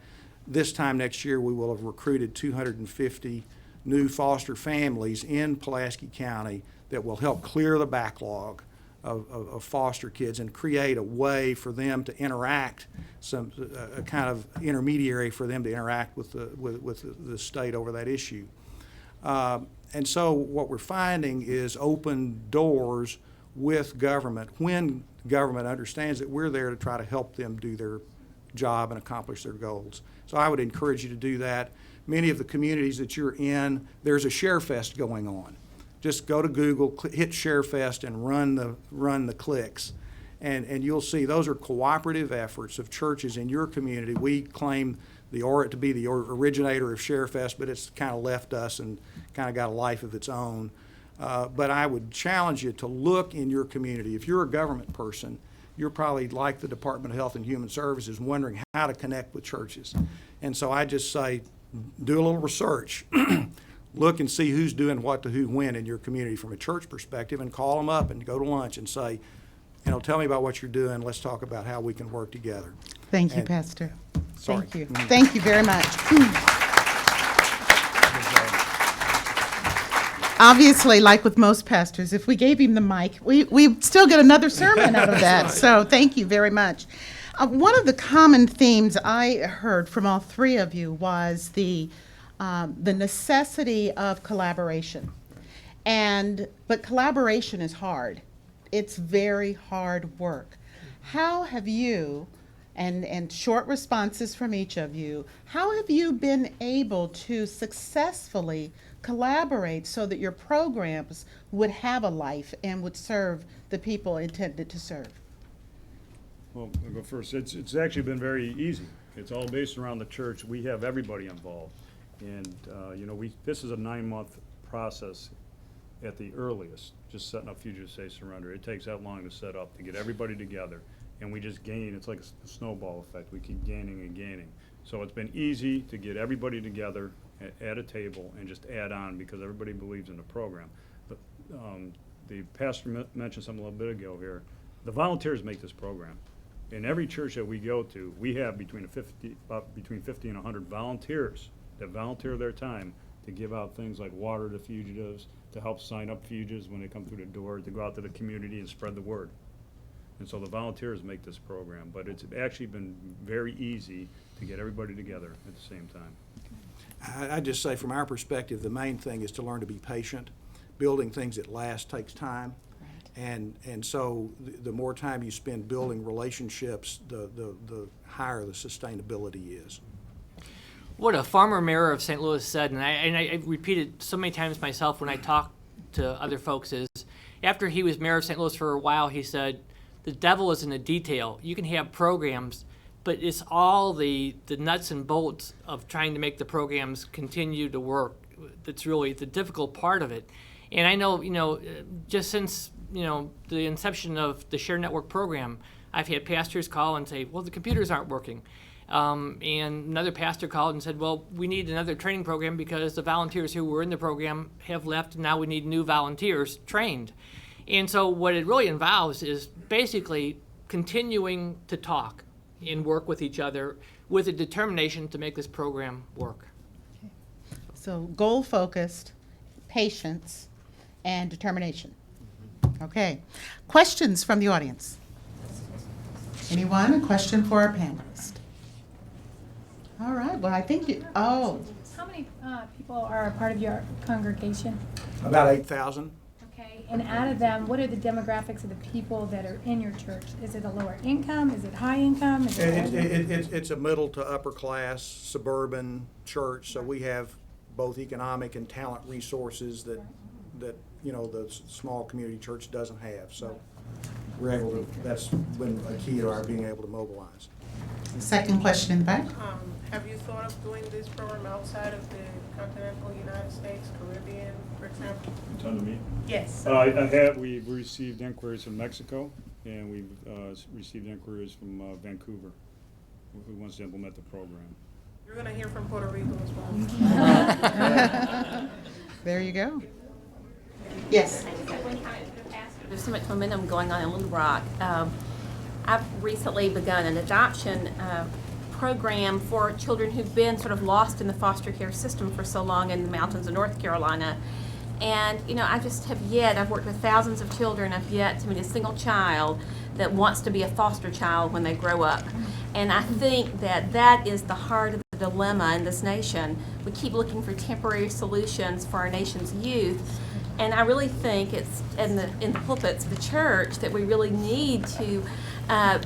this time next year we will have recruited 250 new foster families in Pulaski County that will help clear the backlog of foster kids and create a way for them to interact, a kind of intermediary for them to interact with the state over that issue. And so what we're finding is open doors with government when government understands that we're there to try to help them do their job and accomplish their goals. So I would encourage you to do that. Many of the communities that you're in, there's a Share Fest going on. Just go to Google, hit Share Fest, and run the clicks, and you'll see those are cooperative efforts of churches in your community. We claim to be the originator of Share Fest, but it's kind of left us and kind of got a life of its own. But I would challenge you to look in your community. If you're a government person, you're probably like the Department of Health and Human Services, wondering how to connect with churches. And so I just say, do a little research. Look and see who's doing what to who when in your community from a church perspective, and call them up and go to lunch and say, tell me about what you're doing. Let's talk about how we can work together. Thank you, And- Pastor. Sorry. Thank you. Mhm. Thank you very much. Obviously, like with most pastors, if we gave him the mic, we'd still get another sermon out of that. So thank you very much. One of the common themes I heard from all three of you was the necessity of collaboration. But collaboration is hard. It's very hard work. How have you, and short responses from each of you, how have you been able to successfully collaborate so that your programs would have a life and would serve the people intended to serve? Well, I'll go first. It's actually been very easy. It's all based around the church. We have everybody involved. And, this is a 9-month process at the earliest, just setting up Fugitive Safe Surrender. It takes that long to set up, to get everybody together. And we just gain. It's like a snowball effect. We keep gaining and gaining. So it's been easy to get everybody together at a table and just add on because everybody believes in the program. But the pastor mentioned something a little bit ago here. The volunteers make this program. In every church that we go to, we have between 50 and 100 volunteers that volunteer their time to give out things like water to fugitives, to help sign up fugitives when they come through the door, to go out to the community and spread the word. And so the volunteers make this program, but it's actually been very easy to get everybody together at the same time. I'd just say from our perspective, the main thing is to learn to be patient. Building things that last takes time. And so the more time you spend building relationships, the higher the sustainability is. What a former mayor of St. Louis said, and I repeat it so many times myself when I talk to other folks, is after he was mayor of St. Louis for a while, he said, the devil is in the detail. You can have programs, but it's all the nuts and bolts of trying to make the programs continue to work that's really the difficult part of it. And I know, just since, the inception of the Share Network program, I've had pastors call and say, well, the computers aren't working. And another pastor called and said, well, we need another training program because the volunteers who were in the program have left, and now we need new volunteers trained. And so what it really involves is basically continuing to talk and work with each other with a determination to make this program work. Okay. So goal-focused, patience, and determination. Okay. Questions from the audience? Anyone? A question for our panelist? All right. Well, I think you. Oh. How many people are a part of your congregation? About 8,000. Okay. And out of them, what are the demographics of the people that are in your church? Is it a lower income? Is it high income? Is it It's a middle to upper class suburban church, so we have both economic and talent resources that the small community church doesn't have. So we're able to. That's been a key to our being able to mobilize. Second question in the back. Have you thought of doing this program outside of the continental United States, Caribbean, for example? Ton to me? Yes. We've received inquiries from Mexico, and we've received inquiries from Vancouver, who wants to implement the program. You're going to hear from Puerto Rico as well. There you go. Yes. There's so much momentum going on in Little Rock. I've recently begun an adoption program for children who've been sort of lost in the foster care system for so long in the mountains of North Carolina. And, I've worked with thousands of children, I've yet to meet a single child that wants to be a foster child when they grow up. And I think that is the heart of the dilemma in this nation. We keep looking for temporary solutions for our nation's youth. And I really think it's in the pulpits of the church that we really need to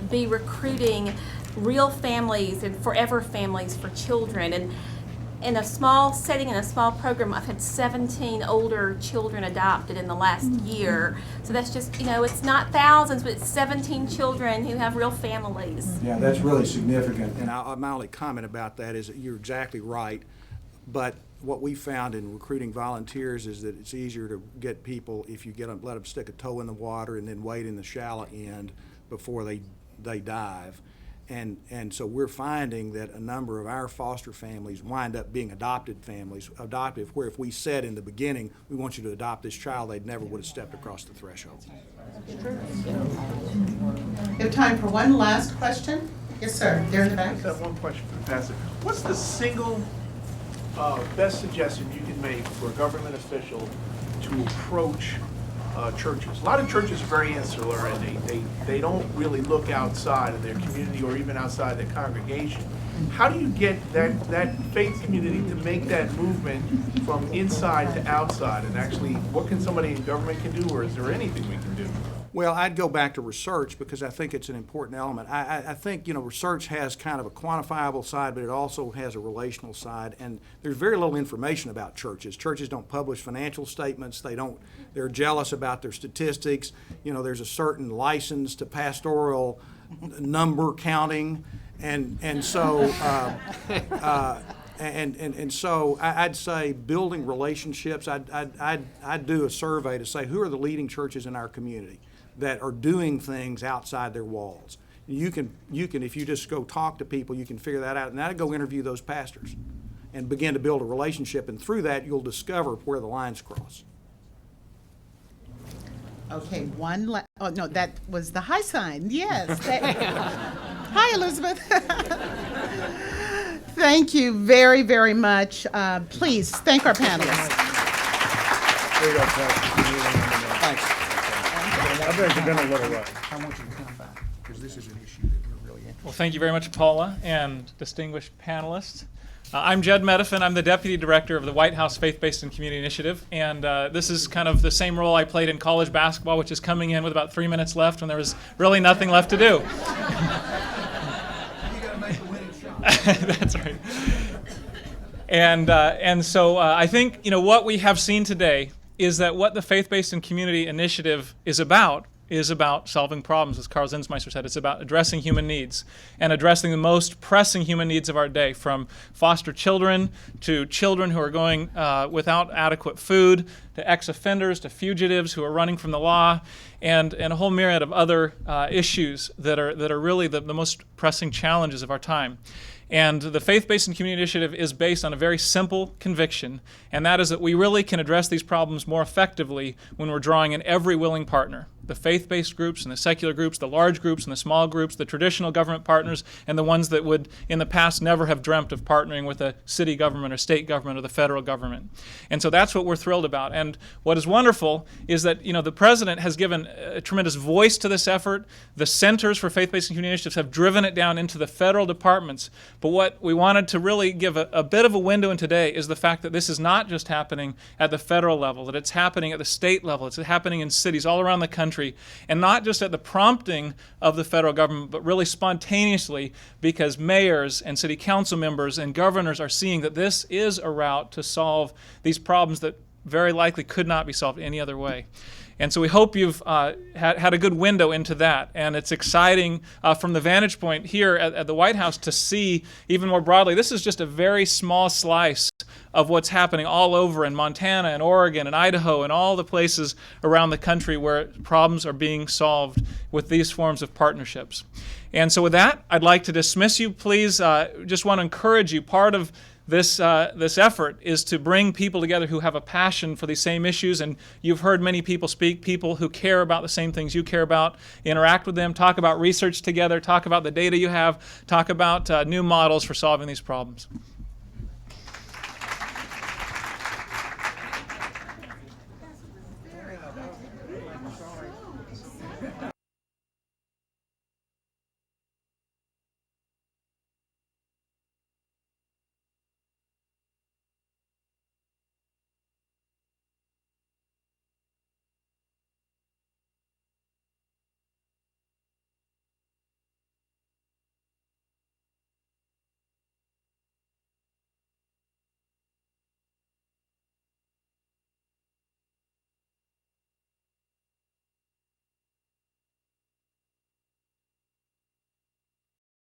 be recruiting real families and forever families for children. And in a small setting, in a small program, I've had 17 older children adopted in the last year. So that's just, it's not thousands, but it's 17 children who have real families. Yeah, that's really significant. And my only comment about that is that you're exactly right. But what we found in recruiting volunteers is that it's easier to get people if you let them stick a toe in the water and then wade in the shallow end before they dive. And so we're finding that a number of our foster families wind up being adoptive, where if we said in the beginning, we want you to adopt this child, they never would have stepped across the threshold. We have time for one last question. Yes, sir. There in the back. I just have one question for the pastor. What's the single best suggestion you can make for a government official to approach churches? A lot of churches are very insular, and they don't really look outside of their community or even outside their congregation. How do you get that faith community to make that movement from inside to outside? And actually, what can somebody in government can do, or is there anything we can do? Well, I'd go back to research because I think it's an important element. I think, research has kind of a quantifiable side, but it also has a relational side. And there's very little information about churches. Churches don't publish financial statements. They're jealous about their statistics. There's a certain license to pastoral number counting. And so I'd say building relationships. I'd do a survey to say who are the leading churches in our community that are doing things outside their walls. You can if you just go talk to people, you can figure that out, and I'd go interview those pastors and begin to build a relationship, and through that you'll discover where the lines cross. Okay, oh no, that was the high sign. Yes. Hi, Elizabeth. Thank you very, very much. Please thank our panelists. Thanks. I think you've been a little rough. I want you to come back because this is an issue that we're really interested in. Well, thank you very much, Paula, and distinguished panelists. I'm Jed Medifin. I'm the Deputy Director of the White House Faith-Based and Community Initiative, and this is kind of the same role I played in college basketball, which is coming in with about 3 minutes left when there was really nothing left to do. You gotta make the winning shot. That's right. And so I think what we have seen today is that what the Faith-Based and Community Initiative is about solving problems, as Carl Zinsmeister said. It's about addressing human needs and addressing the most pressing human needs of our day, from foster children to children who are going without adequate food, to ex-offenders, to fugitives who are running from the law, and a whole myriad of other issues that are really the most pressing challenges of our time. And the Faith-Based and Community Initiative is based on a very simple conviction, and that is that we really can address these problems more effectively when we're drawing in every willing partner. The faith-based groups and the secular groups, the large groups and the small groups, the traditional government partners, and the ones that would, in the past, never have dreamt of partnering with a city government or state government or the federal government. And so that's what we're thrilled about. And what is wonderful is that, the President has given a tremendous voice to this effort. The Centers for Faith-Based and Community Initiatives have driven it down into the federal departments. But what we wanted to really give a bit of a window in today is the fact that this is not just happening at the federal level, that it's happening at the state level, it's happening in cities all around the country, and not just at the prompting of the federal government, but really spontaneously, because mayors and city council members and governors are seeing that this is a route to solve these problems that very likely could not be solved any other way. And so we hope you've had a good window into that. And it's exciting from the vantage point here at the White House to see even more broadly. This is just a very small slice of what's happening all over in Montana and Oregon and Idaho and all the places around the country where problems are being solved with these forms of partnerships. And so with that, I'd like to dismiss you. Please, just want to encourage you. Part of this effort is to bring people together who have a passion for these same issues, and you've heard many people speak, people who care about the same things you care about. Interact with them, talk about research together, talk about the data you have, talk about new models for solving these problems.